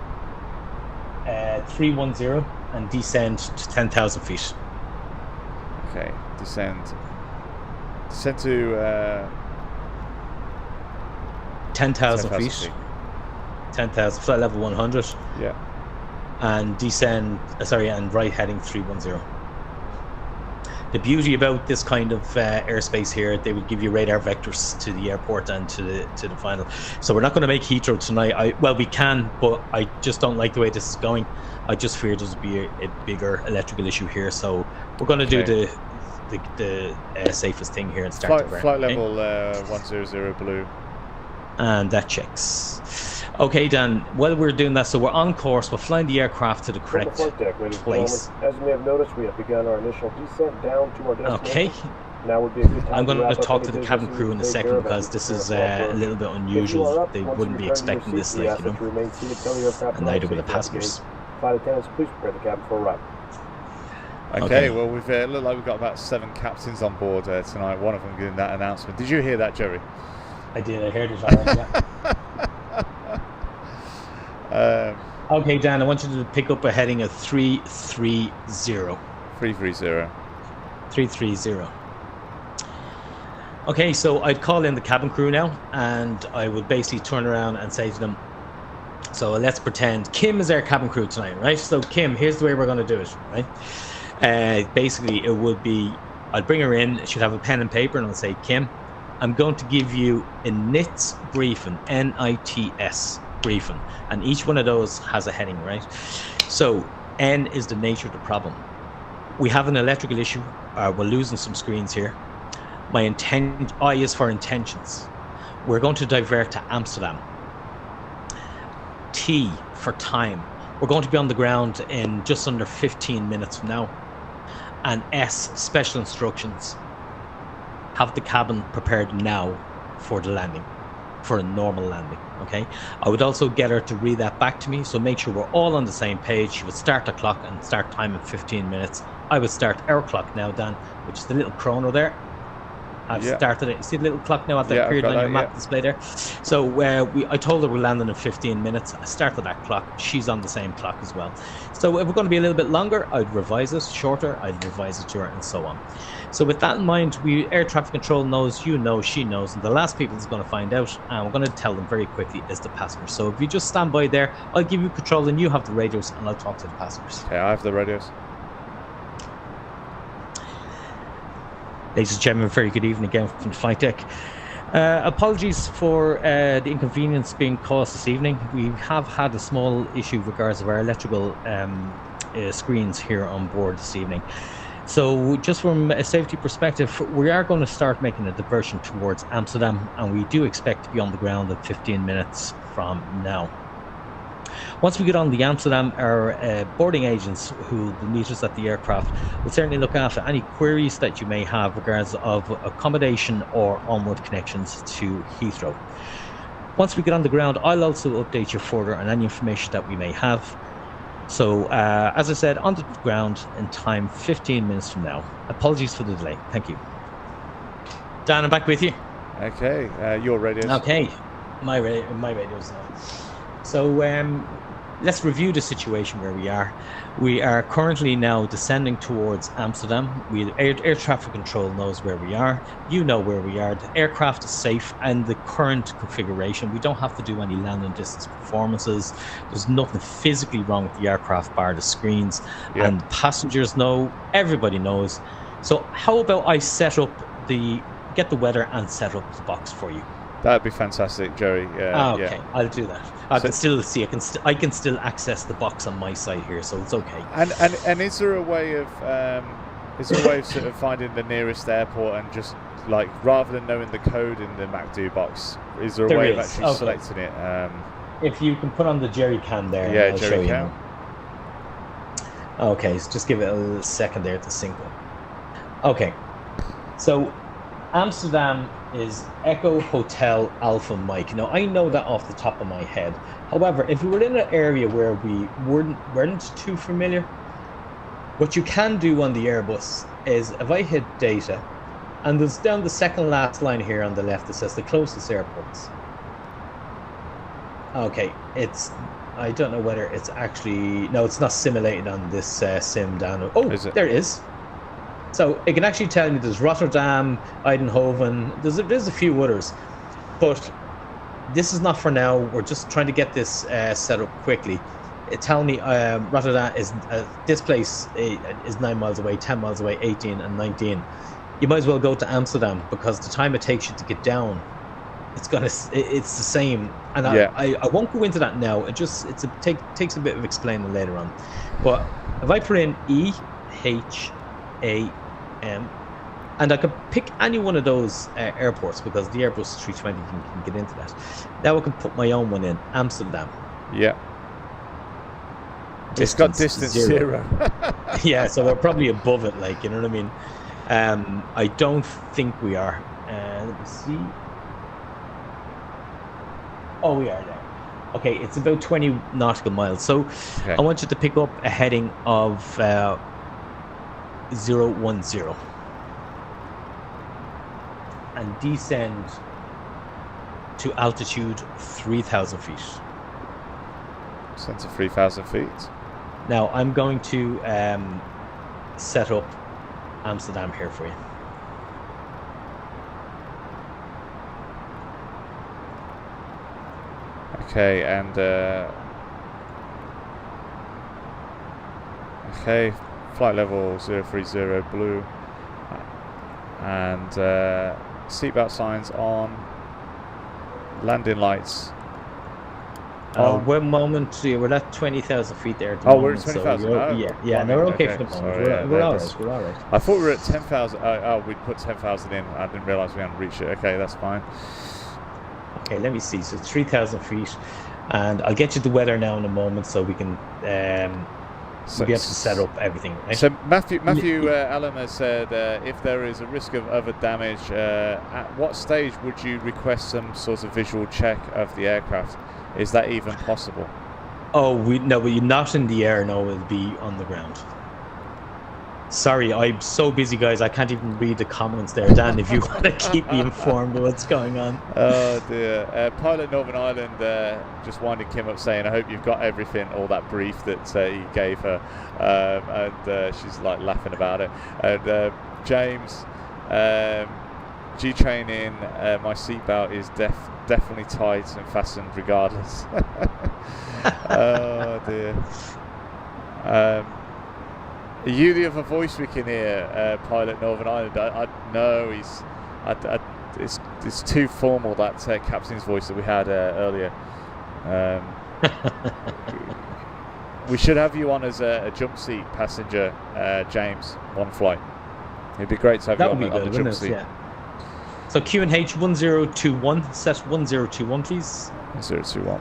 [SPEAKER 2] 310 and descend to 10,000 feet.
[SPEAKER 1] Okay, descend to
[SPEAKER 2] 10,000 feet. 10,000, flight level 100.
[SPEAKER 1] Yeah.
[SPEAKER 2] And descend, and right heading 310. The beauty about this kind of airspace here, they would give you radar vectors to the airport and to the final. So we're not going to make Heathrow tonight. We can, but I just don't like the way this is going. I just fear there's be a bigger electrical issue here. So we're going to do the safest thing here and start
[SPEAKER 1] flight level 100 blue.
[SPEAKER 2] And that checks. Okay, Dan, while we're doing that, so we're on course, we're flying the aircraft to the correct place.
[SPEAKER 8] As you may have noticed, we have begun our initial descent down to our destination.
[SPEAKER 2] Okay.
[SPEAKER 8] Now would be a good time
[SPEAKER 2] I'm going to talk to the cabin crew in a second, because this is a little bit unusual. They wouldn't be expecting this, like, you know, and neither would the passengers.
[SPEAKER 8] Flight attendants, please prepare the cabin for a ride.
[SPEAKER 1] Okay, well, we've looked like we've got about 7 captains on board tonight. One of them giving that announcement. Did you hear that, Jerry?
[SPEAKER 2] I did. I heard it all right, yeah. Okay, Dan, I want you to pick up a heading of 330.
[SPEAKER 1] 330.
[SPEAKER 2] 330. Okay, so I'd call in the cabin crew now, and I would basically turn around and say to them, so let's pretend Kim is our cabin crew tonight, right? So Kim, here's the way we're going to do it, right? Basically, it would be, I'd bring her in, she'd have a pen and paper, and I'll say, Kim, I'm going to give you a NITS briefing, N-I-T-S briefing, and each one of those has a heading, right? So N is the nature of the problem. We have an electrical issue. We're losing some screens here. I is for intentions. We're going to divert to Amsterdam. T for time. We're going to be on the ground in just under 15 minutes from now. And S, special instructions. Have the cabin prepared now for the landing, for a normal landing, okay? I would also get her to read that back to me, so make sure we're all on the same page. She would start the clock and start time in 15 minutes. I would start our clock now, Dan, which is the little chrono there. I've started it. You see the little clock now at the period on your map display there? So I told her we're landing in 15 minutes. I started that clock. She's on the same clock as well. So if we're going to be a little bit longer, I'd revise it. Shorter, I'd revise it to her, and so on. So with that in mind, air traffic control knows, you know, she knows, and the last people is going to find out, and we're going to tell them very quickly, is the passengers. So if you just stand by there, I'll give you control, and you have the radios, and I'll talk to the passengers.
[SPEAKER 1] Okay, I have the radios.
[SPEAKER 3] Ladies and gentlemen, very good evening again from the flight deck. Apologies for the inconvenience being caused this evening. We have had a small issue with regards of our electrical screens here on board this evening. So just from a safety perspective, we are going to start making a diversion towards Amsterdam, and we do expect to be on the ground in 15 minutes from now. Once we get on the Amsterdam, our boarding agents who will meet us at the aircraft will certainly look after any queries that you may have regards of accommodation or onward connections to Heathrow. Once we get on the ground, I'll also update you further on any information that we may have. So, as I said, on the ground in time 15 minutes from now. Apologies for the delay. Thank you. Dan, I'm back with you.
[SPEAKER 1] Okay, your radios.
[SPEAKER 3] Okay, my radios now. So let's review the situation where we are. We are currently now descending towards Amsterdam. Air traffic control knows where we are. You know where we are. The aircraft is safe and the current configuration. We don't have to do any landing distance performances. There's nothing physically wrong with the aircraft bar the screens. Yep. And passengers know, everybody knows. So how about I get the weather and set up the box for you?
[SPEAKER 1] That'd be fantastic, Jerry.
[SPEAKER 3] Okay, I'll do that. I can still access the box on my side here, so it's okay.
[SPEAKER 1] And is there a way of sort of finding the nearest airport and just like rather than knowing the code in the MacDo box, is there a way of actually selecting it?
[SPEAKER 2] If you can put on the jerry can there,
[SPEAKER 1] yeah, jerry can.
[SPEAKER 2] Okay, so just give it a second there to sync up. Okay, so Amsterdam is Echo Hotel Alpha Mike. Now I know that off the top of my head. However, if we were in an area where we weren't too familiar, what you can do on the Airbus is if I hit data, and there's down the second last line here on the left, it says the closest airports. Okay, I don't know whether it's actually, no, it's not simulated on this sim down. Oh, there it is. So it can actually tell me there's Rotterdam, Eindhoven, there's a few others, but this is not for now. We're just trying to get this set up quickly. It tells me Rotterdam is, this place is 9 miles away, 10 miles away, 18 and 19. You might as well go to Amsterdam because the time it takes you to get down, it's the same. And I won't go into that now. It takes a bit of explaining later on. But if I put in EHAM, and I could pick any one of those airports because the Airbus 320 can get into that. Now I can put my own one in, Amsterdam.
[SPEAKER 1] Yeah. It's got distance zero.
[SPEAKER 2] Yeah, so we're probably above it, like, you know what I mean? I don't think we are. Let me see. Oh, we are there. Okay, it's about 20 nautical miles. So okay. I want you to pick up a heading of 010 and descend to altitude 3,000 feet.
[SPEAKER 1] Descend to 3,000 feet.
[SPEAKER 2] Now I'm going to set up Amsterdam here for you.
[SPEAKER 1] Okay, and okay, flight level 030 blue, and seatbelt signs on, landing lights.
[SPEAKER 2] One moment, we're at 20,000 feet there at the
[SPEAKER 1] moment.
[SPEAKER 2] We're
[SPEAKER 1] at 20,000.
[SPEAKER 2] So no, we're okay for the moment.
[SPEAKER 1] Sorry,
[SPEAKER 2] we're all right. We're all right.
[SPEAKER 1] I thought we were at 10,000. Oh, we'd put 10,000 in. I didn't realise we hadn't reached it. Okay, that's fine.
[SPEAKER 2] Okay, let me see. So 3,000 feet, and I'll get you the weather now in a moment, so we can we'll be able to set up everything. Right?
[SPEAKER 1] So Matthew Allen has said, if there is a risk of other damage, at what stage would you request some sort of visual check of the aircraft? Is that even possible?
[SPEAKER 2] Oh, no, but you're not in the air. No, it'll be on the ground. Sorry, I'm so busy, guys. I can't even read the comments there. Dan, if you want to keep me informed of what's going on.
[SPEAKER 1] Oh dear. Pilot Northern Ireland just winding Kim up saying, I hope you've got everything, all that brief that he gave her. And she's like laughing about it. And James, G-train in, my seatbelt is definitely tight and fastened regardless. Oh dear. Are you the other voice we can hear, Pilot Northern Ireland? I know it's too formal, that captain's voice that we had earlier. We should have you on as a jump seat passenger, James, one flight. It'd be great to have you on the jump seat.
[SPEAKER 2] Yeah. So QNH 1021, set 1021, please.
[SPEAKER 1] 1021.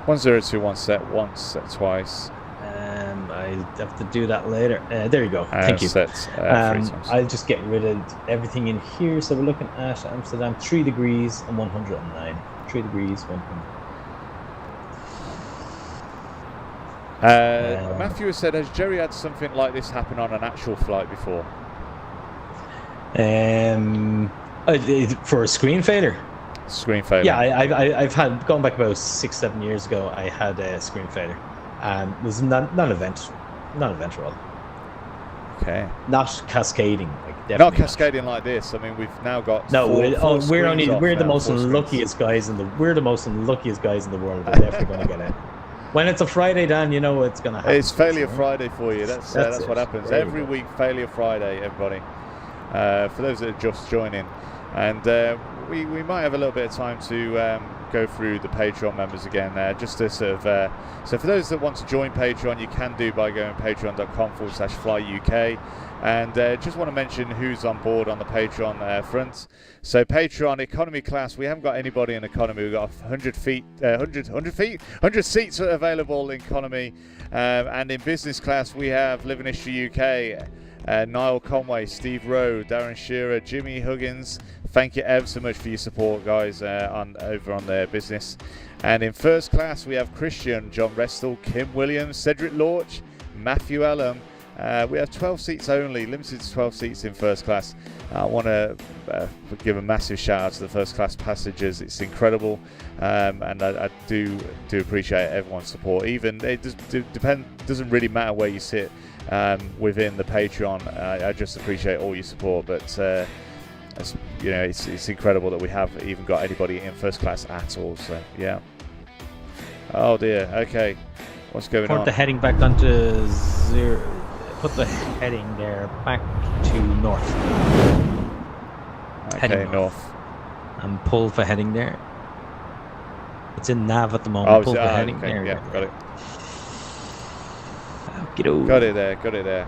[SPEAKER 1] 1021 set once, set twice.
[SPEAKER 2] I have to do that later. There you go. Thank you.
[SPEAKER 1] Set,
[SPEAKER 2] I'll just get rid of everything in here. So we're looking at Amsterdam, 3 degrees and 109. 3 degrees, 100.
[SPEAKER 1] Matthew has said, has Jerry had something like this happen on an actual flight before?
[SPEAKER 2] For a screen failure.
[SPEAKER 1] Screen failure.
[SPEAKER 2] Yeah, I've had, going back about 6-7 years ago, I had a screen failure, and it was non-event at all.
[SPEAKER 1] Okay.
[SPEAKER 2] Not cascading,
[SPEAKER 1] not cascading like this. I mean, we've now got
[SPEAKER 2] we're the most unluckiest guys in the world. We're definitely going to get it. When it's a Friday, Dan, you know it's going to happen.
[SPEAKER 1] It's Failure Friday for you. That's what happens every week. Failure Friday, everybody. For those that are just joining, and we might have a little bit of time to go through the Patreon members again, just to sort of so for those that want to join Patreon, you can do by going patreon.com/flyuk, and just want to mention who's on board on the Patreon front. So Patreon economy class, we haven't got anybody in economy. We've got 100 seats available in economy, and in business class we have Living History UK, Niall Conway, Steve Rowe, Darren Shearer, Jimmy Huggins. Thank you ever so much for your support, guys, over on their business. And in first class, we have Christian, John Restle, Kim Williams, Cedric Lorch, Matthew Ellum. We have 12 seats only, limited to 12 seats in first class. I want to give a massive shout out to the first class passengers. It's incredible, and I do appreciate everyone's support. Even it doesn't really matter where you sit within the Patreon. I just appreciate all your support, but it's incredible that we have even got anybody in first class at all. So yeah. Oh dear. Okay, what's going on?
[SPEAKER 2] Put the heading back onto 0. Put the heading there back to north.
[SPEAKER 1] Okay,
[SPEAKER 2] heading
[SPEAKER 1] north.
[SPEAKER 2] And pull for heading there. It's in nav at the moment. Pull for heading there.
[SPEAKER 1] Yeah, got it.
[SPEAKER 2] Got
[SPEAKER 1] it there.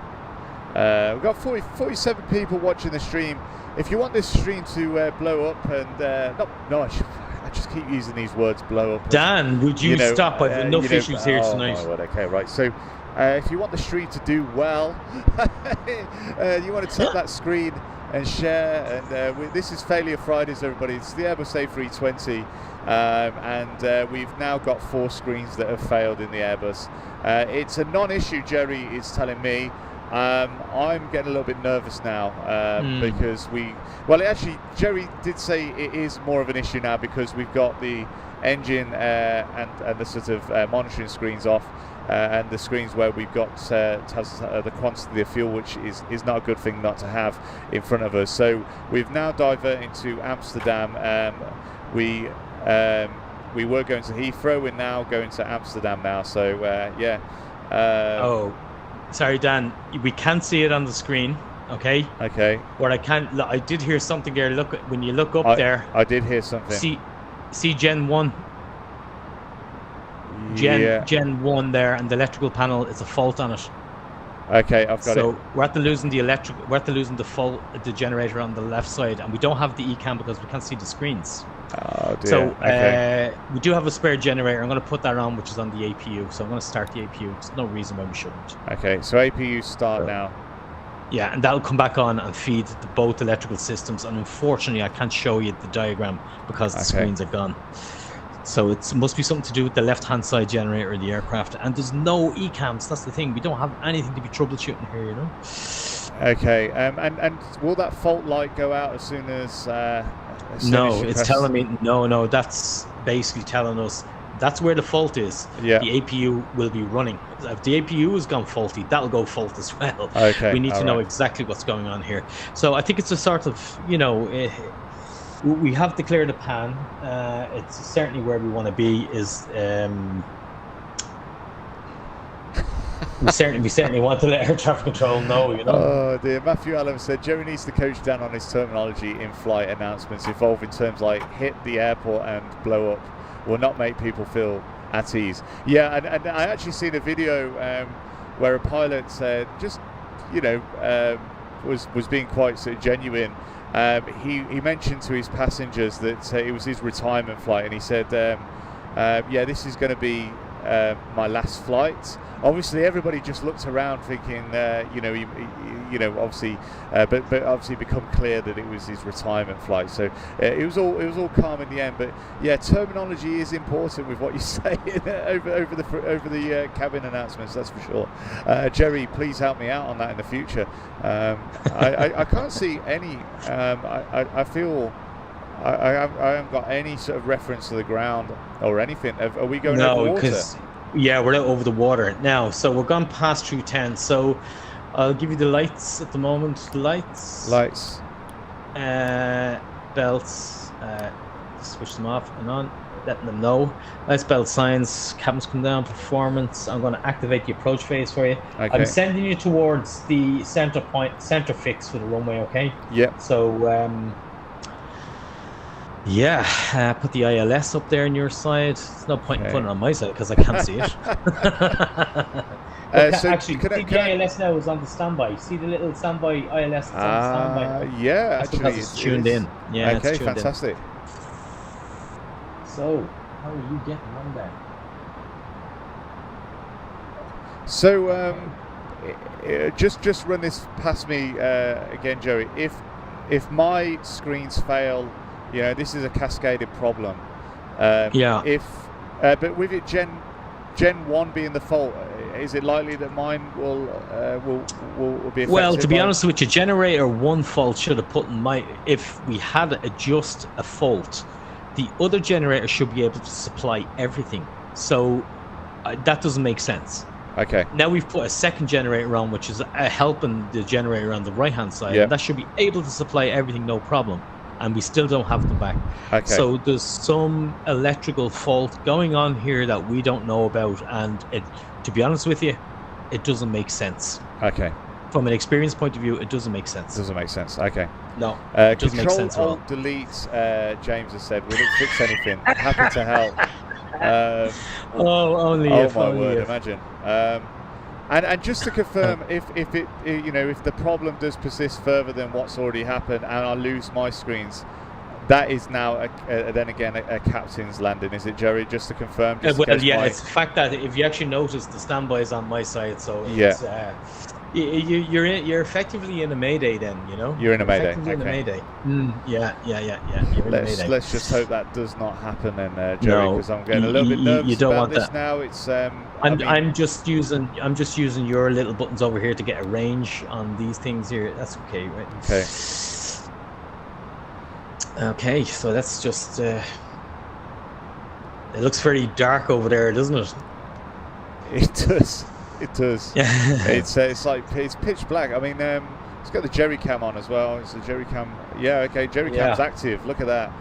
[SPEAKER 1] We've got 47 people watching the stream. If you want this stream to blow up and I just keep using these words, blow up.
[SPEAKER 2] Dan, would you stop? I've enough issues here tonight.
[SPEAKER 1] My word, okay, right. So if you want the stream to do well, you want to tap that screen and share. And this is Failure Fridays, everybody. It's the Airbus A320, and we've now got 4 screens that have failed in the Airbus. It's a non-issue, Jerry is telling me. I'm getting a little bit nervous now because actually Jerry did say it is more of an issue now because we've got the engine and the sort of monitoring screens off, and the screens where we've got the quantity of fuel, which is not a good thing not to have in front of us. So we've now diverted to Amsterdam. We were going to Heathrow, we're now going to Amsterdam now. So yeah.
[SPEAKER 3] Oh, sorry, Dan. We can't see it on the screen. Okay.
[SPEAKER 1] Okay.
[SPEAKER 3] What I did hear something there. Look, when you look up there.
[SPEAKER 1] I did hear something.
[SPEAKER 3] See Gen 1. Gen 1 there, and the electrical panel is a fault on it.
[SPEAKER 1] Okay, I've got it.
[SPEAKER 3] So we're at the losing the generator on the left side, and we don't have the ECAM because we can't see the screens.
[SPEAKER 1] Oh dear.
[SPEAKER 3] So
[SPEAKER 1] okay.
[SPEAKER 3] We do have a spare generator. I'm going to put that on, which is on the APU. So I'm going to start the APU. There's no reason why we shouldn't.
[SPEAKER 1] Okay, so APU start now.
[SPEAKER 3] Yeah, and that'll come back on and feed both electrical systems. And unfortunately, I can't show you the diagram because the screens are gone. So it must be something to do with the left-hand side generator of the aircraft. And there's no ECAMs. That's the thing. We don't have anything to be troubleshooting here, you know.
[SPEAKER 1] Okay, and will that fault light go out as soon as?
[SPEAKER 3] No, it's telling me no. That's basically telling us that's where the fault is.
[SPEAKER 1] Yeah.
[SPEAKER 3] The APU will be running. If the APU has gone faulty, that'll go fault as well.
[SPEAKER 1] Okay.
[SPEAKER 3] We need to know exactly what's going on here. So I think it's a sort of, you know, we have declared a pan. It's certainly where we want to be. We certainly want to let air traffic control know, you know.
[SPEAKER 1] Oh dear. Matthew Allen said Jerry needs to coach Dan on his terminology in flight announcements involving terms like hit the airport and blow up will not make people feel at ease. Yeah, and I actually seen a video where a pilot just, you know, was being quite sort of genuine. He mentioned to his passengers that it was his retirement flight, and he said, yeah, this is going to be my last flight. Obviously, everybody just looked around thinking, you know, obviously, but obviously become clear that it was his retirement flight. So it was all calm in the end. But yeah, terminology is important with what you say over the cabin announcements. That's for sure. Jerry, please help me out on that in the future. I can't see any. I feel. I haven't got any sort of reference to the ground or anything. Are we going over water?
[SPEAKER 3] Because we're out over the water now. So we're gone past through 10. So I'll give you the lights at the moment. Lights. Belts. Switch them off and on. Letting them know. Lights, belt signs. Cabins come down. Performance. I'm going to activate the approach phase for you.
[SPEAKER 1] Okay.
[SPEAKER 3] I'm sending you towards the center fix for the runway. Okay.
[SPEAKER 1] Yeah.
[SPEAKER 3] So. Put the ILS up there on your side. There's no point in putting it on my side because I can't see it.
[SPEAKER 1] So
[SPEAKER 3] actually, the ILS now is on the standby. See the little standby ILS that's on the standby?
[SPEAKER 1] Yeah,
[SPEAKER 3] that's
[SPEAKER 1] actually,
[SPEAKER 3] because it's tuned in. Yeah,
[SPEAKER 1] okay,
[SPEAKER 3] it's tuned
[SPEAKER 1] fantastic.
[SPEAKER 3] In. So, how are you getting on there?
[SPEAKER 1] So, just run this past me again, Joey. If my screens fail, you know, this is a cascaded problem. But with it Gen 1 being the fault, is it likely that mine will be affected?
[SPEAKER 3] Well, to be honest with you, generator 1 fault should have put in if we had just a fault, the other generator should be able to supply everything. So that doesn't make sense.
[SPEAKER 1] Okay.
[SPEAKER 3] Now we've put a second generator on, which is helping the generator on the right-hand side.
[SPEAKER 1] Yeah.
[SPEAKER 3] And that should be able to supply everything, no problem. And we still don't have them back.
[SPEAKER 1] Okay.
[SPEAKER 3] So there's some electrical fault going on here that we don't know about, and to be honest with you, it doesn't make sense.
[SPEAKER 1] Okay.
[SPEAKER 3] From an experience point of view, it doesn't make sense.
[SPEAKER 1] Doesn't make sense. Okay.
[SPEAKER 3] No. It doesn't make sense at all.
[SPEAKER 1] Control Delete. James has said, "Will it fix anything?" Happy to help.
[SPEAKER 3] Only
[SPEAKER 1] oh
[SPEAKER 3] if.
[SPEAKER 1] my
[SPEAKER 3] only
[SPEAKER 1] word!
[SPEAKER 3] if.
[SPEAKER 1] Imagine. And just to confirm, if the problem does persist further than what's already happened, and I lose my screens, that is now then again a captain's landing, is it, Jerry? Just to confirm.
[SPEAKER 3] It's the fact that if you actually notice, the standby is on my side, so it's, you're effectively in a mayday then, you know.
[SPEAKER 1] You're in a mayday.
[SPEAKER 3] In a mayday. Yeah. You're in a mayday.
[SPEAKER 1] Let's just hope that does not happen then, Jerry, because I'm getting a little bit nervous
[SPEAKER 3] you don't
[SPEAKER 1] about
[SPEAKER 3] want
[SPEAKER 1] this
[SPEAKER 3] that.
[SPEAKER 1] now. It's
[SPEAKER 3] I'm just using your little buttons over here to get a range on these things here. That's okay, right?
[SPEAKER 1] Okay.
[SPEAKER 3] Okay, so that's just
[SPEAKER 2] It looks very dark over there, doesn't it?
[SPEAKER 1] It does. It does.
[SPEAKER 2] Yeah.
[SPEAKER 1] It's like it's pitch black. I mean, it's got the jerry cam on as well. It's the jerry cam. Yeah, okay. Jerry cam's active. Look at that.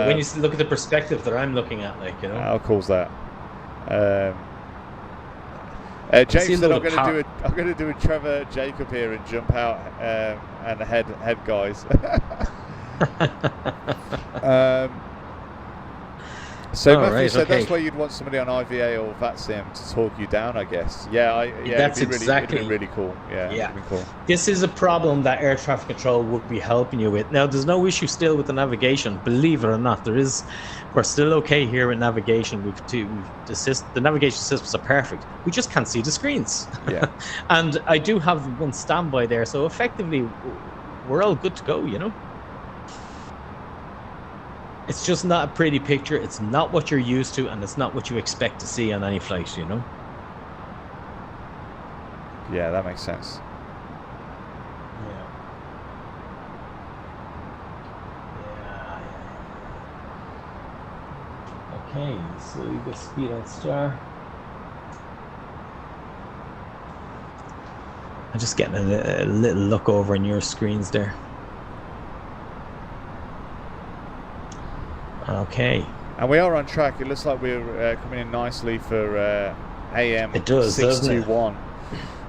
[SPEAKER 2] When you look at the perspective that I'm looking at, like, you know.
[SPEAKER 1] How cool's that? James said I'm going to do a Trevor Jacob here and jump out and head guys. So Matthew said that's where you'd want somebody on IVA or VATSIM to talk you down, I guess. Yeah,
[SPEAKER 2] that's
[SPEAKER 1] it'd be
[SPEAKER 2] exactly
[SPEAKER 1] it'd be really cool. Yeah, it'd be cool.
[SPEAKER 2] This is a problem that air traffic control would be helping you with. Now, there's no issue still with the navigation. Believe it or not, we're still okay here with navigation. The navigation systems are perfect. We just can't see the screens.
[SPEAKER 1] Yeah.
[SPEAKER 2] And I do have one standby there, so effectively, we're all good to go. You know. It's just not a pretty picture. It's not what you're used to, and it's not what you expect to see on any flight, you know?
[SPEAKER 1] Yeah, that makes sense.
[SPEAKER 2] Okay, so you got speed on star. I'm just getting a little look over on your screens there. Okay.
[SPEAKER 1] And we are on track. It looks like we're coming in nicely for AM 621.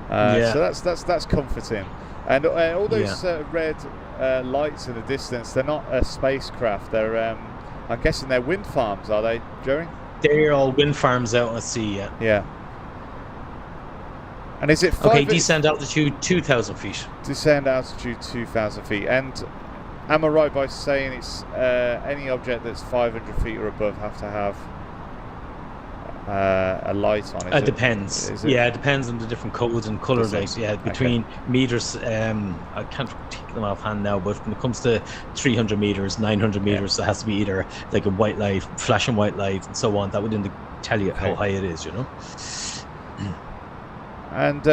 [SPEAKER 1] So that's comforting. And all those red lights in the distance, they're not a spacecraft. They're, I'm guessing they're wind farms, are they, Jerry?
[SPEAKER 2] They're all wind farms out at sea, yeah.
[SPEAKER 1] Yeah. And is it
[SPEAKER 2] descend altitude 2,000 feet.
[SPEAKER 1] Descend altitude 2,000 feet. And am I right by saying it's any object that's 500 feet or above have to have a light on it?
[SPEAKER 2] It depends. It depends on the different codes and colours. Between meters, I can't take them offhand now, but when it comes to 300 meters, 900 meters, there has to be either like a white light, flashing white light, and so on. That would tell you how high it is, you know.
[SPEAKER 1] And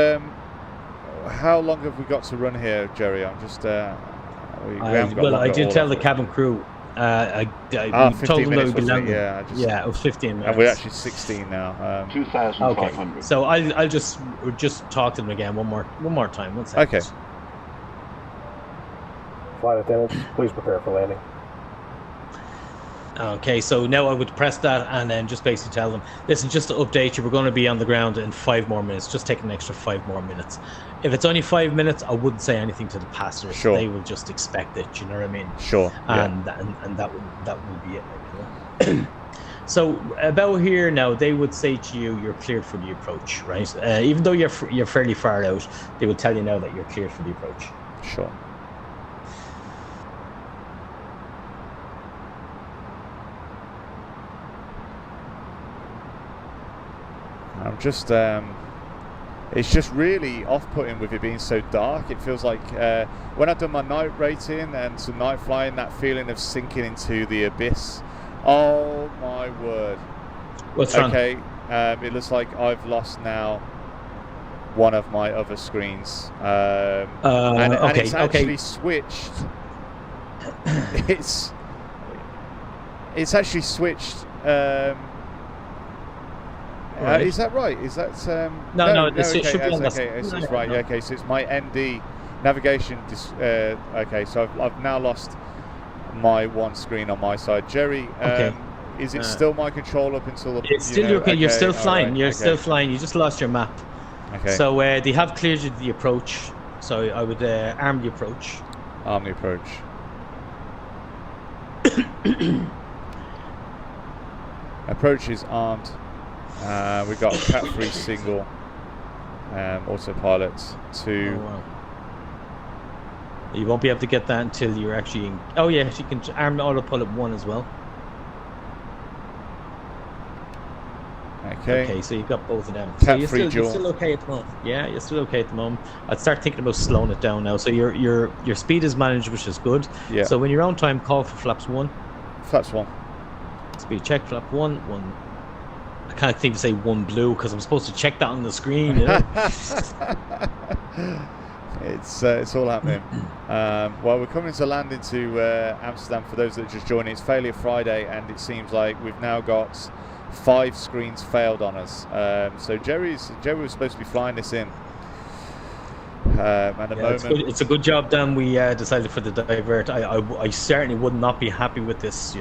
[SPEAKER 1] how long have we got to run here, Jerry? I'm just.
[SPEAKER 2] I did tell the cabin crew. I told them that we'd be longer. It was 15 minutes.
[SPEAKER 1] And we're actually 16 now.
[SPEAKER 8] 2,500.
[SPEAKER 2] Okay. So I'll just talk to them again one more time. 1 second.
[SPEAKER 1] Okay.
[SPEAKER 8] Flight attendants, please prepare for landing.
[SPEAKER 2] Okay, so now I would press that and then just basically tell them, listen, just to update you, we're going to be on the ground in 5 more minutes. Just take an extra 5 more minutes. If it's only 5 minutes, I wouldn't say anything to the passengers.
[SPEAKER 1] Sure.
[SPEAKER 2] They will just expect it. You know what I mean?
[SPEAKER 1] Sure.
[SPEAKER 2] And that would be it. You know? So about here now, they would say to you, you're cleared for the approach, right? Even though you're fairly far out, they will tell you now that you're cleared for the approach.
[SPEAKER 1] Sure. I'm just, it's just really off-putting with it being so dark. It feels like when I've done my night rating and some night flying, that feeling of sinking into the abyss. Oh my word.
[SPEAKER 2] What's wrong?
[SPEAKER 1] Okay, it looks like I've lost now one of my other screens. And it's actually switched. It's actually switched. Is that right? Is that
[SPEAKER 2] no? It should be on the
[SPEAKER 1] It's right. No. Okay, so it's my ND navigation. Okay, so I've now lost my one screen on my side. Jerry, is it still my control up until the?
[SPEAKER 2] It's still okay. You're still flying. Right, you're still flying. You just lost your map.
[SPEAKER 1] Okay.
[SPEAKER 2] So they have cleared the approach. So I would arm the approach.
[SPEAKER 1] Arm the approach. Approach is armed. We've got Cat 3 single autopilot 2.
[SPEAKER 2] Oh, wow. You won't be able to get that until you're actually in. Oh yeah, you can arm autopilot 1 as well.
[SPEAKER 1] Okay.
[SPEAKER 2] Okay, so you've got both of them.
[SPEAKER 1] Cat
[SPEAKER 2] so you're still okay at the moment. Yeah, you're still okay at the moment. I'd start thinking about slowing it down now. So your speed is managed, which is good.
[SPEAKER 1] Yeah.
[SPEAKER 2] So when you're on time, call for flaps 1.
[SPEAKER 1] Flaps 1.
[SPEAKER 2] Speed check, flap 1. I can't think to say 1 blue because I'm supposed to check that on the screen. You know?
[SPEAKER 1] It's all happening. Well, we're coming to land into Amsterdam. For those that are just joining, it's Failure Friday, and it seems like we've now got 5 screens failed on us. So Jerry was supposed to be flying this in. At the moment,
[SPEAKER 3] it's a good job, Dan. We decided for the divert. I certainly would not be happy with this.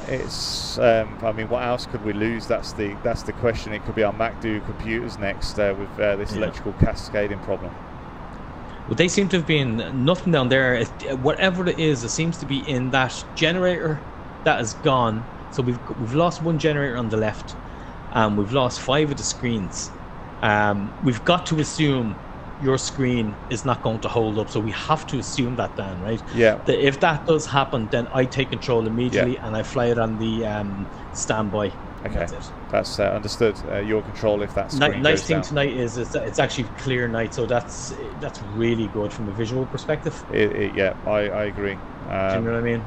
[SPEAKER 1] It's. I mean, what else could we lose? That's the question. It could be our MacDo computers next with this electrical cascading problem.
[SPEAKER 3] Well, they seem to have been nothing down there. Whatever it is, it seems to be in that generator that is gone. So we've lost 1 generator on the left, and we've lost 5 of the screens. We've got to assume your screen is not going to hold up, so we have to assume that, Dan, right?
[SPEAKER 1] Yeah.
[SPEAKER 3] That if that does happen, then I take control immediately and I fly it on the standby.
[SPEAKER 1] Okay, that's understood. Your control if that screen
[SPEAKER 3] nice
[SPEAKER 1] goes
[SPEAKER 3] thing
[SPEAKER 1] down.
[SPEAKER 3] Tonight is it's actually clear night, so that's really good from a visual perspective.
[SPEAKER 1] Yeah, I agree.
[SPEAKER 3] Do you know what I mean?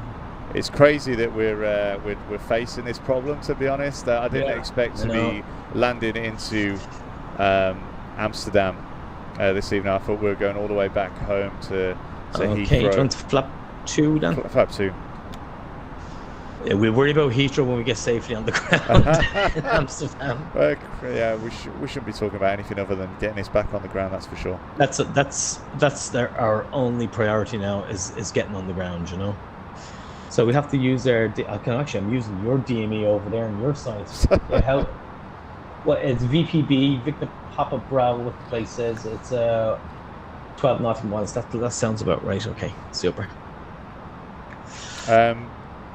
[SPEAKER 1] It's crazy that we're facing this problem. To be honest, I didn't expect to be landing into Amsterdam this evening. I thought we were going all the way back home to Heathrow.
[SPEAKER 3] Okay, do you want to flap 2 then?
[SPEAKER 1] Flap 2.
[SPEAKER 3] Yeah, we'll worry about Heathrow when we get safely on the ground in Amsterdam.
[SPEAKER 1] Yeah, we shouldn't be talking about anything other than getting this back on the ground. That's for sure.
[SPEAKER 3] That's our only priority now is getting on the ground. So we have to use I'm using your DME over there on your side. It's VPB, Victor Papa Bravo, what the place says. It's 12 nautical miles. That sounds about right. Okay, super.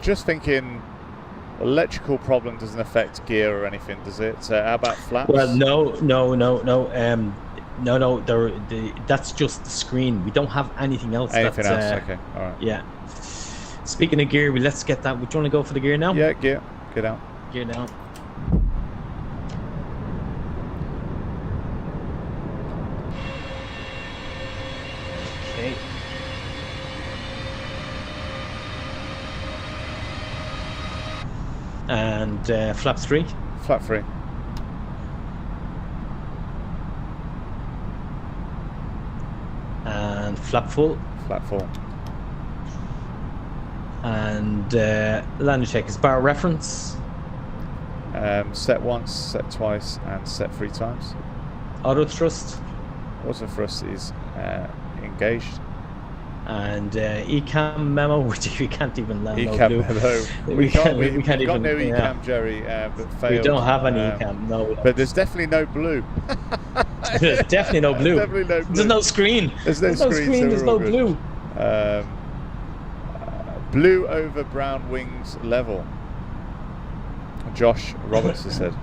[SPEAKER 1] Just thinking, electrical problem doesn't affect gear or anything, does it? How about flaps?
[SPEAKER 3] Well, no. That's just the screen. We don't have anything else.
[SPEAKER 1] Anything else? Okay, all right.
[SPEAKER 3] Yeah. Speaking of gear, let's get that. Do you want to go for the gear now?
[SPEAKER 1] Yeah, gear. Get out.
[SPEAKER 3] Gear down. Okay. And flap 3.
[SPEAKER 1] Flap 3.
[SPEAKER 3] And flap full.
[SPEAKER 1] Flap full.
[SPEAKER 3] And landing check is bar reference.
[SPEAKER 1] Set once, set twice, and set 3 times.
[SPEAKER 3] Auto thrust.
[SPEAKER 1] Auto thrust is engaged.
[SPEAKER 3] And ECAM memo, which we can't even land.
[SPEAKER 1] ECAM memo. We can't
[SPEAKER 3] even.
[SPEAKER 1] Got no ECAM, Jerry, but failed.
[SPEAKER 3] We don't have any ECAM. No.
[SPEAKER 1] But there's definitely no blue.
[SPEAKER 3] There's definitely no blue.
[SPEAKER 1] Definitely no blue.
[SPEAKER 3] There's no screen.
[SPEAKER 1] There's no screen.
[SPEAKER 3] There's no blue.
[SPEAKER 1] Blue over brown wings level. Josh Roberts has said.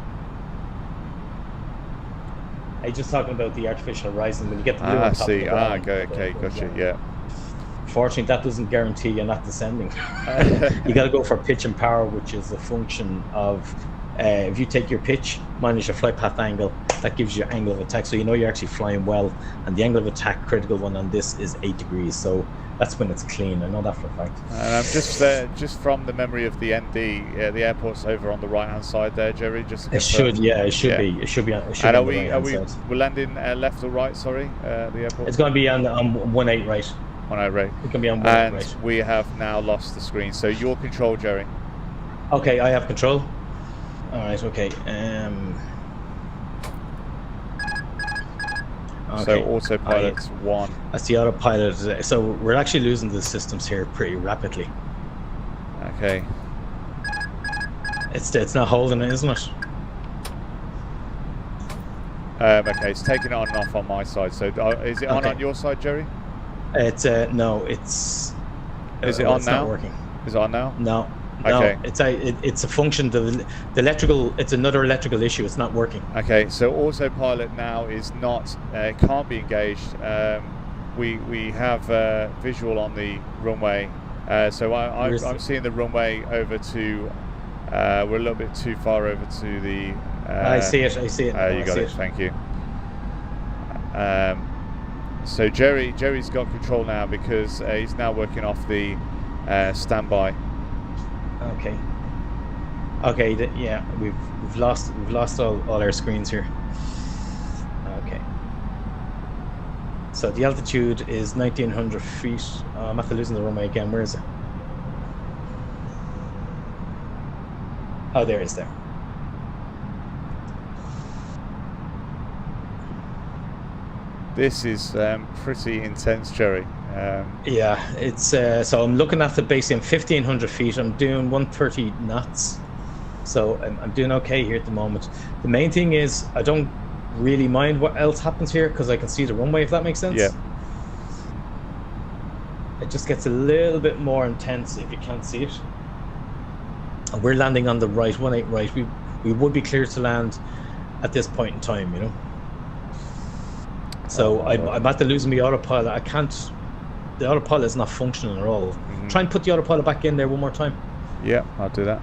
[SPEAKER 3] I'm just talking about the artificial horizon. When you get the blue on top
[SPEAKER 1] see.
[SPEAKER 3] of the brown,
[SPEAKER 1] Okay, gotcha. Yeah.
[SPEAKER 3] Unfortunately, that doesn't guarantee you're not descending. You got to go for pitch and power, which is a function of if you take your pitch minus your flight path angle, that gives you your angle of attack. So you're actually flying well, and the angle of attack critical one on this is 8 degrees. So that's when it's clean. I know that for a fact.
[SPEAKER 1] And just from the memory of the ND, the airport's over on the right-hand side there, Jerry. Just
[SPEAKER 3] it should be. It should be. It should be on the right-hand side.
[SPEAKER 1] We're landing left or right? Sorry, the airport.
[SPEAKER 3] It's going to be on 18 right.
[SPEAKER 1] 18 right.
[SPEAKER 3] It can be on 18 right.
[SPEAKER 1] And we have now lost the screen. So your control, Jerry.
[SPEAKER 3] Okay, I have control. All right. Okay.
[SPEAKER 1] So autopilot 1.
[SPEAKER 3] That's the autopilot. So we're actually losing the systems here pretty rapidly.
[SPEAKER 1] Okay.
[SPEAKER 3] It's not holding it, isn't it?
[SPEAKER 1] Okay, it's taking it on and off on my side. So is it on your side, Jerry?
[SPEAKER 3] It's no. It's.
[SPEAKER 1] Is it on
[SPEAKER 3] it's
[SPEAKER 1] now?
[SPEAKER 3] Not working.
[SPEAKER 1] Is it on now?
[SPEAKER 3] No.
[SPEAKER 1] Okay.
[SPEAKER 3] No, it's a function. The electrical. It's another electrical issue. It's not working.
[SPEAKER 1] Okay, so autopilot now is not can't be engaged. We have visual on the runway. So I'm seeing the runway over to. We're a little bit too far over to the.
[SPEAKER 3] I see it.
[SPEAKER 1] You got it. Thank you. So Jerry's got control now because he's now working off the standby.
[SPEAKER 3] Okay. Okay. Yeah, we've lost all our screens here. Okay.
[SPEAKER 2] So the altitude is 1900 feet. I'm after losing the runway again. Where is it? Oh, there it is there.
[SPEAKER 1] This is pretty intense, Jerry.
[SPEAKER 2] Yeah, it's so I'm looking at the base in 1500 feet. I'm doing 130 knots. So I'm doing okay here at the moment. The main thing is I don't really mind what else happens here because I can see the runway, if that makes sense.
[SPEAKER 1] Yeah.
[SPEAKER 2] It just gets a little bit more intense if you can't see it. And we're landing on the right, 18 right. We would be clear to land at this point in time, you know. So I'm at the losing my autopilot. I can't. The autopilot is not functioning at all. Try and put the autopilot back in there one more time.
[SPEAKER 1] Yeah, I'll do that.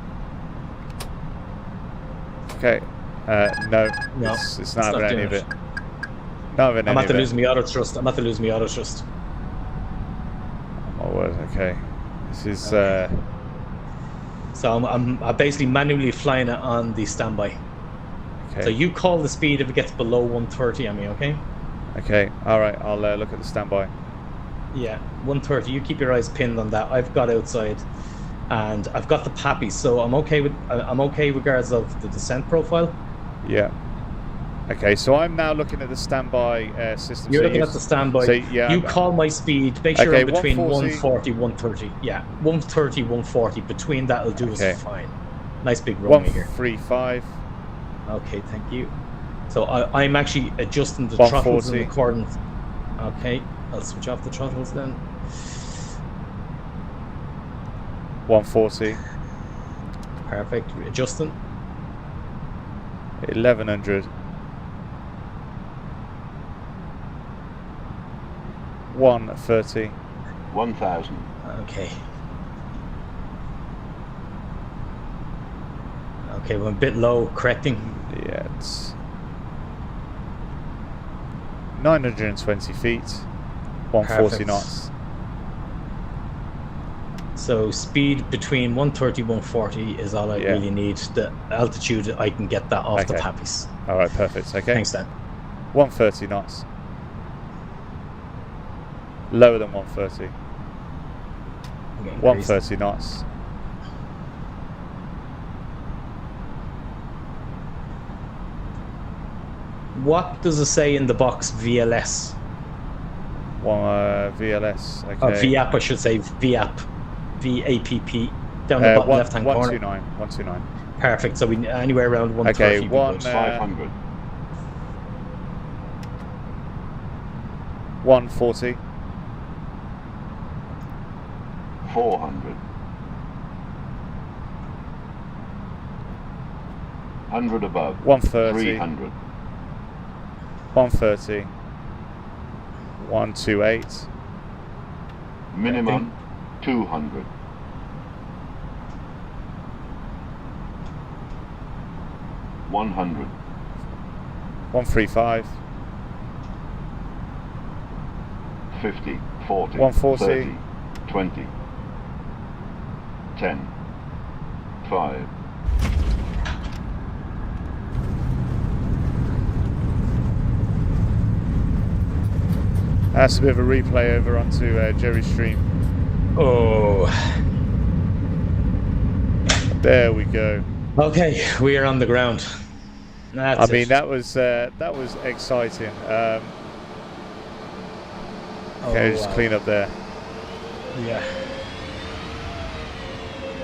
[SPEAKER 1] Okay. No, it's not having any of it. Not having any of it.
[SPEAKER 2] I'm at the losing my auto thrust. I'm at the losing my auto thrust.
[SPEAKER 1] Oh, my word. Okay. This is.
[SPEAKER 2] So I'm basically manually flying it on the standby.
[SPEAKER 1] Okay.
[SPEAKER 2] So you call the speed if it gets below 130 on me, okay?
[SPEAKER 1] Okay. All right. I'll look at the standby.
[SPEAKER 2] Yeah, 130. You keep your eyes pinned on that. I've got outside, and I've got the PAPI, so I'm okay regards of the descent profile.
[SPEAKER 1] Yeah. Okay, so I'm now looking at the standby system.
[SPEAKER 2] You're looking at the standby.
[SPEAKER 1] So, yeah,
[SPEAKER 2] you call my speed. Make sure
[SPEAKER 1] okay,
[SPEAKER 2] I'm between
[SPEAKER 1] 140.
[SPEAKER 2] 140, 130. Yeah, 130, 140. Between that, will do us fine. Nice big runway here.
[SPEAKER 1] 135.
[SPEAKER 2] Okay, thank you. So I'm actually adjusting the throttles in accordance. Okay, I'll switch off the throttles then.
[SPEAKER 1] 140.
[SPEAKER 2] Perfect. Adjusting.
[SPEAKER 1] 1100. 130.
[SPEAKER 10] 1000.
[SPEAKER 2] Okay. Okay, we're a bit low. Correcting.
[SPEAKER 1] Yeah, it's 920 feet. 140
[SPEAKER 2] Perfect.
[SPEAKER 1] knots.
[SPEAKER 2] So speed between 130 140 is all I really need. The altitude, I can get that off the PAPIs.
[SPEAKER 1] All right, perfect. Okay.
[SPEAKER 2] Thanks, Dan.
[SPEAKER 1] 130 knots. Lower than 130. 130 knots.
[SPEAKER 2] What does it say in the box VLS?
[SPEAKER 1] VLS. Okay.
[SPEAKER 2] VAP, I should say. VAP. VAPP. Down the bottom left-hand corner.
[SPEAKER 1] 129. 129.
[SPEAKER 2] Perfect. So we anywhere around 130.
[SPEAKER 1] Okay,
[SPEAKER 10] 500.
[SPEAKER 1] 140.
[SPEAKER 10] 400. 100 above.
[SPEAKER 1] 130.
[SPEAKER 10] 300.
[SPEAKER 1] 130. 128.
[SPEAKER 10] Minimum 200. 100.
[SPEAKER 1] 135.
[SPEAKER 10] 50. 40.
[SPEAKER 1] 140.
[SPEAKER 10] 30. 20. 10. 5.
[SPEAKER 1] That's a bit of a replay over onto Jerry's stream.
[SPEAKER 2] Oh.
[SPEAKER 1] There we go.
[SPEAKER 2] Okay, we are on the ground. That's
[SPEAKER 1] I mean, that was exciting. Okay, just clean up there.
[SPEAKER 2] Yeah.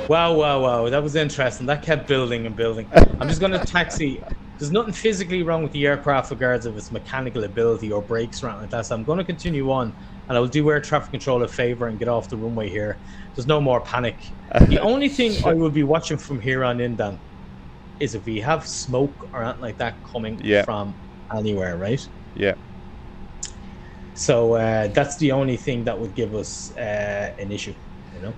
[SPEAKER 2] Wow. That was interesting. That kept building and building. I'm just going to taxi. There's nothing physically wrong with the aircraft regards of its mechanical ability or brakes or anything like that. So I'm going to continue on, and I will do air traffic control a favor and get off the runway here. There's no more panic. The only thing I will be watching from here on in, Dan, is if we have smoke or anything like that coming from anywhere, right?
[SPEAKER 1] Yeah.
[SPEAKER 2] So that's the only thing that would give us an issue, you know?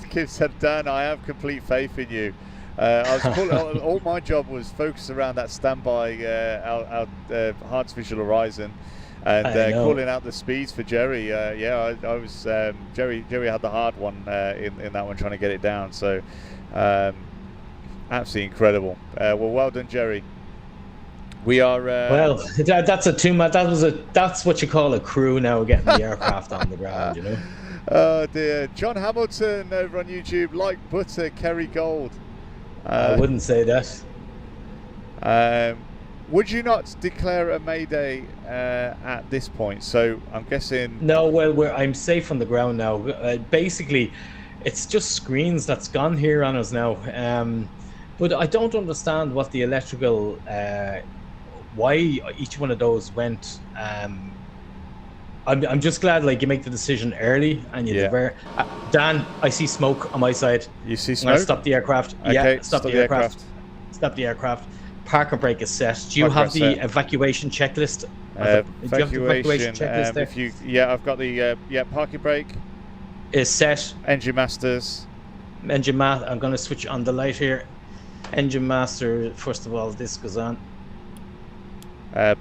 [SPEAKER 1] Kim said, Dan, I have complete faith in you. I was all my job was focused around that standby artificial horizon and calling out the speeds for Jerry. I was Jerry had the hard one in that one, trying to get it down. So absolutely incredible. Well done, Jerry. We are.
[SPEAKER 2] Well, that's what you call a crew now, getting the aircraft on the ground, you know.
[SPEAKER 1] Oh dear, John Hamilton over on YouTube, like butter, Kerry Gold.
[SPEAKER 2] I wouldn't say that.
[SPEAKER 1] Would you not declare a mayday at this point? So I'm guessing.
[SPEAKER 2] No, well, I'm safe on the ground now. Basically, it's just screens that's gone here on us now. But I don't understand what the electrical, why each one of those went. I'm just glad like you make the decision early and you divert. Dan, I see smoke on my side.
[SPEAKER 1] You see smoke?
[SPEAKER 2] Stop the aircraft.
[SPEAKER 1] Okay,
[SPEAKER 2] yeah, stop the aircraft. Stop the aircraft. Park and brake is set. Do you have the evacuation checklist?
[SPEAKER 1] Evacuation checklist there? I've got the parking brake
[SPEAKER 2] is set.
[SPEAKER 1] Engine masters.
[SPEAKER 2] I'm going to switch on the light here. Engine master. First of all, this goes on.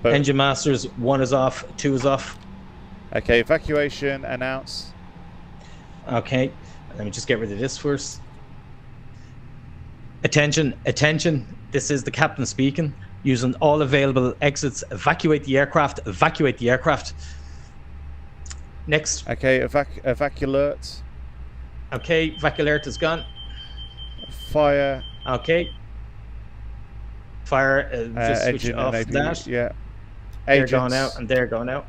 [SPEAKER 2] Engine masters 1 is off, 2 is off.
[SPEAKER 1] Okay, evacuation announce.
[SPEAKER 2] Okay, let me just get rid of this first. Attention. This is the captain speaking. Using all available exits, evacuate the aircraft. Next.
[SPEAKER 1] Okay, evac alert.
[SPEAKER 2] Okay, evac alert is gone.
[SPEAKER 1] Fire.
[SPEAKER 2] Okay. Fire, just switch off that.
[SPEAKER 1] Yeah.
[SPEAKER 2] They're going out and they're going out.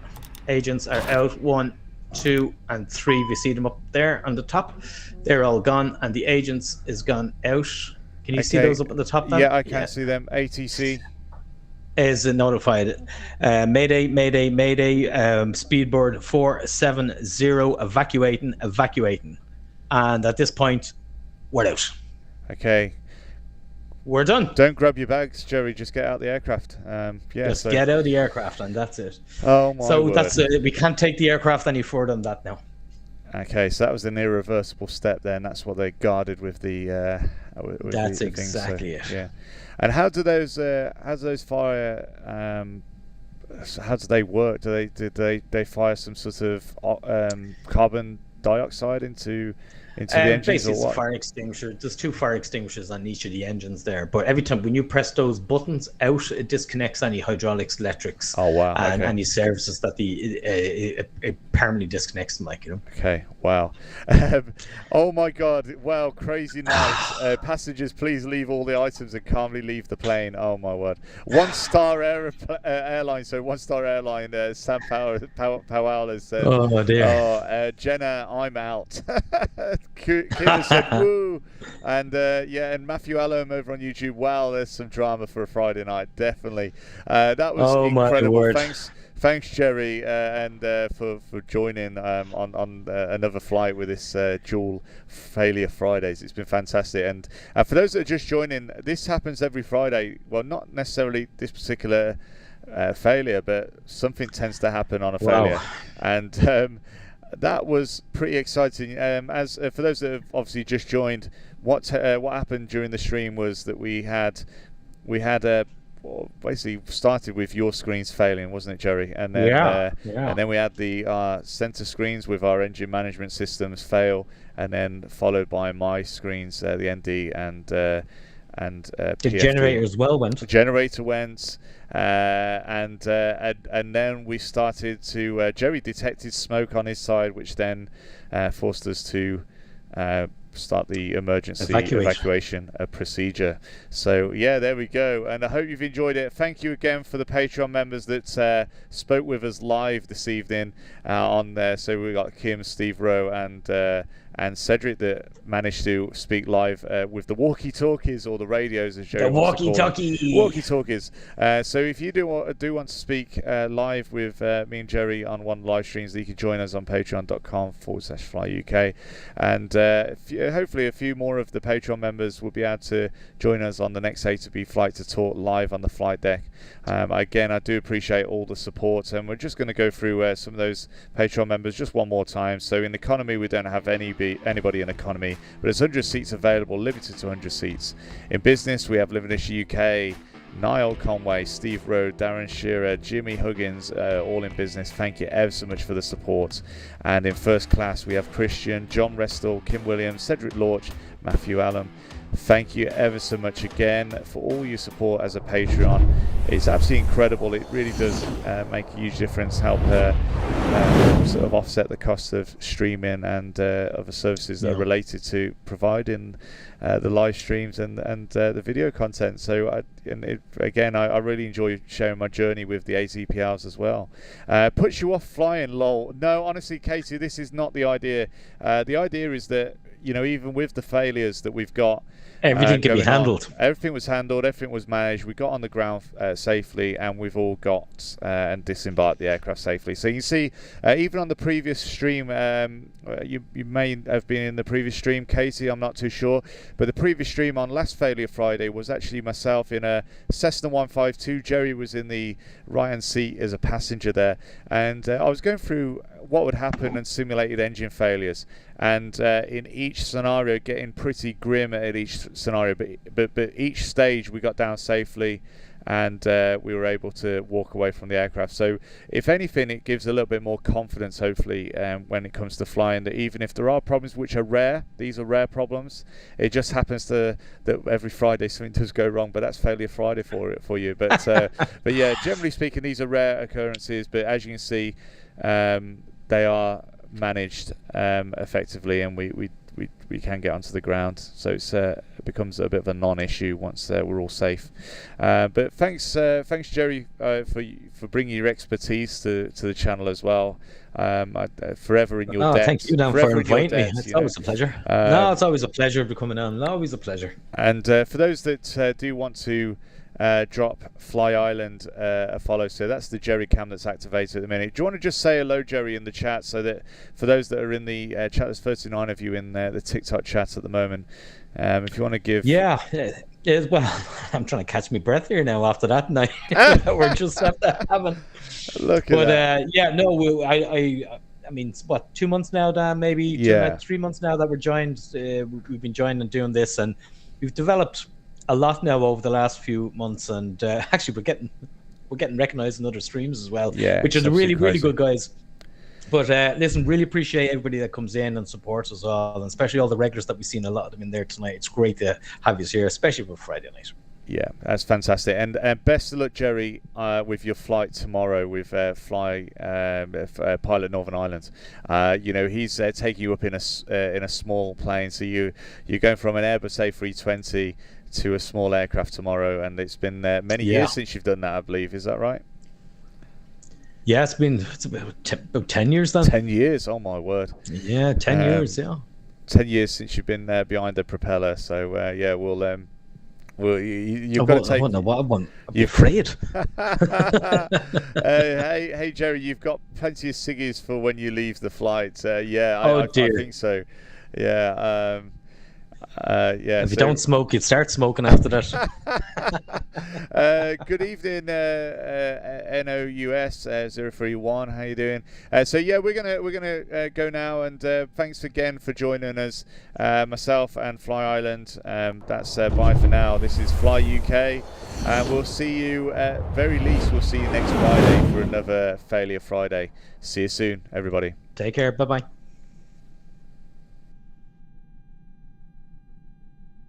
[SPEAKER 2] Agents are out. 1, 2, and 3. We see them up there on the top. They're all gone, and the agents is gone out. Can you see those up at the top now?
[SPEAKER 1] Yeah, I can see them. ATC
[SPEAKER 2] is notified. Mayday. Speedboard 470 evacuating. And at this point, we're out.
[SPEAKER 1] Okay.
[SPEAKER 2] We're done.
[SPEAKER 1] Don't grab your bags, Jerry. Just get out the aircraft.
[SPEAKER 2] Just get out of the aircraft, and that's it.
[SPEAKER 1] Oh my word.
[SPEAKER 2] That's it. We can't take the aircraft any further than that now.
[SPEAKER 1] Okay, so that was an irreversible step. Then that's what they guarded with the.
[SPEAKER 2] That's exactly it.
[SPEAKER 1] Yeah. And how do those fire? How do they work? Did they fire some sort of carbon dioxide into the engines,
[SPEAKER 2] basically
[SPEAKER 1] or what?
[SPEAKER 2] It's a fire extinguisher. There's 2 fire extinguishers on each of the engines there, but every time when you press those buttons out, it disconnects any hydraulics, electrics, and any services that it permanently disconnects them, like, you know.
[SPEAKER 1] Okay, wow. Oh my god, wow, crazy night. Passengers, please leave all the items and calmly leave the plane. Oh my word. One-star airline, Sam Powell has said,
[SPEAKER 2] oh dear.
[SPEAKER 1] Jenna, I'm out. Kira said woo, and and Matthew Allen over on YouTube. Wow, there's some drama for a Friday night, definitely. That was incredible. Thanks, Jerry, and for joining on another flight with this dual failure Fridays. It's been fantastic, and for those that are just joining, this happens every Friday. Well, not necessarily this particular failure, but something tends to happen on a failure, and. That was pretty exciting. As for those that have obviously just joined, what happened during the stream was that we had basically started with your screens failing, wasn't it, Jerry? And then and then we had the center screens with our engine management systems fail, and then followed by my screens, the ND and the
[SPEAKER 2] generator as well went.
[SPEAKER 1] The generator went. And then we started to Jerry detected smoke on his side, which then forced us to start the emergency evacuation procedure. So yeah, there we go, and I hope you've enjoyed it. Thank you again for the Patreon members that spoke with us live this evening on there. So we got Kim, Steve Rowe, and Cedric that managed to speak live with the walkie-talkies, or the radios, as Jerry wants to call them. Walkie-talkies. So if you do want to speak live with me and Jerry on one of the live streams, you can join us on patreon.com/flyuk, and hopefully a few more of the Patreon members will be able to join us on the next A to B flight to talk live on the flight deck. Again, I do appreciate all the support, and we're just going to go through some of those Patreon members just one more time. So in economy, we don't have anybody in economy, but there's 100 seats available, limited to 100 seats. In business, we have Livenish UK, Niall Conway, Steve Rowe, Darren Shearer, Jimmy Huggins, all in business. Thank you ever so much for the support. And in first class, we have Christian, John Restall, Kim Williams, Cedric Lorch, Matthew Allen. Thank you ever so much again for all your support as a Patreon. it's absolutely incredible. It really does make a huge difference, help sort of offset the cost of streaming and other services that are related to providing the live streams and the video content. So I really enjoy sharing my journey with the AZPLs as well. Puts you off flying, lol. No, honestly, Casey, this is not the idea. The idea is that, you know, even with the failures that we've got,
[SPEAKER 3] everything can be handled.
[SPEAKER 1] Everything was handled, everything was managed. We got on the ground safely, and we've all got and disembarked the aircraft safely. So you can see, even on the previous stream, you may have been in the previous stream, Casey, I'm not too sure, but the previous stream on last Failure Friday was actually myself in a Cessna 152. Jerry was in the right-hand seat as a passenger there, and I was going through what would happen and simulated engine failures, and in each scenario getting pretty grim at each scenario, but each stage we got down safely, and we were able to walk away from the aircraft. So if anything, it gives a little bit more confidence, hopefully, when it comes to flying, that even if there are problems, which are rare, these are rare problems, it just happens that every Friday something does go wrong, but that's Failure Friday for you. But but yeah, generally speaking, these are rare occurrences, but as you can see, they are managed effectively, and we can get onto the ground, so it becomes a bit of a non-issue once we're all safe. But thanks Jerry, for bringing your expertise to the channel as well. Forever in your debt.
[SPEAKER 3] Thank you, Dan, for inviting me. It's always a pleasure. No, it's always a pleasure to coming on. Always a pleasure.
[SPEAKER 1] And for those that do want to drop Fly Island a follow, so that's the Jerry cam that's activated at the minute. Do you want to just say hello, Jerry, in the chat, so that for those that are in the chat, there's 39 of you in the TikTok chat at the moment, if you want to give...
[SPEAKER 3] well, I'm trying to catch my breath here now after that night. We're just after having...
[SPEAKER 1] Look at
[SPEAKER 3] that. I mean, what, 2 months now, Dan, maybe? 3 months now that we're joined. We've been joined and doing this, and we've developed a lot now over the last few months, and actually we're getting recognized in other streams as well, which is really good, guys. But listen, really appreciate everybody that comes in and supports us all, and especially all the regulars that we've seen, a lot of them in there tonight. It's great to have you here, especially for Friday night.
[SPEAKER 1] Yeah, that's fantastic, and best of luck, Jerry, with your flight tomorrow with Pilot Northern Ireland. You know, he's taking you up in a small plane, so you're going from an Airbus A320 to a small aircraft tomorrow, and it's been many years since you've done that, I believe. Is that right?
[SPEAKER 3] Yeah, it's about 10 years then.
[SPEAKER 1] 10 years, oh my word.
[SPEAKER 3] Yeah, 10 years, yeah.
[SPEAKER 1] 10 years since you've been behind the propeller, so yeah, you've got to take...
[SPEAKER 3] I'm afraid.
[SPEAKER 1] Hey Jerry, you've got plenty of ciggies for when you leave the flight. I think so. Yeah.
[SPEAKER 3] If you don't smoke, you'd start smoking after that.
[SPEAKER 1] Good evening, NOUS 031. How you doing? So yeah, we're gonna go now, and thanks again for joining us, myself and Fly Island. That's bye for now. This is Fly UK, and we'll see you. Very least, we'll see you next Friday for another Failure Friday. See you soon, everybody.
[SPEAKER 3] Take care. Bye bye.